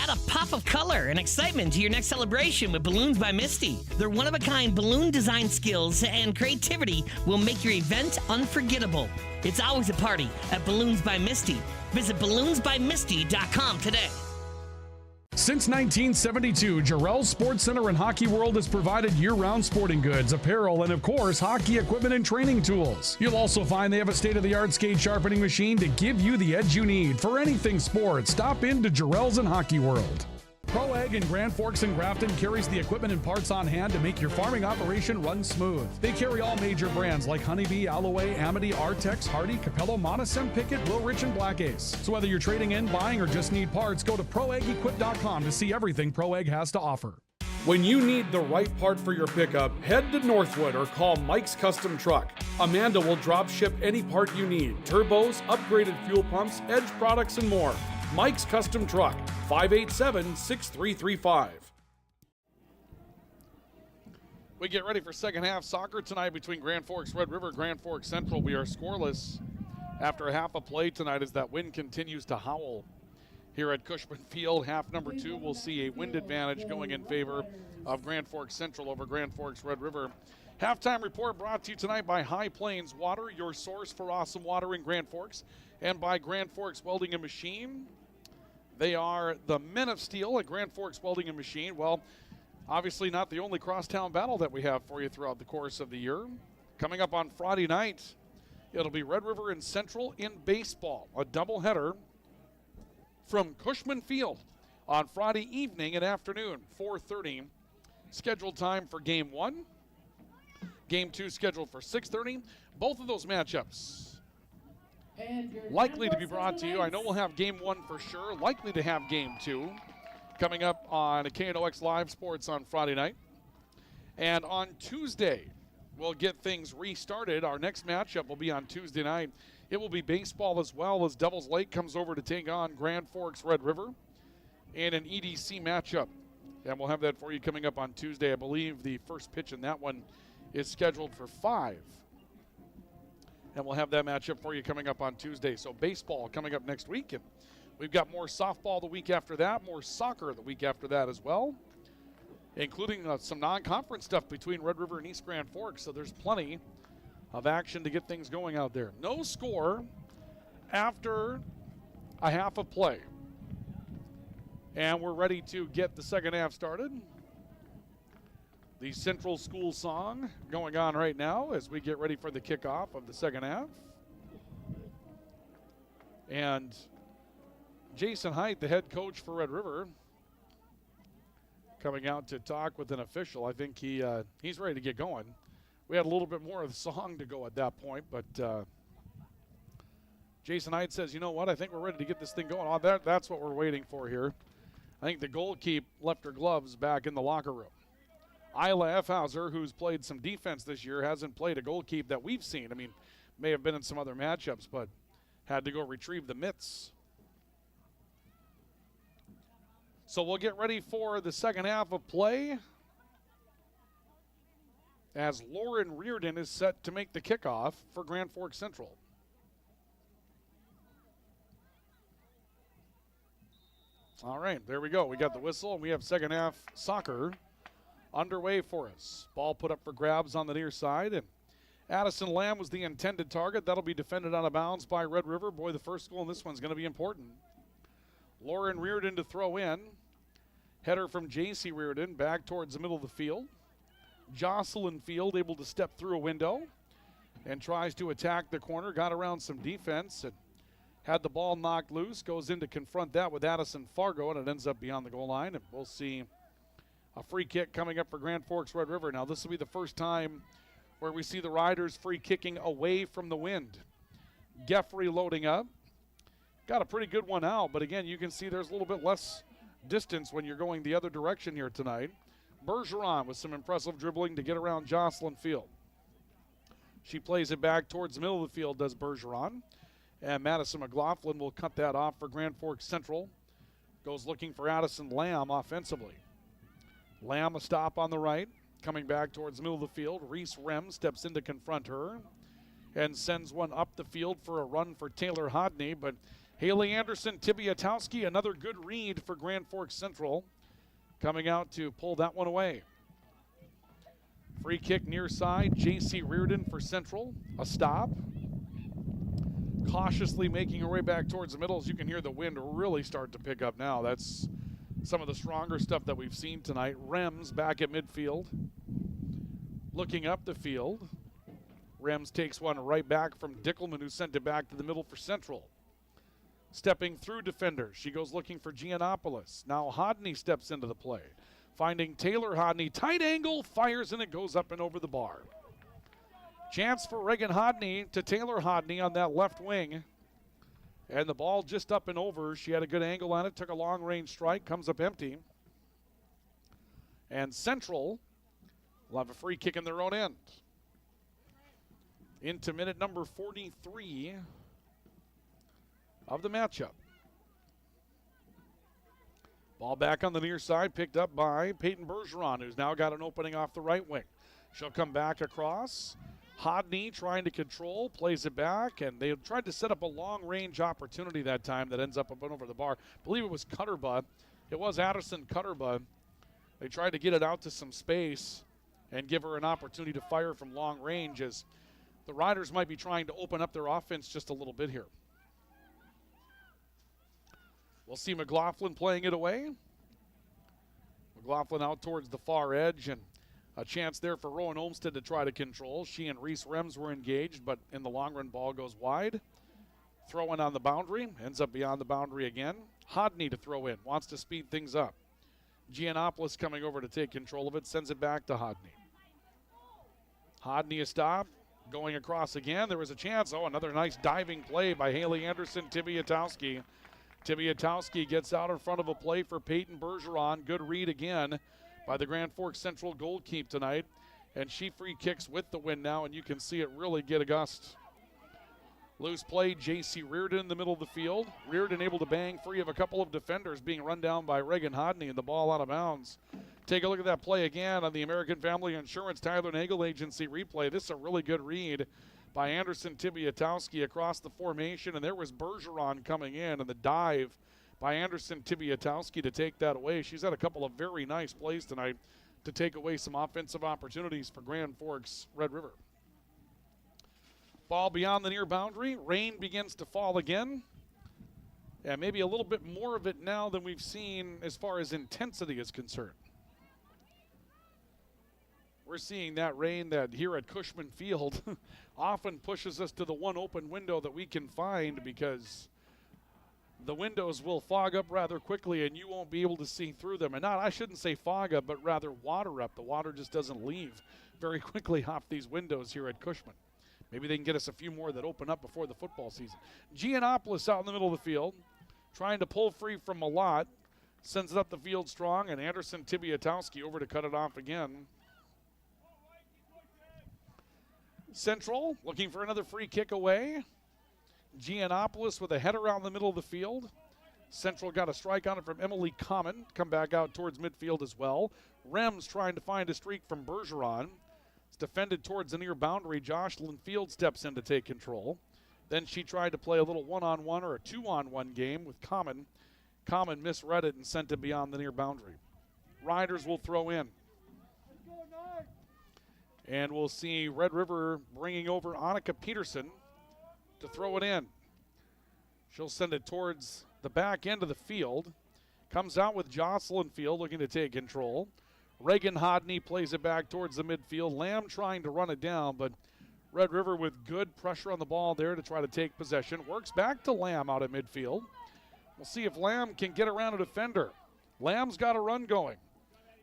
Add a pop of color and excitement to your next celebration with Balloons by Misty. Their one-of-a-kind balloon design skills and creativity will make your event unforgettable. It's always a party at Balloons by Misty. Visit balloonsbymisty.com today. Since 1972, Jarrell's Sports Center and Hockey World has provided year-round sporting goods, apparel, and of course, hockey equipment and training tools. You'll also find they have a state-of-the-art skate sharpening machine to give you the edge you need for anything sports. Stop into Jarrell's and Hockey World. Pro Ag in Grand Forks and Grafton carries the equipment and parts on hand to make your farming operation run smooth. They carry all major brands like Honeybee, Alloway, Amity, Artex, Hardy, Capello, Monosem, Pickett, Wilrich, and Black Ace. So whether you're trading in, buying, or just need parts, go to ProAgEquip.com to see everything Pro Ag has to offer. When you need the right part for your pickup, head to Northwood or call Mike's Custom Truck. Amanda will drop ship any part you need: turbos, upgraded fuel pumps, Edge products, and more. Mike's Custom Truck, 587-6335. We get ready for second half soccer tonight between Grand Forks Red River, Grand Forks Central. We are scoreless after a half of play tonight as that wind continues to howl here at Cushman Field. Half number 2, we'll see a wind advantage going in favor of Grand Forks Central over Grand Forks Red River. Halftime report brought to you tonight by High Plains Water, your source for awesome water in Grand Forks, and by Grand Forks Welding and Machine. They are the Men of Steel at Grand Forks Welding and Machine. Well, obviously not the only crosstown battle that we have for you throughout the course of the year. Coming up on Friday night, it'll be Red River and Central in baseball, a doubleheader from Cushman Field on Friday evening and afternoon, 4:30. Scheduled time for Game 1. Game 2 scheduled for 6:30. Both of those matchups likely to be brought to you. I know we'll have Game 1 for sure, likely to have Game 2 coming up on KNOX Live Sports on Friday night. And on Tuesday, we'll get things restarted. Our next matchup will be on Tuesday night. It will be baseball as well as Devils Lake comes over to take on Grand Forks Red River in an EDC matchup. And we'll have that for you coming up on Tuesday. I believe the first pitch in that one is scheduled for 5. And we'll have that matchup for you coming up on Tuesday. So baseball coming up next week. And we've got more softball the week after that, more soccer the week after that as well, including some non-conference stuff between Red River and East Grand Forks. So there's plenty of action to get things going out there. No score after a half of play. And we're ready to get the second half started. The Central School song going on right now as we get ready for the kickoff of the second half. And Jason Height, the head coach for Red River, coming out to talk with an official. I think he's ready to get going. We had a little bit more of the song to go at that point, but Jason Height says, you know what, I think we're ready to get this thing going. Oh, that's what we're waiting for here. I think the goalkeeper left her gloves back in the locker room. Isla Effhauser, who's played some defense this year, hasn't played a goalkeeper that we've seen. I mean, may have been in some other matchups, but had to go retrieve the mitts. So we'll get ready for the second half of play as Lauren Reardon is set to make the kickoff for Grand Forks Central. All right, there we go. We got the whistle, and we have second half soccer underway for us. Ball put up for grabs on the near side, and Addison Lamb was the intended target. That'll be defended out of bounds by Red River. Boy, the first goal in this one's going to be important. Lauren Reardon to throw in. Header from J.C. Reardon back towards the middle of the field. Jocelyn Field able to step through a window and tries to attack the corner. Got around some defense and had the ball knocked loose. Goes in to confront that with Addison Fargo, and it ends up beyond the goal line. And we'll see a free kick coming up for Grand Forks Red River. Now, this will be the first time where we see the Riders free kicking away from the wind. Geffrey loading up. Got a pretty good one out, but again, you can see there's a little bit less distance when you're going the other direction here tonight. Bergeron with some impressive dribbling to get around Jocelyn Field. She plays it back towards the middle of the field, does Bergeron. And Madison McLaughlin will cut that off for Grand Forks Central. Goes looking for Addison Lamb offensively. Lamb a stop on the right. Coming back towards the middle of the field. Reese Rem steps in to confront her and sends one up the field for a run for Taylor Hodney. But Haley Anderson, Tibiatowski, another good read for Grand Forks Central. Coming out to pull that one away. Free kick near side. J.C. Reardon for Central. A stop. Cautiously making her way back towards the middle as you can hear the wind really start to pick up now. That's some of the stronger stuff that we've seen tonight. Rems back at midfield. Looking up the field. Rems takes one right back from Dickelman, who sent it back to the middle for Central. Stepping through defenders, she goes looking for Giannopoulos. Now Hodney steps into the play. Finding Taylor Hodney, tight angle, fires, and it goes up and over the bar. Chance for Reagan Hodney to Taylor Hodney on that left wing. And the ball just up and over. She had a good angle on it, took a long-range strike, comes up empty. And Central will have a free kick in their own end. Into minute number 43 of the matchup. Ball back on the near side, picked up by Peyton Bergeron, who's now got an opening off the right wing. She'll come back across. Hodney trying to control, plays it back, and they tried to set up a long-range opportunity that time that ends up and over the bar. I believe it was Cutterba. It was Addison Cutterba. They tried to get it out to some space and give her an opportunity to fire from long range, as the Riders might be trying to open up their offense just a little bit here. We'll see McLaughlin playing it away. McLaughlin out towards the far edge, and a chance there for Rowan Olmsted to try to control. She and Reese Rems were engaged, but in the long run, ball goes wide. Throw in on the boundary, ends up beyond the boundary again. Hodney to throw in, wants to speed things up. Giannopoulos coming over to take control of it, sends it back to Hodney. Hodney a stop, going across again. There was a chance. Oh, another nice diving play by Haley Anderson, Tibiatowski. Tibiatowski gets out in front of a play for Peyton Bergeron. Good read again by the Grand Forks Central goalkeeper tonight. And she free kicks with the win now, and you can see it really get a gust. Loose play, J.C. Reardon in the middle of the field. Reardon able to bang free of a couple of defenders, being run down by Reagan Hodney, and the ball out of bounds. Take a look at that play again on the American Family Insurance Tyler Nagel Agency replay. This is a really good read by Anderson Tibiatowski across the formation, and there was Bergeron coming in, and the dive by Anderson Tibiatowski to take that away. She's had a couple of very nice plays tonight to take away some offensive opportunities for Grand Forks Red River. Ball beyond the near boundary. Rain begins to fall again. And maybe a little bit more of it now than we've seen as far as intensity is concerned. We're seeing that rain that here at Cushman Field often pushes us to the one open window that we can find, because the windows will fog up rather quickly and you won't be able to see through them. And not, I shouldn't say fog up, but rather water up. The water just doesn't leave very quickly off these windows here at Cushman. Maybe they can get us a few more that open up before the football season. Giannopoulos out in the middle of the field, trying to pull free from Malott. Sends it up the field strong, and Anderson Tibiatowski over to cut it off again. Central looking for another free kick away. Giannopoulos with a header around the middle of the field. Central got a strike on it from Emily Common. Come back out towards midfield as well. Rems trying to find a streak from Bergeron. It's defended towards the near boundary. Jocelyn Field steps in to take control. Then she tried to play a little one-on-one or a two-on-one game with Common. Common misread it and sent it beyond the near boundary. Riders will throw in. And we'll see Red River bringing over Annika Peterson to throw it in. She'll send it towards the back end of the field. Comes out with Jocelyn Field looking to take control. Reagan Hodney plays it back towards the midfield. Lamb trying to run it down, but Red River with good pressure on the ball there to try to take possession. Works back to Lamb out of midfield. We'll see if Lamb can get around a defender. Lamb's got a run going.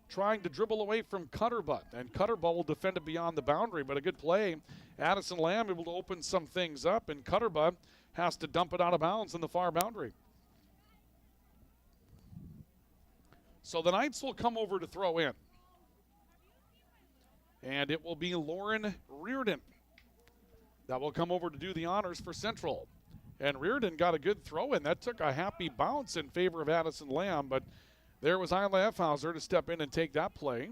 Trying to dribble away from Cutterbutt, and Cutterbutt will defend it beyond the boundary, but a good play. Addison Lamb able to open some things up, and Cutterbutt has to dump it out of bounds in the far boundary. So the Knights will come over to throw in. And it will be Lauren Reardon that will come over to do the honors for Central. And Reardon got a good throw in. That took a happy bounce in favor of Addison Lamb, but there was Isla Effhauser to step in and take that play.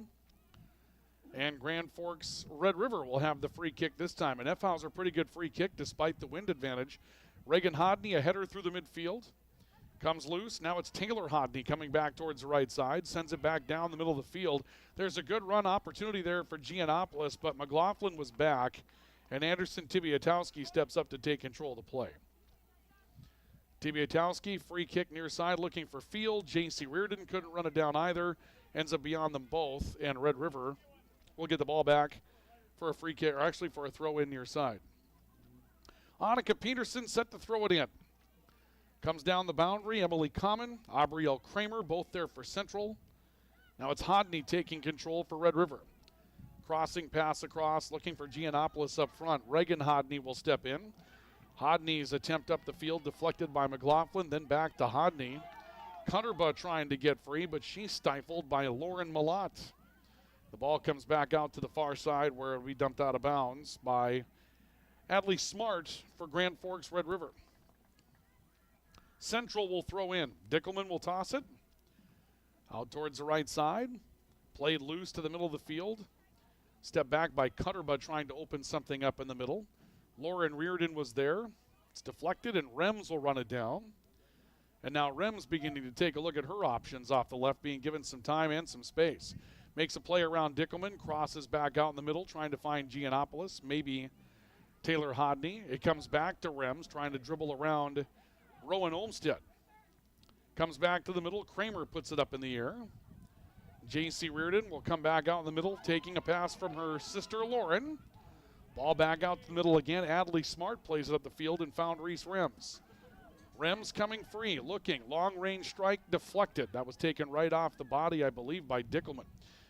And Grand Forks Red River will have the free kick this time. And Effhauser, pretty good free kick despite the wind advantage. Reagan Hodney, a header through the midfield. Comes loose. Now it's Taylor Hodney coming back towards the right side. Sends it back down the middle of the field. There's a good run opportunity there for Giannopoulos, but McLaughlin was back. And Anderson Tibiatowski steps up to take control of the play. Tibiatowski, free kick near side, looking for Field. J.C. Reardon couldn't run it down either. Ends up beyond them both. And Red River will get the ball back for a free kick, or actually for a throw in near side. Annika Peterson set to throw it in. Comes down the boundary. Emily Common, Aubrielle Kramer, both there for Central. Now it's Hodney taking control for Red River. Crossing pass across, looking for Giannopoulos up front. Reagan Hodney will step in. Hodney's attempt up the field deflected by McLaughlin, then back to Hodney. Cutterba trying to get free, but she's stifled by Lauren Malott. The ball comes back out to the far side where it'll be dumped out of bounds by Adley Smart for Grand Forks Red River. Central will throw in. Dickelman will toss it out towards the right side. Played loose to the middle of the field. Step back by Cutterba trying to open something up in the middle. Lauren Reardon was there. It's deflected, and Rems will run it down. And now Rems beginning to take a look at her options off the left, being given some time and some space. Makes a play around Dickelman, crosses back out in the middle, trying to find Giannopoulos, maybe Taylor Hodney. It comes back to Rems, trying to dribble around Rowan Olmsted. Comes back to the middle. Kramer puts it up in the air. J.C. Reardon will come back out in the middle, taking a pass from her sister Lauren. Ball back out to the middle again. Adley Smart plays it up the field and found Reese Rems. Rems coming free, looking. Long-range strike deflected. That was taken right off the body, I believe, by Dickelman.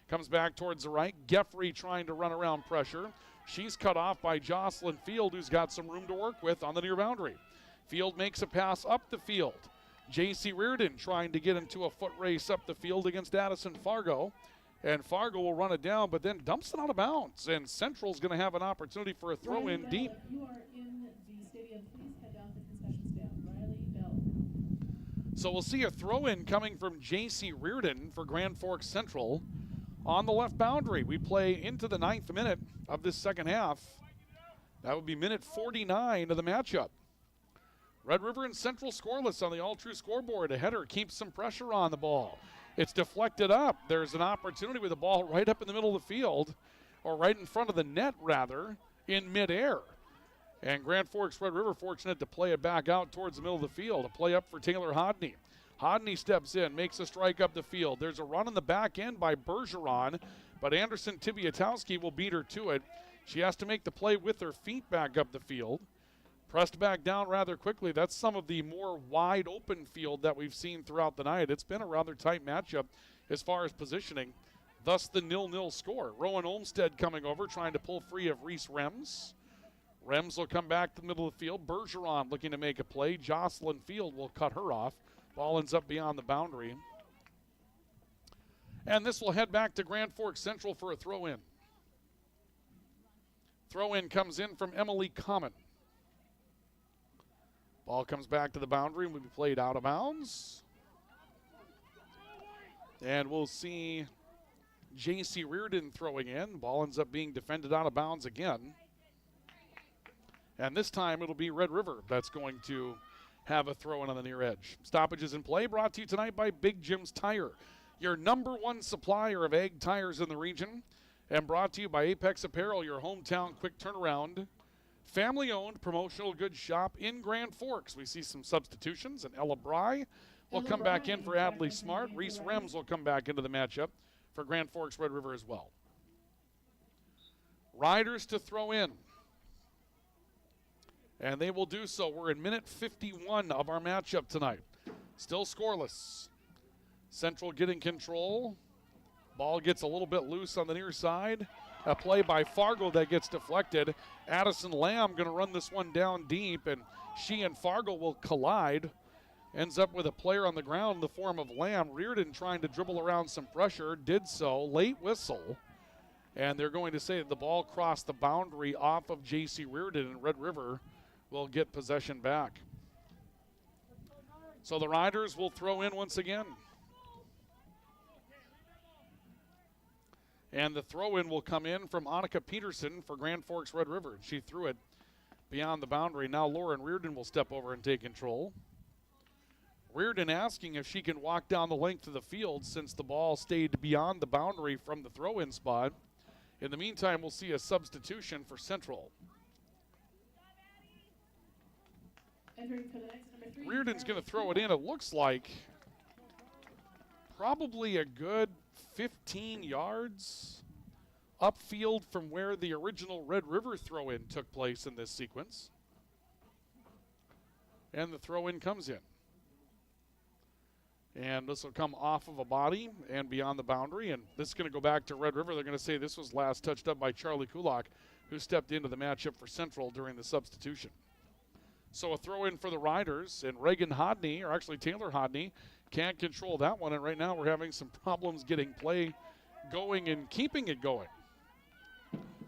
Comes back towards the right. Geffrey trying to run around pressure. She's cut off by Jocelyn Field, who's got some room to work with on the near boundary. Field makes a pass up the field. J.C. Reardon trying to get into a foot race up the field against Addison Fargo. And Fargo will run it down, but then dumps it out of bounds. And Central's going to have an opportunity for a throw-in deep. If you are in the stadium, please head down to the concession stand. Riley Bell. So we'll see a throw-in coming from J.C. Reardon for Grand Forks Central on the left boundary. We play into the 9th minute of this second half. That would be minute 49 of the matchup. Red River and Central scoreless on the all-true scoreboard. A header keeps some pressure on the ball. It's deflected up. There's an opportunity with the ball right up in the middle of the field, or right in front of the net, rather, in midair. And Grand Forks Red River fortunate to play it back out towards the middle of the field. A play up for Taylor Hodney. Hodney steps in, makes a strike up the field. There's a run in the back end by Bergeron, but Anderson Tibiatowski will beat her to it. She has to make the play with her feet back up the field. Pressed back down rather quickly. That's some of the more wide open field that we've seen throughout the night. It's been a rather tight matchup as far as positioning. Thus the 0-0 score. Rowan Olmsted coming over, trying to pull free of Reese Rems. Rems will come back to the middle of the field. Bergeron looking to make a play. Jocelyn Field will cut her off. Ball ends up beyond the boundary. And this will head back to Grand Forks Central for a throw-in. Throw-in comes in from Emily Common. Ball comes back to the boundary and will be played out of bounds. And we'll see J.C. Reardon throwing in. Ball ends up being defended out of bounds again. And this time it'll be Red River that's going to have a throw-in on the near edge. Stoppages in play brought to you tonight by Big Jim's Tire, your #1 supplier of ag tires in the region. And brought to you by Apex Apparel, your hometown quick turnaround. Family-owned promotional goods shop in Grand Forks. We see some substitutions, and Ella Bry will come back in for Adley Smart. Reese Rems will come back into the matchup for Grand Forks Red River as well. Riders to throw in. And they will do so. We're in minute 51 of our matchup tonight. Still scoreless. Central getting control. Ball gets a little bit loose on the near side. A play by Fargo that gets deflected. Addison Lamb going to run this one down deep, and she and Fargo will collide. Ends up with a player on the ground in the form of Lamb. Reardon trying to dribble around some pressure. Did so. Late whistle. And they're going to say that the ball crossed the boundary off of J.C. Reardon, and Red River will get possession back. So the Riders will throw in once again. And the throw-in will come in from Annika Peterson for Grand Forks Red River. She threw it beyond the boundary. Now Lauren Reardon will step over and take control. Reardon asking if she can walk down the length of the field since the ball stayed beyond the boundary from the throw-in spot. In the meantime, we'll see a substitution for Central. Entering for the next number 3. Reardon's going to throw it in. It looks like probably a good 15 yards upfield from where the original Red River throw-in took place in this sequence. And the throw-in comes in. And this will come off of a body and beyond the boundary. And this is going to go back to Red River. They're going to say this was last touched up by Charlie Kulak, who stepped into the matchup for Central during the substitution. So a throw-in for the Riders, and Reagan Hodney, or actually Taylor Hodney, can't control that one. And right now we're having some problems getting play going and keeping it going.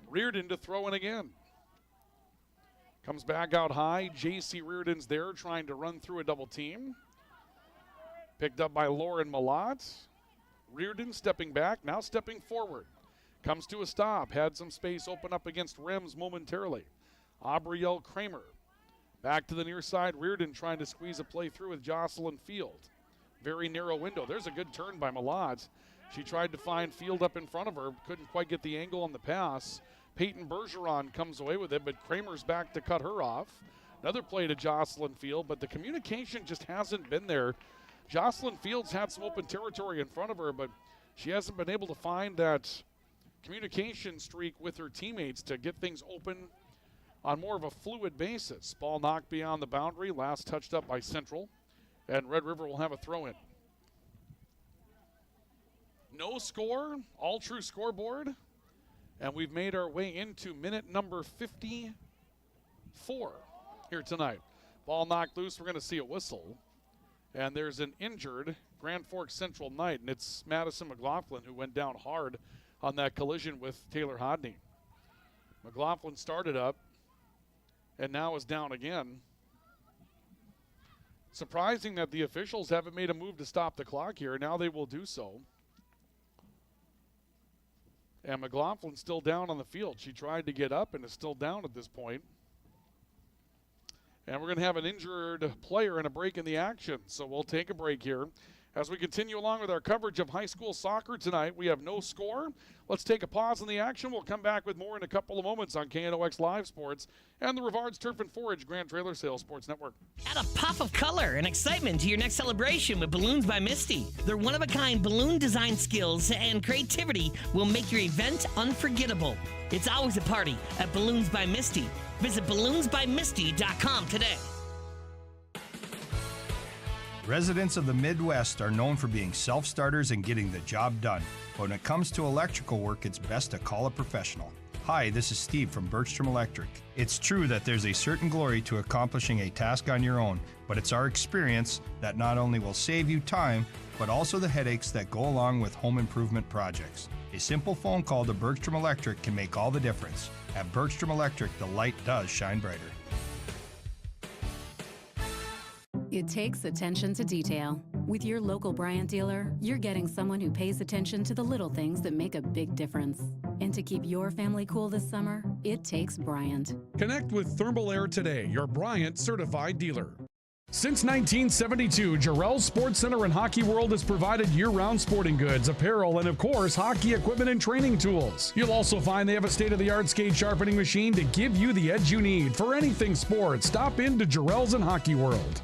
Reardon to throw in again. Comes back out high. J.C. Reardon's there trying to run through a double team. Picked up by Lauren Malott. Reardon stepping back, now stepping forward. Comes to a stop, had some space open up against Rems momentarily. Aubrielle Kramer. Back to the near side, Reardon trying to squeeze a play through with Jocelyn Field. Very narrow window. There's a good turn by Malott. She tried to find Field up in front of her, couldn't quite get the angle on the pass. Peyton Bergeron comes away with it, but Kramer's back to cut her off. Another play to Jocelyn Field, but the communication just hasn't been there. Jocelyn Fields had some open territory in front of her, but she hasn't been able to find that communication streak with her teammates to get things open on more of a fluid basis. Ball knocked beyond the boundary, last touched up by Central, and Red River will have a throw-in. No score, all true scoreboard, and we've made our way into minute number 54 here tonight. Ball knocked loose, we're going to see a whistle. And there's an injured Grand Forks Central Knight, and it's Madison McLaughlin who went down hard on that collision with Taylor Hodney. McLaughlin started up and now is down again. Surprising that the officials haven't made a move to stop the clock here. Now they will do so. And McLaughlin's still down on the field. She tried to get up and is still down at this point. And we're going to have an injured player and a break in the action. So we'll take a break here. As we continue along with our coverage of high school soccer tonight, we have no score. Let's take a pause in the action. We'll come back with more in a couple of moments on KNOX Live Sports and the Rivards Turf and Forage Grand Trailer Sales Sports Network. Add a pop of color and excitement to your next celebration with Balloons by Misty. Their one-of-a-kind balloon design skills and creativity will make your event unforgettable. It's always a party at Balloons by Misty. Visit balloonsbymisty.com today. Residents of the Midwest are known for being self-starters and getting the job done. But when it comes to electrical work, it's best to call a professional. Hi, this is Steve from Bergstrom Electric. It's true that there's a certain glory to accomplishing a task on your own, but it's our experience that not only will save you time, but also the headaches that go along with home improvement projects. A simple phone call to Bergstrom Electric can make all the difference. At Bergstrom Electric, the light does shine brighter. It takes attention to detail. With your local Bryant dealer, you're getting someone who pays attention to the little things that make a big difference. And to keep your family cool this summer, it takes Bryant. Connect with Thermal Air today, your Bryant certified dealer. Since 1972, Jarrell's Sports Center and Hockey World has provided year-round sporting goods, apparel, and of course, hockey equipment and training tools. You'll also find they have a state-of-the-art skate sharpening machine to give you the edge you need for anything sports. Stop into Jarrell's and Hockey World.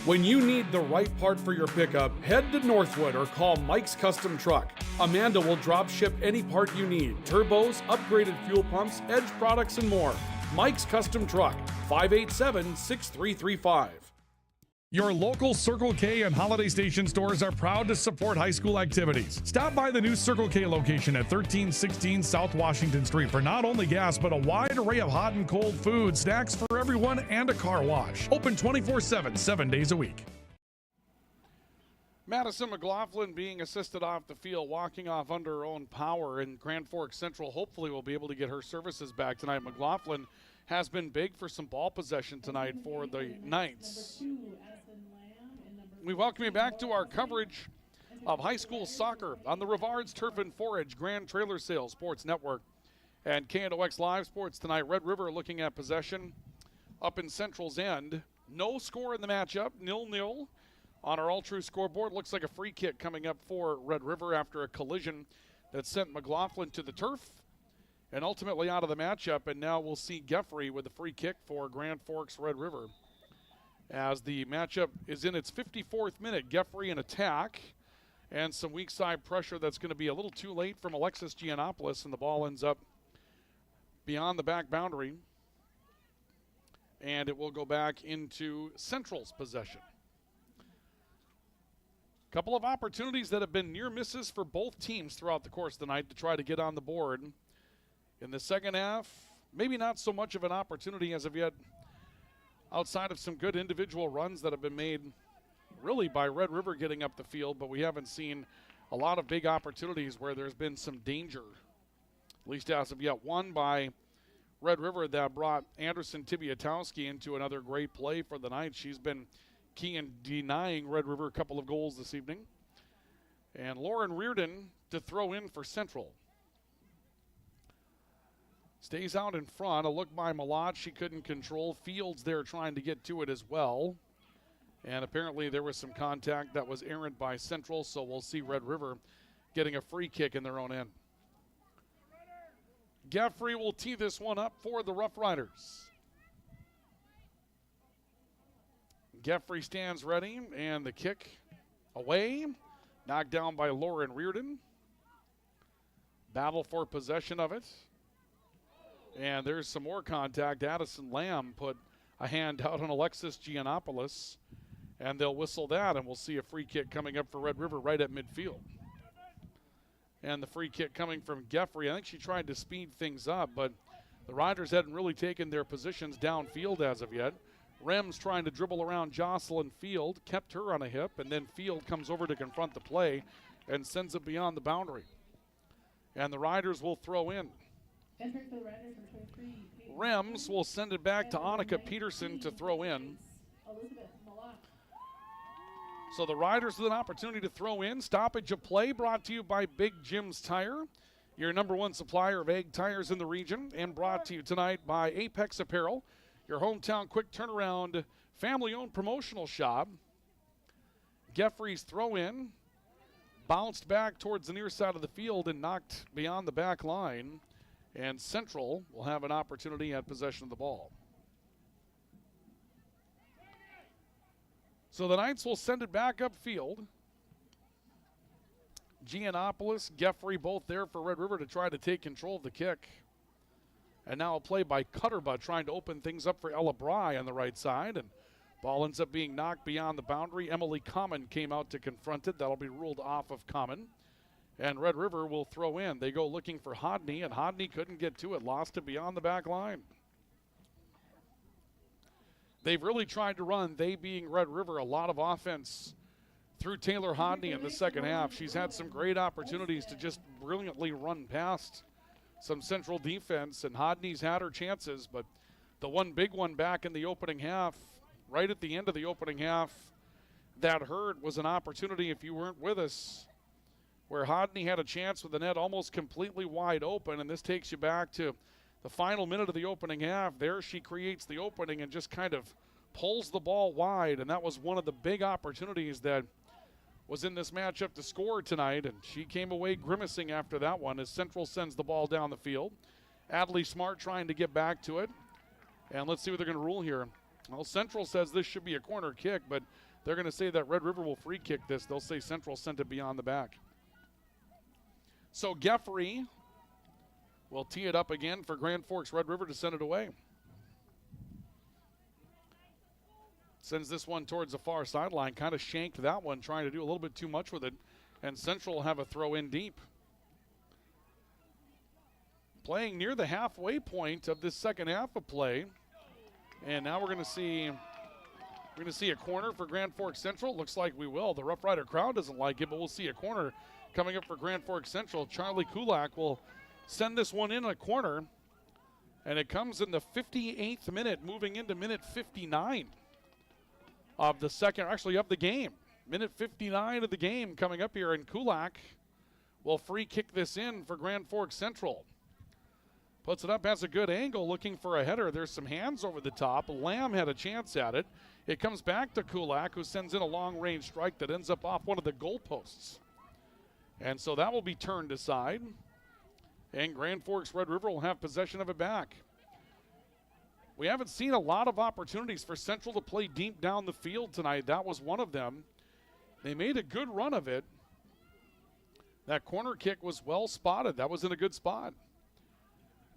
When you need the right part for your pickup, head to Northwood or call Mike's Custom Truck. Amanda will drop ship any part you need. Turbos, upgraded fuel pumps, Edge products, and more. Mike's Custom Truck, 587-6335. Your local Circle K and Holiday Station stores are proud to support high school activities. Stop by the new Circle K location at 1316 South Washington Street for not only gas, but a wide array of hot and cold food, snacks for everyone, and a car wash. Open 24/7, 7 days a week. Madison McLaughlin being assisted off the field, walking off under her own power, and Grand Forks Central hopefully will be able to get her services back tonight. McLaughlin has been big for some ball possession tonight for the Knights. We welcome you back to our coverage of high school soccer on the Rivards Turf and Forage Grand Trailer Sales Sports Network and KNOX Live Sports tonight. Red River looking at possession up in Central's end. No score in the matchup, 0-0. On our all-true scoreboard, looks like a free kick coming up for Red River after a collision that sent McLaughlin to the turf and ultimately out of the matchup. And now we'll see Geffrey with the free kick for Grand Forks Red River. As the matchup is in its 54th minute, Geffrey in attack and some weak side pressure that's going to be a little too late from Alexis Giannopoulos, and the ball ends up beyond the back boundary. And it will go back into Central's possession. Couple of opportunities that have been near misses for both teams throughout the course of the night to try to get on the board. In the second half, maybe not so much of an opportunity as of yet, outside of some good individual runs that have been made really by Red River getting up the field, but we haven't seen a lot of big opportunities where there's been some danger, at least as of yet. One by Red River that brought Anderson Tibiatowski into another great play for the night. She's been key in denying Red River a couple of goals this evening. And Lauren Reardon to throw in for Central. Stays out in front. A look by Malott. She couldn't control. Fields there trying to get to it as well. And apparently there was some contact that was errant by Central, so we'll see Red River getting a free kick in their own end. Geffrey will tee this one up for the Rough Riders. Geffrey stands ready, and the kick away. Knocked down by Lauren Reardon. Battle for possession of it. And there's some more contact. Addison Lamb put a hand out on Alexis Giannopoulos, and they'll whistle that, and we'll see a free kick coming up for Red River right at midfield. And the free kick coming from Geffrey. I think she tried to speed things up, but the Riders hadn't really taken their positions downfield as of yet. Rems trying to dribble around Jocelyn Field, kept her on a hip, and then Field comes over to confront the play and sends it beyond the boundary. And the Riders will throw in. Entering for the Riders, number 23, Rems will send it back to Annika Peterson to throw in. Elizabeth Malott. So the Riders with an opportunity to throw in. Stoppage of play brought to you by Big Jim's Tire, your number one supplier of egg tires in the region, and brought to you tonight by Apex Apparel, your hometown quick turnaround, family-owned promotional shop. Geffrey's throw in, bounced back towards the near side of the field and knocked beyond the back line. And Central will have an opportunity at possession of the ball. So the Knights will send it back upfield. Giannopoulos, Geffrey both there for Red River to try to take control of the kick. And now a play by Cutterbutt trying to open things up for Ella Bry on the right side. And ball ends up being knocked beyond the boundary. Emily Common came out to confront it. That'll be ruled off of Common. And Red River will throw in. They go looking for Hodney, and Hodney couldn't get to it. Lost it beyond the back line. They've really tried to run, they being Red River, a lot of offense through Taylor Hodney in the second half. She's had some great opportunities to just brilliantly run past some Central defense, and Hodney's had her chances, but the one big one back in the opening half, right at the end of the opening half, that hurt was an opportunity, if you weren't with us, where Hodney had a chance with the net almost completely wide open, and this takes you back to the final minute of the opening half. There she creates the opening and just kind of pulls the ball wide, and that was one of the big opportunities that was in this matchup to score tonight, and she came away grimacing after that one as Central sends the ball down the field. Adley Smart trying to get back to it, and let's see what they're going to rule here. Well, Central says this should be a corner kick, but they're going to say that Red River will free kick this. They'll say Central sent it beyond the back. So Geffrey will tee it up again for Grand Forks Red River to send it away. Sends this one towards the far sideline, kind of shanked that one, trying to do a little bit too much with it, and Central will have a throw in deep. Playing near the halfway point of this second half of play, and now we're going to see We're going to see a corner for Grand Forks Central. Looks like we will. The Rough Rider crowd doesn't like it, but we'll see a corner coming up for Grand Forks Central. Charlie Kulak will send this one in a corner, and it comes in the 58th minute, moving into minute 59 of the second, actually of the game. Minute 59 of the game coming up here, and Kulak will free kick this in for Grand Forks Central. Puts it up, has a good angle, looking for a header. There's some hands over the top. Lamb had a chance at it. It comes back to Kulak, who sends in a long-range strike that ends up off one of the goalposts. And so that will be turned aside. And Grand Forks Red River will have possession of it back. We haven't seen a lot of opportunities for Central to play deep down the field tonight. That was one of them. They made a good run of it. That corner kick was well spotted. That was in a good spot.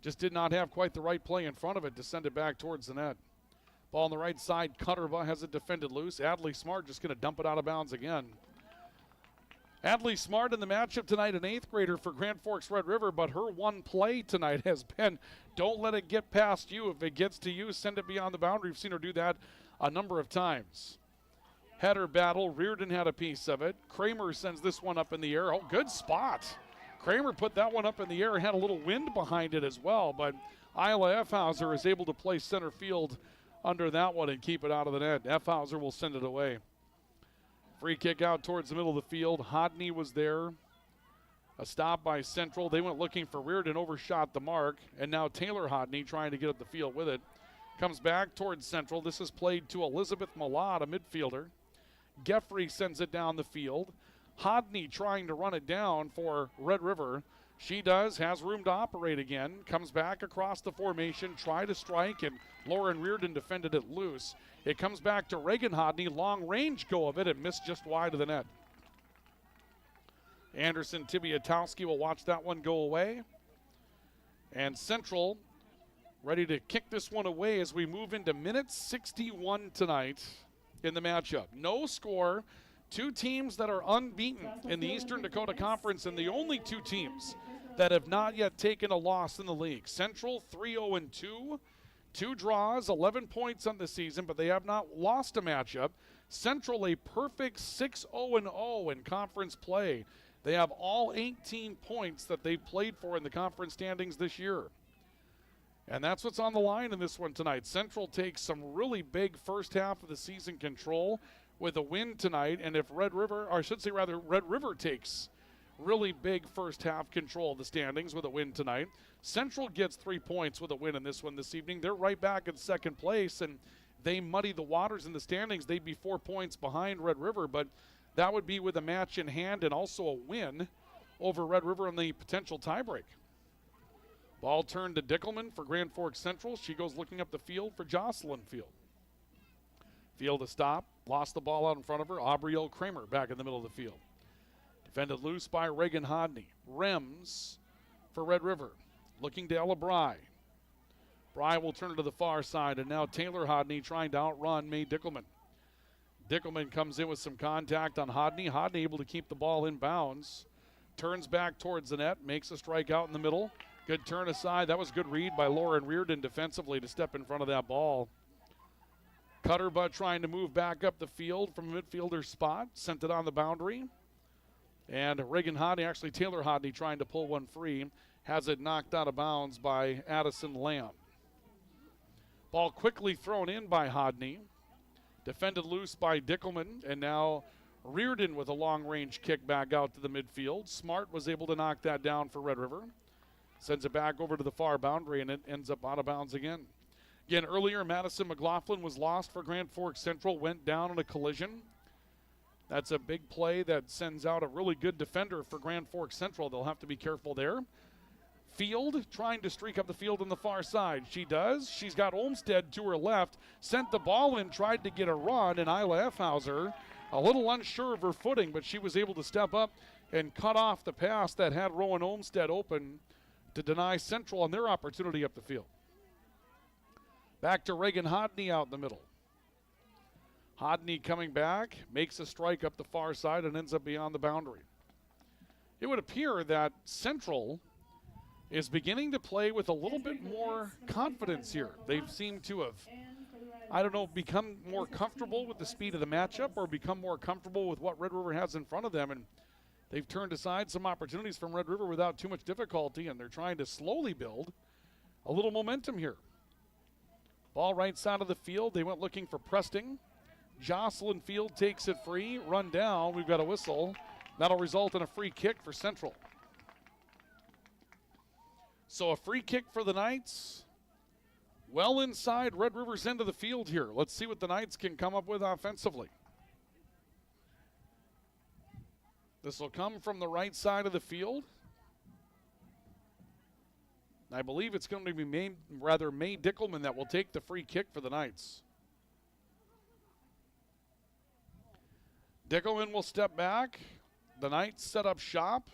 Just did not have quite the right play in front of it to send it back towards the net. Ball on the right side, Cutterba has it defended loose. Adley Smart just going to dump it out of bounds again. Adley Smart in the matchup tonight, an 8th grader for Grand Forks Red River, but her one play tonight has been, don't let it get past you. If it gets to you, send it beyond the boundary. We've seen her do that a number of times. Header battle, Reardon had a piece of it. Kramer sends this one up in the air. Oh, good spot. Kramer put that one up in the air and had a little wind behind it as well, but Isla Effhauser is able to play center field under that one and keep it out of the net. Effhauser will send it away. Free kick out towards the middle of the field. Hodney was there. A stop by Central. They went looking for Reardon, overshot the mark, and now Taylor Hodney trying to get up the field with it. Comes back towards Central. This is played to Elizabeth Malott, a midfielder. Geffrey sends it down the field. Hodney trying to run it down for Red River. She does, has room to operate again. Comes back across the formation, try to strike, and Lauren Reardon defended it loose. It comes back to Reagan Hodney, long range go of it, and missed just wide of the net. Anderson Tibiatowski will watch that one go away. And Central ready to kick this one away as we move into minute 61 tonight in the matchup. No score. Two teams that are unbeaten in the Eastern Dakota Conference, and the only two teams that have not yet taken a loss in the league. Central 3-0-2, 2 draws, 11 points on the season, but they have not lost a matchup. Central a perfect 6-0-0 in conference play. They have all 18 points that they've played for in the conference standings this year. And that's what's on the line in this one tonight. Central takes some really big first half of the season control with a win tonight, and if Red River takes really big first half control of the standings with a win tonight, Central gets 3 points with a win in this one this evening. They're right back in second place, and they muddy the waters in the standings. They'd be 4 points behind Red River, but that would be with a match in hand and also a win over Red River in the potential tiebreak. Ball turned to Dickelman for Grand Forks Central. She goes looking up the field for Jocelyn Field. Field to stop. Lost the ball out in front of her. Aubrielle Kramer back in the middle of the field. Defended loose by Reagan Hodney. Rems for Red River. Looking to Ella Bry. Bry will turn it to the far side, and now Taylor Hodney trying to outrun May Dickelman. Dickelman comes in with some contact on Hodney. Hodney able to keep the ball in bounds. Turns back towards the net. Makes a strike out in the middle. Good turn aside. That was good read by Lauren Reardon defensively to step in front of that ball. Cutterbutt trying to move back up the field from a midfielder spot. Sent it on the boundary. And Reagan Hodney, actually Taylor Hodney, trying to pull one free. Has it knocked out of bounds by Addison Lamb. Ball quickly thrown in by Hodney. Defended loose by Dickelman. And now Reardon with a long-range kick back out to the midfield. Smart was able to knock that down for Red River. Sends it back over to the far boundary, and it ends up out of bounds again. Again, earlier, Madison McLaughlin was lost for Grand Forks Central, went down in a collision. That's a big play that sends out a really good defender for Grand Forks Central. They'll have to be careful there. Field trying to streak up the field on the far side. She does. She's got Olmstead to her left. Sent the ball in, tried to get a run, and Isla Effhauser a little unsure of her footing, but she was able to step up and cut off the pass that had Rowan Olmstead open to deny Central on their opportunity up the field. Back to Reagan Hodney out in the middle. Hodney coming back, makes a strike up the far side and ends up beyond the boundary. It would appear that Central is beginning to play with a little bit more confidence here. They seem to have I don't know, become more comfortable with the speed of the matchup or become more comfortable with what Red River has in front of them. And they've turned aside some opportunities from Red River without too much difficulty, and they're trying to slowly build a little momentum here. Ball right side of the field. They went looking for Presting. Jocelyn Field takes it free. Run down. We've got a whistle. That'll result in a free kick for Central. So a free kick for the Knights. Well inside Red River's end of the field here. Let's see what the Knights can come up with offensively. This will come from the right side of the field. I believe it's going to be May Dickelman that will take the free kick for the Knights. Dickelman will step back. The Knights set up shop.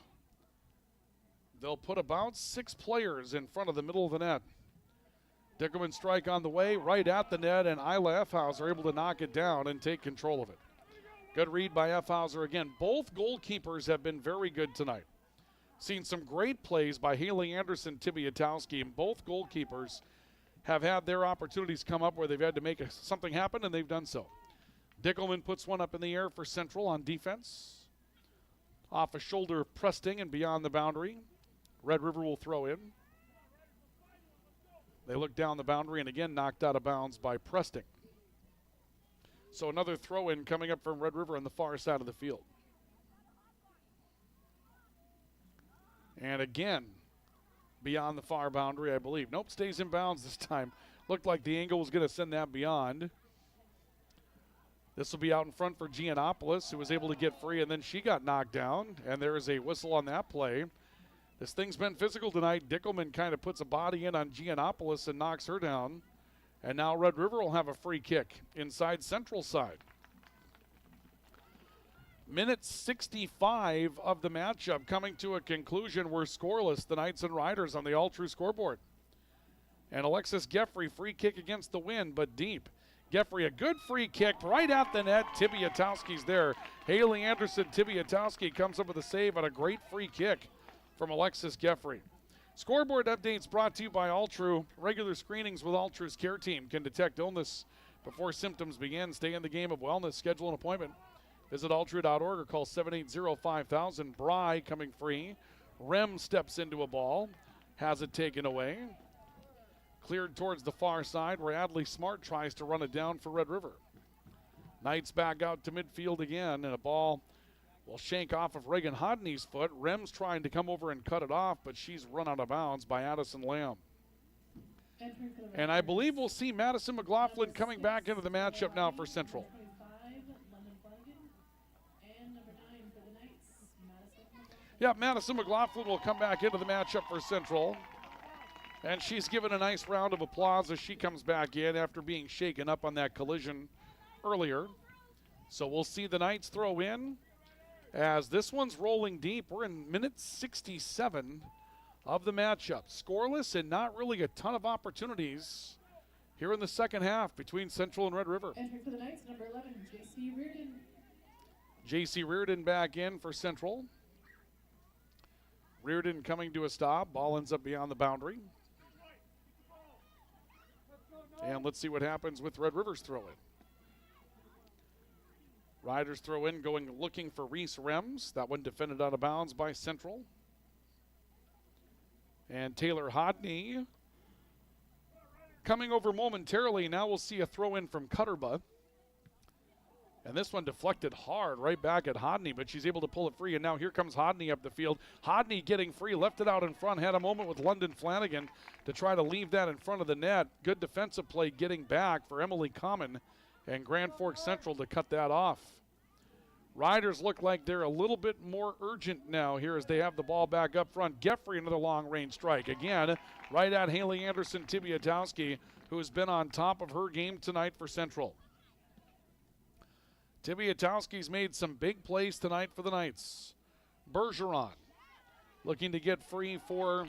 They'll put about 6 players in front of the middle of the net. Dickelman strike on the way, right at the net, and Isla Effhaus are able to knock it down and take control of it. Good read by Effhauser again. Both goalkeepers have been very good tonight. Seen some great plays by Haley Anderson, Tibiatowski, and both goalkeepers have had their opportunities come up where they've had to make something happen, and they've done so. Dickelman puts one up in the air for Central on defense. Off a shoulder of Presting and beyond the boundary. Red River will throw in. They look down the boundary and again knocked out of bounds by Presting. So another throw-in coming up from Red River on the far side of the field. And again, beyond the far boundary, I believe. Nope, stays in bounds this time. Looked like the angle was going to send that beyond. This will be out in front for Giannopoulos, who was able to get free, and then she got knocked down, and there is a whistle on that play. This thing's been physical tonight. Dickelman kind of puts a body in on Giannopoulos and knocks her down. And now Red River will have a free kick inside Central side. Minute 65 of the matchup coming to a conclusion. We're scoreless, the Knights and Riders on the all-true scoreboard. And Alexis Geffrey, free kick against the wind, but deep. Geffrey, a good free kick right at the net. Tibiatowski's there. Haley Anderson, Tibiatowski comes up with a save on a great free kick from Alexis Geffrey. Scoreboard updates brought to you by All-True. Regular screenings with All-True's care team can detect illness before symptoms begin. Stay in the game of wellness. Schedule an appointment. Visit alltrue.org or call 780-5000. Bry coming free. Rem steps into a ball. Has it taken away. Cleared towards the far side where Adley Smart tries to run it down for Red River. Knights back out to midfield again, and a ball will shank off of Reagan Hodney's foot. Rem's trying to come over and cut it off, but she's run out of bounds by Addison Lamb. And I believe we'll see Madison McLaughlin coming back into the matchup now for Central. Yeah, Madison McLaughlin will come back into the matchup for Central. And she's given a nice round of applause as she comes back in after being shaken up on that collision earlier. So we'll see the Knights throw in as this one's rolling deep. We're in minute 67 of the matchup. Scoreless and not really a ton of opportunities here in the second half between Central and Red River. Entering for the Knights, number 11, J.C. Reardon. J.C. Reardon back in for Central. Reardon coming to a stop. Ball ends up beyond the boundary. And let's see what happens with Red River's throw-in. Riders throw in, looking for Reese Rems. That one defended out of bounds by Central. And Taylor Hodney coming over momentarily. Now we'll see a throw-in from Cutterba. And this one deflected hard right back at Hodney, but she's able to pull it free. And now here comes Hodney up the field. Hodney getting free, left it out in front, had a moment with London Flanagan to try to leave that in front of the net. Good defensive play getting back for Emily Common and Grand Forks Central to cut that off. Riders look like they're a little bit more urgent now here as they have the ball back up front. Geffrey, another long-range strike. Again, right at Haley Anderson Tibiatowski, who has been on top of her game tonight for Central. Tibiatowski's made some big plays tonight for the Knights. Bergeron looking to get free for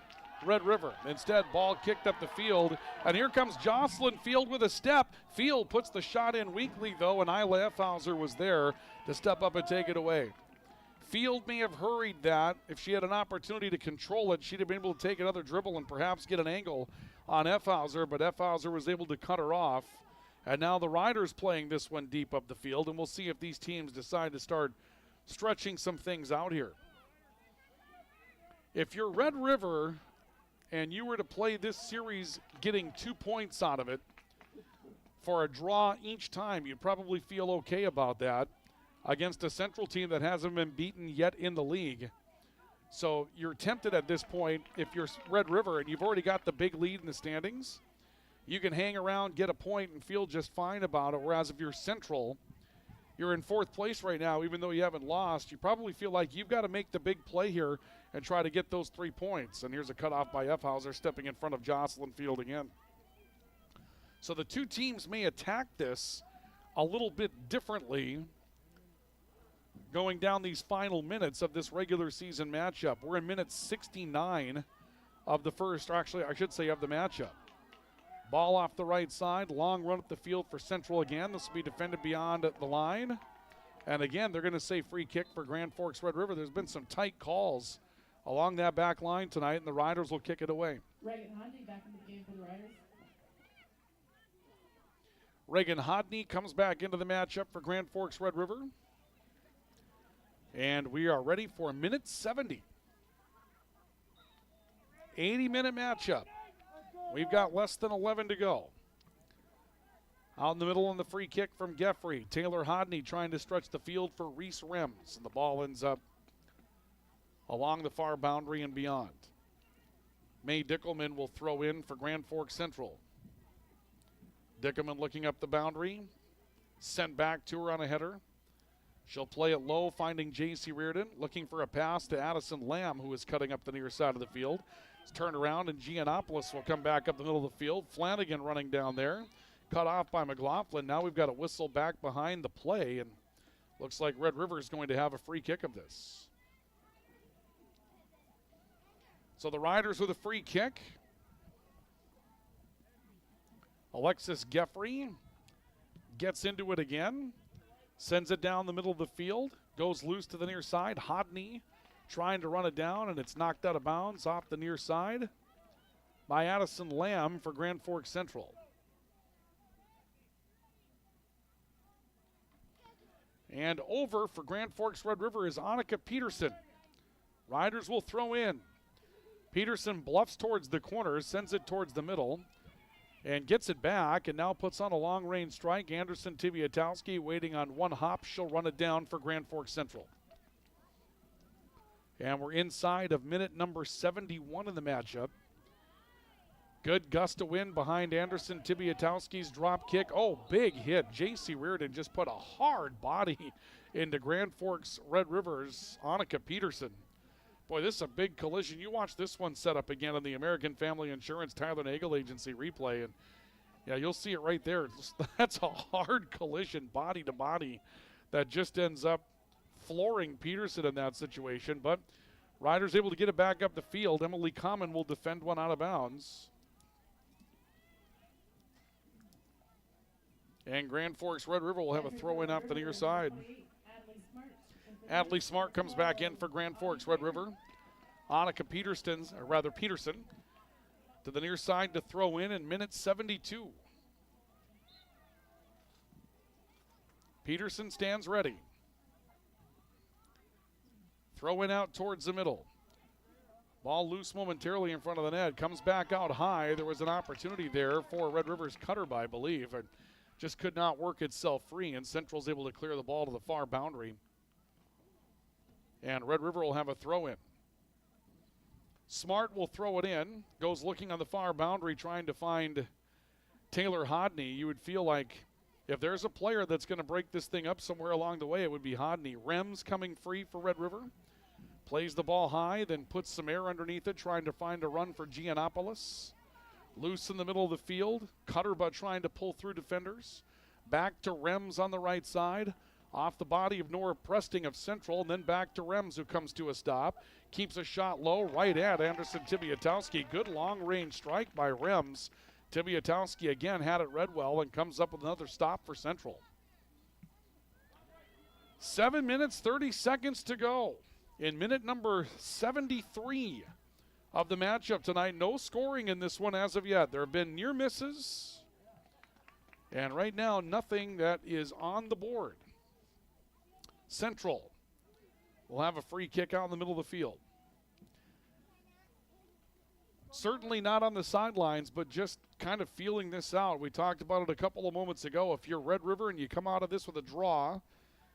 Red River. Instead, ball kicked up the field. And here comes Jocelyn Field with a step. Field puts the shot in weakly, though, and Isla Effhauser was there to step up and take it away. Field may have hurried that. If she had an opportunity to control it, she'd have been able to take another dribble and perhaps get an angle on Effhauser, but Effhauser was able to cut her off. And now the Riders playing this one deep up the field, and we'll see if these teams decide to start stretching some things out here. If you're Red River and you were to play this series getting 2 points out of it for a draw each time, you'd probably feel okay about that against a Central team that hasn't been beaten yet in the league. So you're tempted at this point, if you're Red River and you've already got the big lead in the standings, you can hang around, get a point, and feel just fine about it. Whereas if you're Central, you're in 4th place right now, even though you haven't lost. You probably feel like you've got to make the big play here and try to get those 3 points. And here's a cutoff by Effhauser, stepping in front of Jocelyn Field again. So the two teams may attack this a little bit differently going down these final minutes of this regular season matchup. We're in minute 69 of the first, or actually I should say of the matchup. Ball off the right side, long run up the field for Central again. This will be defended beyond the line. And again, they're going to say free kick for Grand Forks Red River. There's been some tight calls along that back line tonight, and the Riders will kick it away. Reagan Hodney back in the game for the Riders. Reagan Hodney comes back into the matchup for Grand Forks Red River. And we are ready for minute 70. 80-minute matchup. We've got less than 11 to go. Out in the middle on the free kick from Geffrey. Taylor Hodney trying to stretch the field for Reese Rems. And the ball ends up along the far boundary and beyond. May Dickelman will throw in for Grand Forks Central. Dickelman looking up the boundary. Sent back to her on a header. She'll play it low, finding J.C. Reardon. Looking for a pass to Addison Lamb, who is cutting up the near side of the field. It's turned around, and Giannopoulos will come back up the middle of the field. Flanagan running down there. Cut off by McLaughlin. Now we've got a whistle back behind the play, and looks like Red River is going to have a free kick of this. So the Riders with a free kick. Alexis Geffrey gets into it again. Sends it down the middle of the field. Goes loose to the near side. Hodney trying to run it down, and it's knocked out of bounds off the near side by Addison Lamb for Grand Forks Central. And over for Grand Forks Red River is Annika Peterson. Riders will throw in. Peterson bluffs towards the corner, sends it towards the middle, and gets it back, and now puts on a long-range strike. Anderson Tiviatowski waiting on one hop. She'll run it down for Grand Forks Central. And we're inside of minute number 71 in the matchup. Good gust of wind behind Anderson Tibiatowski's drop kick. Oh, big hit. J.C. Reardon just put a hard body into Grand Forks Red River's Annika Peterson. Boy, this is a big collision. You watch this one set up again on the American Family Insurance Tyler Nagel Agency replay, and yeah, you'll see it right there. That's a hard collision, body to body, that just ends up flooring Peterson in that situation. But Riders able to get it back up the field. Emily Common will defend one out of bounds. And Grand Forks Red River will have a throw-in off the near side. Adley Smart comes back in for Grand Forks Red River. Annika Peterson to the near side to throw in minute 72. Peterson stands ready. Throw in out towards the middle. Ball loose momentarily in front of the net. Comes back out high. There was an opportunity there for Red River's cutter, I believe, and just could not work itself free, and Central's able to clear the ball to the far boundary. And Red River will have a throw in. Smart will throw it in. Goes looking on the far boundary trying to find Taylor Hodney. You would feel like if there's a player that's going to break this thing up somewhere along the way, it would be Hodney. Rems coming free for Red River. Plays the ball high, then puts some air underneath it, trying to find a run for Giannopoulos. Loose in the middle of the field. Cutterbutt trying to pull through defenders. Back to Rems on the right side. Off the body of Nora Presting of Central, and then back to Rems, who comes to a stop. Keeps a shot low, right at Anderson Tibiatowski. Good long-range strike by Rems. Tibiatowski again had it read well and comes up with another stop for Central. 7 minutes, 30 seconds to go in minute number 73 of the matchup tonight. No scoring in this one as of yet. There have been near misses, And right now, nothing that is on the board. Central will have a free kick out in the middle of the field. Certainly not on the sidelines, but just kind of feeling this out. We talked about it a couple of moments ago. If you're Red River and you come out of this with a draw,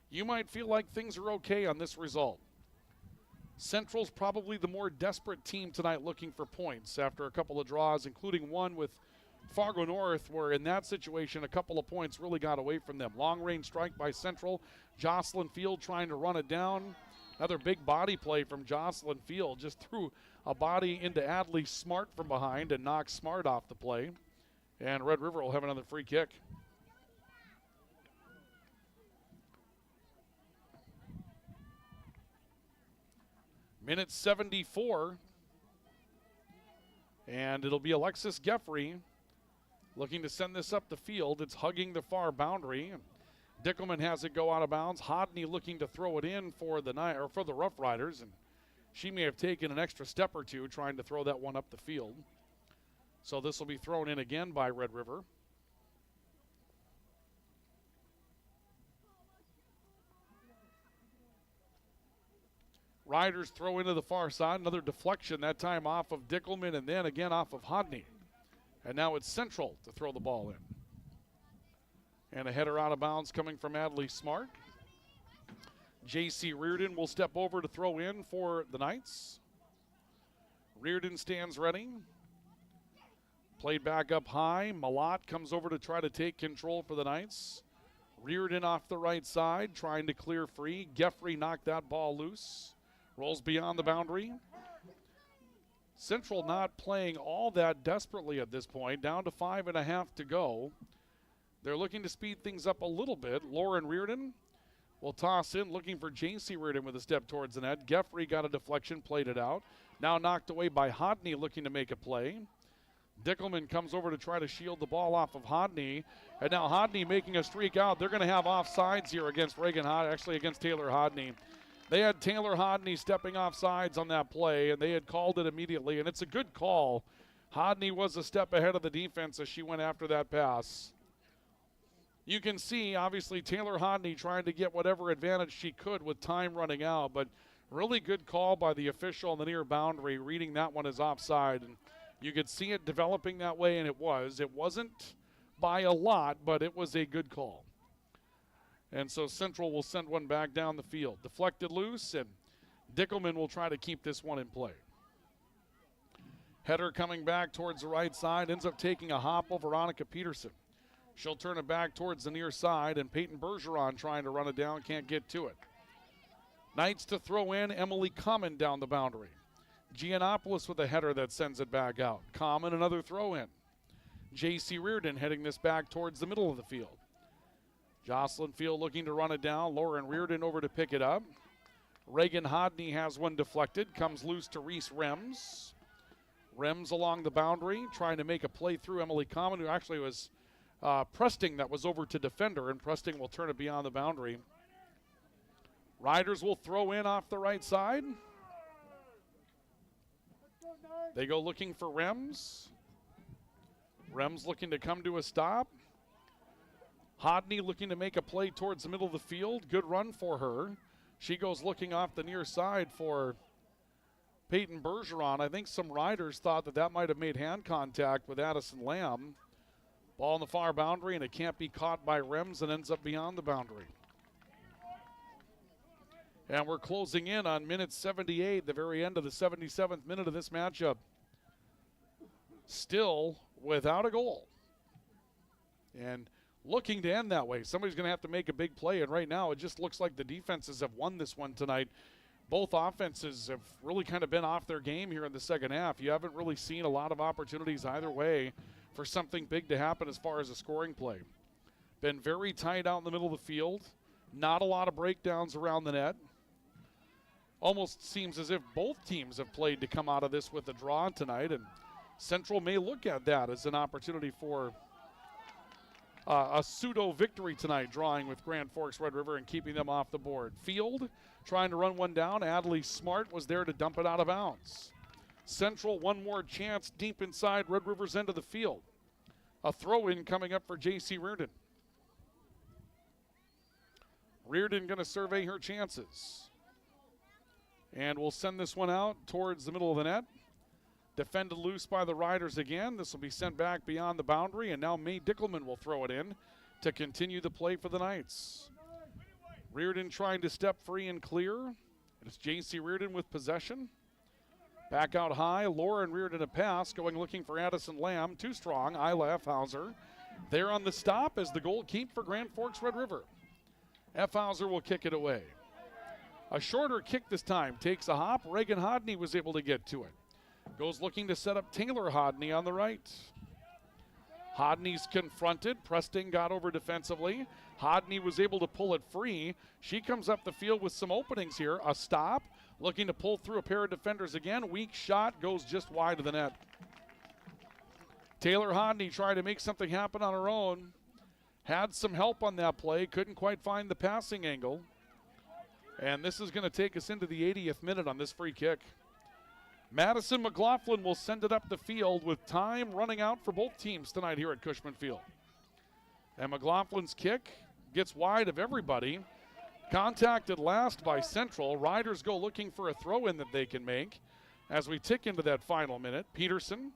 you might feel like things are okay on this result. Central's probably the more desperate team tonight looking for points after a couple of draws, including one with Fargo North, where in that situation a couple of points really got away from them. Long-range strike by Central. Jocelyn Field trying to run it down. Another big body play from Jocelyn Field. Just threw a body into Adley Smart from behind and knocked Smart off the play. And Red River will have another free kick. Minute 74. And it'll be Alexis Geffrey looking to send this up the field. It's hugging the far boundary. Dickelman has it go out of bounds. Hodney looking to throw it in for the Rough Riders, and she may have taken an extra step or two trying to throw that one up the field. So this will be thrown in again by Red River. Riders throw into the far side. Another deflection, that time off of Dickelman and then again off of Hodney. And now it's Central to throw the ball in. And a header out of bounds coming from Adley Smart. J.C. Reardon will step over to throw in for the Knights. Reardon stands ready. Played back up high. Malott comes over to try to take control for the Knights. Reardon off the right side, trying to clear free. Geffrey knocked that ball loose. Rolls beyond the boundary. Central not playing all that desperately at this point. Down to 5.5 to go. They're looking to speed things up a little bit. Lauren Reardon will toss in, looking for J.C. Reardon with a step towards the net. Geffrey got a deflection, played it out. Now knocked away by Hodney, looking to make a play. Dickelman comes over to try to shield the ball off of Hodney. And now Hodney making a streak out. They're going to have offsides here against against Taylor Hodney. They had Taylor Hodney stepping off sides on that play, and they had called it immediately, and it's a good call. Hodney was a step ahead of the defense as she went after that pass. You can see, obviously, Taylor Hodney trying to get whatever advantage she could with time running out, but really good call by the official on the near boundary, reading that one as offside. And you could see it developing that way, and it was. It wasn't by a lot, but it was a good call. And so Central will send one back down the field. Deflected loose, and Dickelman will try to keep this one in play. Header coming back towards the right side, ends up taking a hop over Veronica Peterson. She'll turn it back towards the near side, and Peyton Bergeron trying to run it down, can't get to it. Knights to throw in, Emily Common down the boundary. Giannopoulos with a header that sends it back out. Common, another throw in. J.C. Reardon heading this back towards the middle of the field. Jocelyn Field looking to run it down. Lauren Reardon over to pick it up. Reagan Hodney has one deflected. Comes loose to Reese Rems. Rems along the boundary, trying to make a play through Emily Common, who actually was Presting that was over to defender, and Presting will turn it beyond the boundary. Riders will throw in off the right side. They go looking for Rems. Rems looking to come to a stop. Hodney looking to make a play towards the middle of the field. Good run for her. She goes looking off the near side for Peyton Bergeron. I think some riders thought that might have made hand contact with Addison Lamb. Ball on the far boundary, and it can't be caught by Rems and ends up beyond the boundary. And we're closing in on minute 78, the very end of the 77th minute of this matchup. Still without a goal. And looking to end that way. Somebody's going to have to make a big play, and right now it just looks like the defenses have won this one tonight. Both offenses have really kind of been off their game here in the second half. You haven't really seen a lot of opportunities either way for something big to happen as far as a scoring play. Been very tight out in the middle of the field. Not a lot of breakdowns around the net. Almost seems as if both teams have played to come out of this with a draw tonight, and Central may look at that as an opportunity for a pseudo victory tonight, drawing with Grand Forks Red River and keeping them off the board. Field trying to run one down. Adley Smart was there to dump it out of bounds. Central one more chance deep inside Red River's end of the field. A throw-in coming up for J.C. Reardon. Reardon going to survey her chances. And we'll send this one out towards the middle of the net. Defended loose by the Riders again. This will be sent back beyond the boundary, and now May Dickelman will throw it in to continue the play for the Knights. Reardon trying to step free and clear. It's J.C. Reardon with possession. Back out high, Lauren Reardon a pass, going looking for Addison Lamb. Too strong, Isla Effhauser. There on the stop as the goal keep for Grand Forks Red River. Effhauser will kick it away. A shorter kick this time, takes a hop. Reagan Hodney was able to get to it. Goes looking to set up Taylor Hodney on the right. Hodney's confronted. Preston got over defensively. Hodney was able to pull it free. She comes up the field with some openings here. A stop. Looking to pull through a pair of defenders again. Weak shot goes just wide of the net. Taylor Hodney tried to make something happen on her own. Had some help on that play. Couldn't quite find the passing angle. And this is going to take us into the 80th minute on this free kick. Madison McLaughlin will send it up the field with time running out for both teams tonight here at Cushman Field. And McLaughlin's kick gets wide of everybody. Contacted last by Central. Riders go looking for a throw-in that they can make as we tick into that final minute. Peterson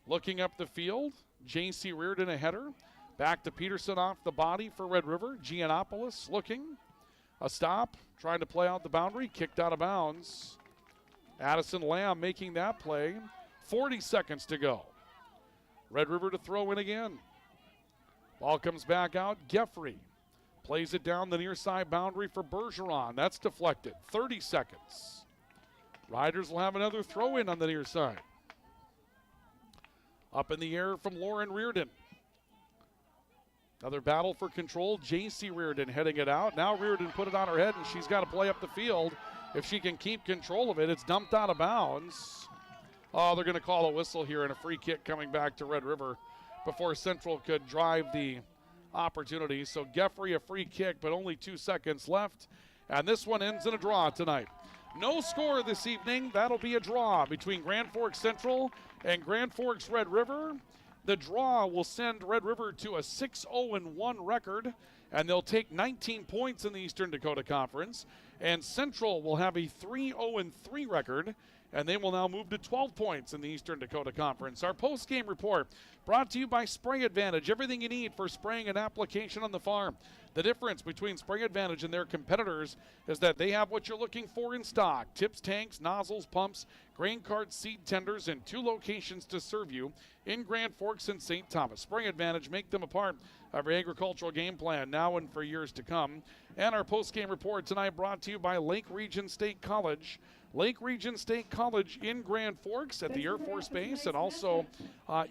looking up the field. J.C. Reardon a header. Back to Peterson off the body for Red River. Giannopoulos looking. A stop. Trying to play out the boundary. Kicked out of bounds. Addison Lamb making that play. 40 seconds to go. Red River to throw in again. Ball comes back out. Geffrey plays it down the near side boundary for Bergeron. That's deflected. 30 seconds. Riders will have another throw in on the near side. Up in the air from Lauren Reardon. Another battle for control. J.C. Reardon heading it out. Now Reardon put it on her head, and she's got to play up the field. If she can keep control of it, it's dumped out of bounds. Oh, they're going to call a whistle here and a free kick coming back to Red River before Central could drive the opportunity. So Geffrey a free kick, but only 2 seconds left. And this one ends in a draw tonight. No score this evening. That'll be a draw between Grand Forks Central and Grand Forks Red River. The draw will send Red River to a 6-0-1 record, and they'll take 19 points in the Eastern Dakota Conference. And Central will have a 3-0-3 record, and they will now move to 12 points in the Eastern Dakota Conference. Our post-game report brought to you by Spray Advantage. Everything you need for spraying an application on the farm. The difference between Spray Advantage and their competitors is that they have what you're looking for in stock. Tips, tanks, nozzles, pumps, grain carts, seed tenders, and 2 locations to serve you in Grand Forks and St. Thomas. Spray Advantage, make them a part of your agricultural game plan now and for years to come. And our post-game report tonight brought to you by Lake Region State College. Lake Region State College in Grand Forks at the Air Force Base, and also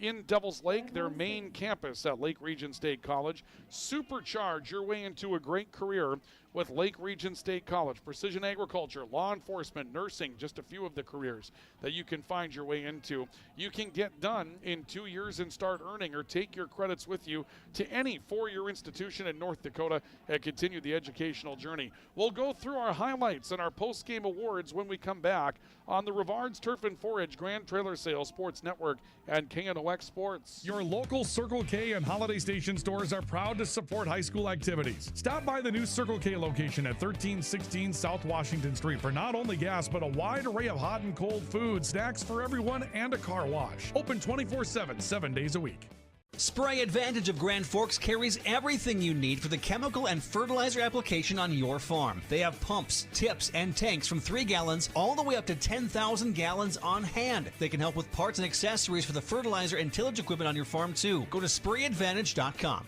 in Devil's Lake, their main campus at Lake Region State College. Supercharge your way into a great career with Lake Region State College. Precision agriculture, law enforcement, nursing, just a few of the careers that you can find your way into. You can get done in 2 years and start earning, or take your credits with you to any four-year institution in North Dakota and continue the educational journey. We'll go through our highlights and our post-game awards when we come back on the Rivards Turf and Forage Grand Trailer Sales Sports Network and KNOX Sports. Your local Circle K and Holiday Station stores are proud to support high school activities. Stop by the new Circle K location at 1316 South Washington Street for not only gas, but a wide array of hot and cold food, snacks for everyone, and a car wash. Open 24/7, 7 days a week. Spray Advantage of Grand Forks carries everything you need for the chemical and fertilizer application on your farm. They have pumps, tips, and tanks from 3 gallons all the way up to 10,000 gallons on hand. They can help with parts and accessories for the fertilizer and tillage equipment on your farm too. Go to sprayadvantage.com.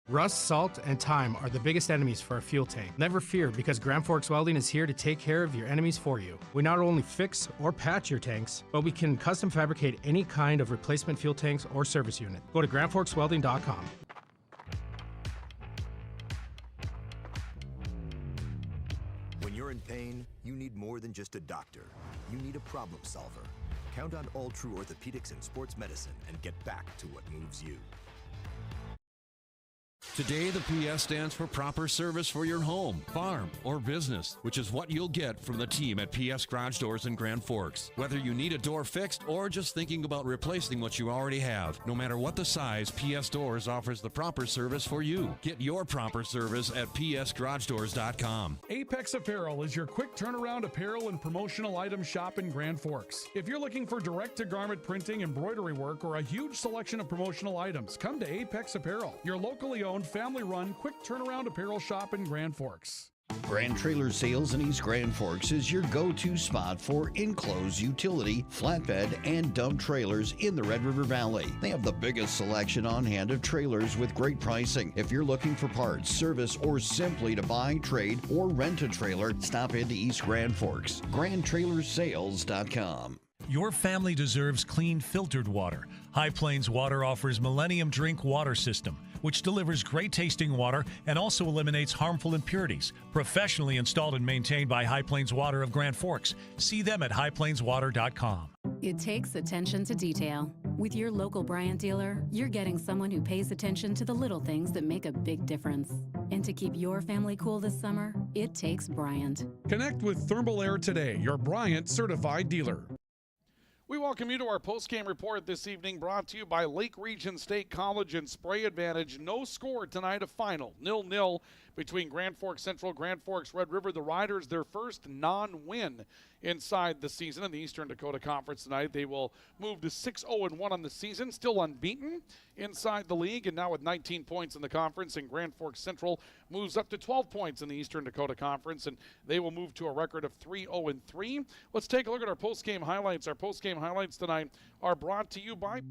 Rust, salt, and time are the biggest enemies for a fuel tank. Never fear, because Grand Forks Welding is here to take care of your enemies for you. We not only fix or patch your tanks, but we can custom fabricate any kind of replacement fuel tanks or service unit. Go to grandforkswelding.com. When you're in pain, you need more than just a doctor. You need a problem solver. Count on All True Orthopedics and Sports Medicine and get back to what moves you. Today, the PS stands for proper service for your home, farm, or business, which is what you'll get from the team at PS Garage Doors in Grand Forks. Whether you need a door fixed or just thinking about replacing what you already have, no matter what the size, PS Doors offers the proper service for you. Get your proper service at psgaragedoors.com. Apex Apparel is your quick turnaround apparel and promotional item shop in Grand Forks. If you're looking for direct-to-garment printing, embroidery work, or a huge selection of promotional items, come to Apex Apparel, your locally owned, family-run, quick turnaround apparel shop in Grand Forks. Grand Trailer Sales in East Grand Forks is your go-to spot for enclosed utility, flatbed, and dump trailers in the Red River Valley. They have the biggest selection on hand of trailers with great pricing. If you're looking for parts, service, or simply to buy, trade, or rent a trailer, stop into East Grand Forks. GrandTrailersSales.com. Your family deserves clean, filtered water. High Plains Water offers Millennium Drink Water System, which delivers great tasting water and also eliminates harmful impurities. Professionally installed and maintained by High Plains Water of Grand Forks. See them at highplainswater.com. It takes attention to detail. With your local Bryant dealer, you're getting someone who pays attention to the little things that make a big difference. And to keep your family cool this summer, it takes Bryant. Connect with Thermal Air today, your Bryant certified dealer. We welcome you to our postgame report this evening, brought to you by Lake Region State College and Spray Advantage. No score tonight, a final 0-0 between Grand Forks Central, Grand Forks Red River. The Riders, their first non-win inside the season in the Eastern Dakota Conference tonight. They will move to 6-0-1 on the season, still unbeaten inside the league, and now with 19 points in the conference. And Grand Forks Central moves up to 12 points in the Eastern Dakota Conference, and they will move to a record of 3-0-3. Let's take a look at our postgame highlights. Our postgame highlights tonight are brought to you by...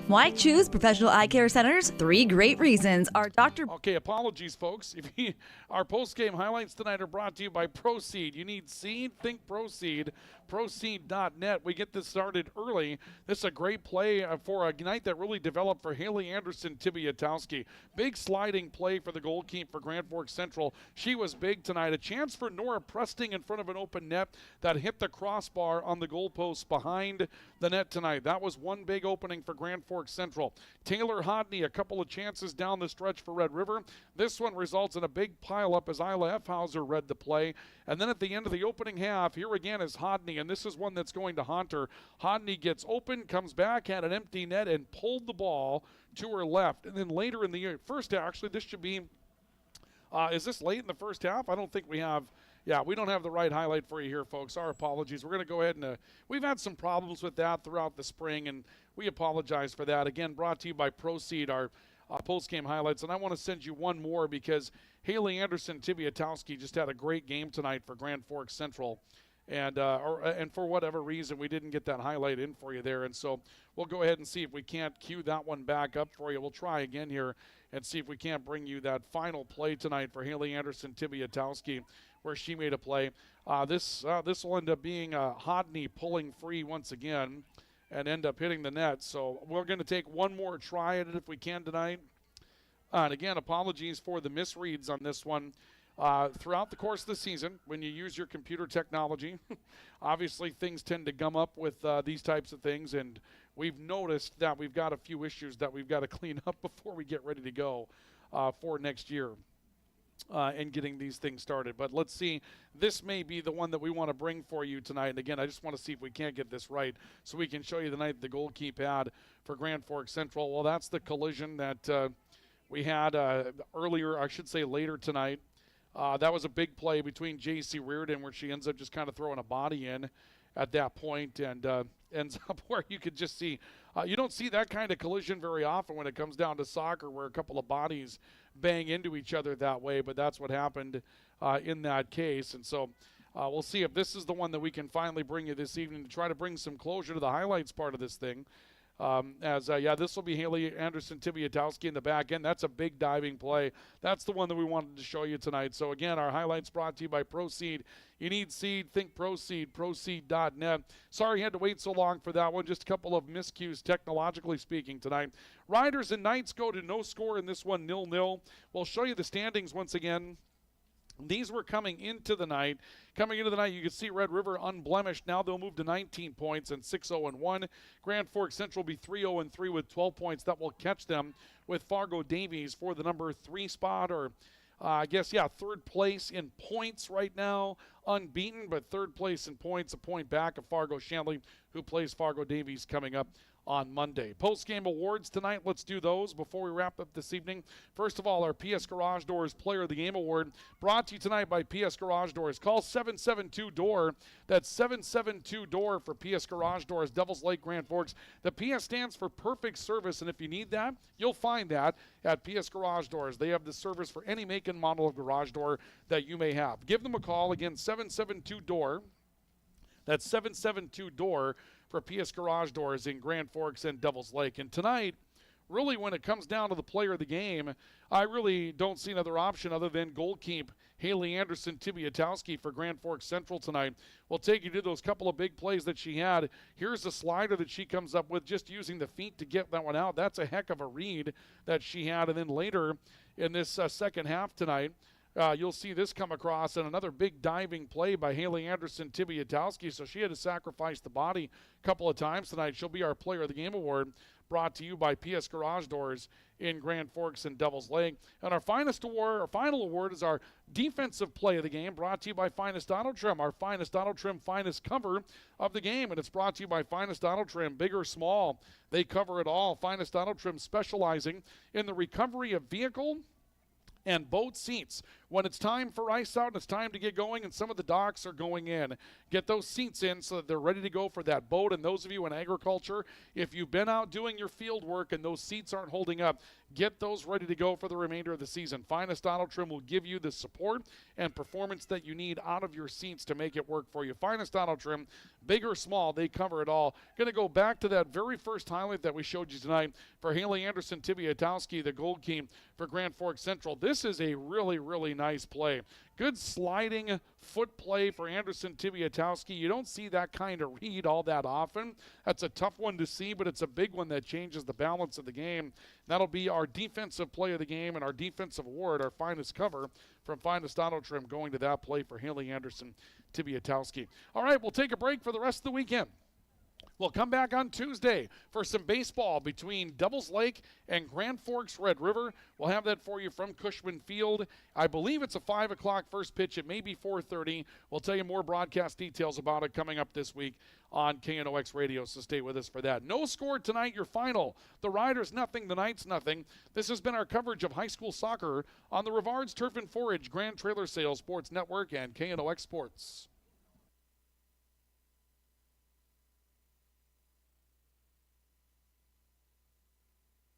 Why choose Professional Eye Care Centers? 3 great reasons. Our doctor... Okay, apologies, folks. Our postgame highlights tonight are brought to you by Proceed. You need seed? Think Proceed. Proceed.net. We get this started early. This is a great play for a night that really developed for Haley Anderson Tibiatowski. Big sliding play for the goalkeeper for Grand Forks Central. She was big tonight. A chance for Nora Presting in front of an open net that hit the crossbar on the goalpost behind the net tonight. That was one big opening for Grand Forks Central. Taylor Hodney, a couple of chances down the stretch for Red River. This one results in a big pileup as Isla Effhauser read the play. And then at the end of the opening half, here again is Hodney, and this is one that's going to haunt her. Hodney gets open, comes back, had an empty net, and pulled the ball to her left. And then later in the first half, actually this should be, is this late in the first half? I don't think we have. Yeah, we don't have the right highlight for you here, folks. Our apologies. We're going to go ahead and we've had some problems with that throughout the spring, and we apologize for that. Again, brought to you by Proceed, our post-game highlights. And I want to send you one more because Haley Anderson Tibiatowski just had a great game tonight for Grand Forks Central. And for whatever reason, we didn't get that highlight in for you there. And so we'll go ahead and see if we can't cue that one back up for you. We'll try again here and see if we can't bring you that final play tonight for Haley Anderson Tibiatowski, where she made a play. This will end up being Hodney pulling free once again and end up hitting the net. So we're going to take one more try at it if we can tonight. And again, apologies for the misreads on this one. Throughout the course of the season, when you use your computer technology, obviously things tend to gum up with these types of things, and we've noticed that we've got a few issues that we've got to clean up before we get ready to go for next year and getting these things started. But let's see. This may be the one that we want to bring for you tonight. And again, I just want to see if we can't get this right so we can show you the night the goalkeeper had for Grand Forks Central. Well, that's the collision that we had earlier, I should say later tonight. That was a big play between J.C. Reardon where she ends up just kind of throwing a body in at that point and ends up where you could just see. You don't see that kind of collision very often when it comes down to soccer where a couple of bodies bang into each other that way, but that's what happened in that case. And so we'll see if this is the one that we can finally bring you this evening to try to bring some closure to the highlights part of this thing. This will be Haley Anderson Tibiatowski in the back end. That's a big diving play. That's the one that we wanted to show you tonight. So again, our highlights brought to you by Proceed. You need seed, think Proceed, Proceed.net. Sorry you had to wait so long for that one. Just a couple of miscues technologically speaking tonight. Riders and Knights go to no score in this one, 0-0. We'll show you the standings once again These were coming into the night. Coming into the night, you can see Red River unblemished. Now they'll move to 19 points and 6-0-1. Grand Forks Central will be 3-0-3 with 12 points. That will catch them with Fargo Davies for the number 3 spot, or third place in points right now. Unbeaten, but third place in points, a point back of Fargo Shanley, who plays Fargo Davies coming up on Monday. Post-game awards tonight. Let's do those before we wrap up this evening. First of all, our PS Garage Doors Player of the Game Award, brought to you tonight by PS Garage Doors. Call 772-DOOR. That's 772-DOOR for PS Garage Doors, Devils Lake, Grand Forks. The PS stands for perfect service, and if you need that, you'll find that at PS Garage Doors. They have the service for any make and model of garage door that you may have. Give them a call. Again, 772-DOOR. That's 772-DOOR for PS Garage Doors in Grand Forks and Devils Lake. And tonight, really when it comes down to the player of the game, I really don't see another option other than goalkeep Haley Anderson Tibiatowski for Grand Forks Central tonight. We'll take you to those couple of big plays that she had. Here's the slider that she comes up with, just using the feet to get that one out. That's a heck of a read that she had. And then later in this second half tonight, you'll see this come across, and another big diving play by Haley Anderson Tibiatowski. So she had to sacrifice the body a couple of times tonight. She'll be our Player of the Game Award, brought to you by PS Garage Doors in Grand Forks and Devils Lake. And our finest award, our final award, is our Defensive Play of the Game, brought to you by Finest Auto Trim, our Finest Auto Trim finest cover of the game. And it's brought to you by Finest Auto Trim, big or small, they cover it all. Finest Auto Trim specializing in the recovery of vehicle and boat seats. When it's time for ice out and it's time to get going and some of the docks are going in, get those seats in so that they're ready to go for that boat. And those of you in agriculture, if you've been out doing your field work and those seats aren't holding up, get those ready to go for the remainder of the season. Finest Auto Trim will give you the support and performance that you need out of your seats to make it work for you. Finest Auto Trim, big or small, they cover it all. Going to go back to that very first highlight that we showed you tonight for Haley Anderson Tibiatowski, the goalkeeper for Grand Forks Central. This is a really, really nice play. Good sliding foot play for Anderson Tibiatowski. You don't see that kind of read all that often. That's a tough one to see, but it's a big one that changes the balance of the game. That'll be our Defensive Play of the Game and our Defensive Award, our finest cover from Finest Auto Trim, going to that play for Haley Anderson Tibiatowski. All right, we'll take a break for the rest of the weekend. We'll come back on Tuesday for some baseball between Devils Lake and Grand Forks Red River. We'll have that for you from Cushman Field. I believe it's a 5 o'clock first pitch. It may be 4:30. We'll tell you more broadcast details about it coming up this week on KNOX Radio, so stay with us for that. No score tonight, your final. The Riders nothing, the Knights nothing. This has been our coverage of high school soccer on the Rivards Turf and Forage Grand Trailer Sales Sports Network and KNOX Sports.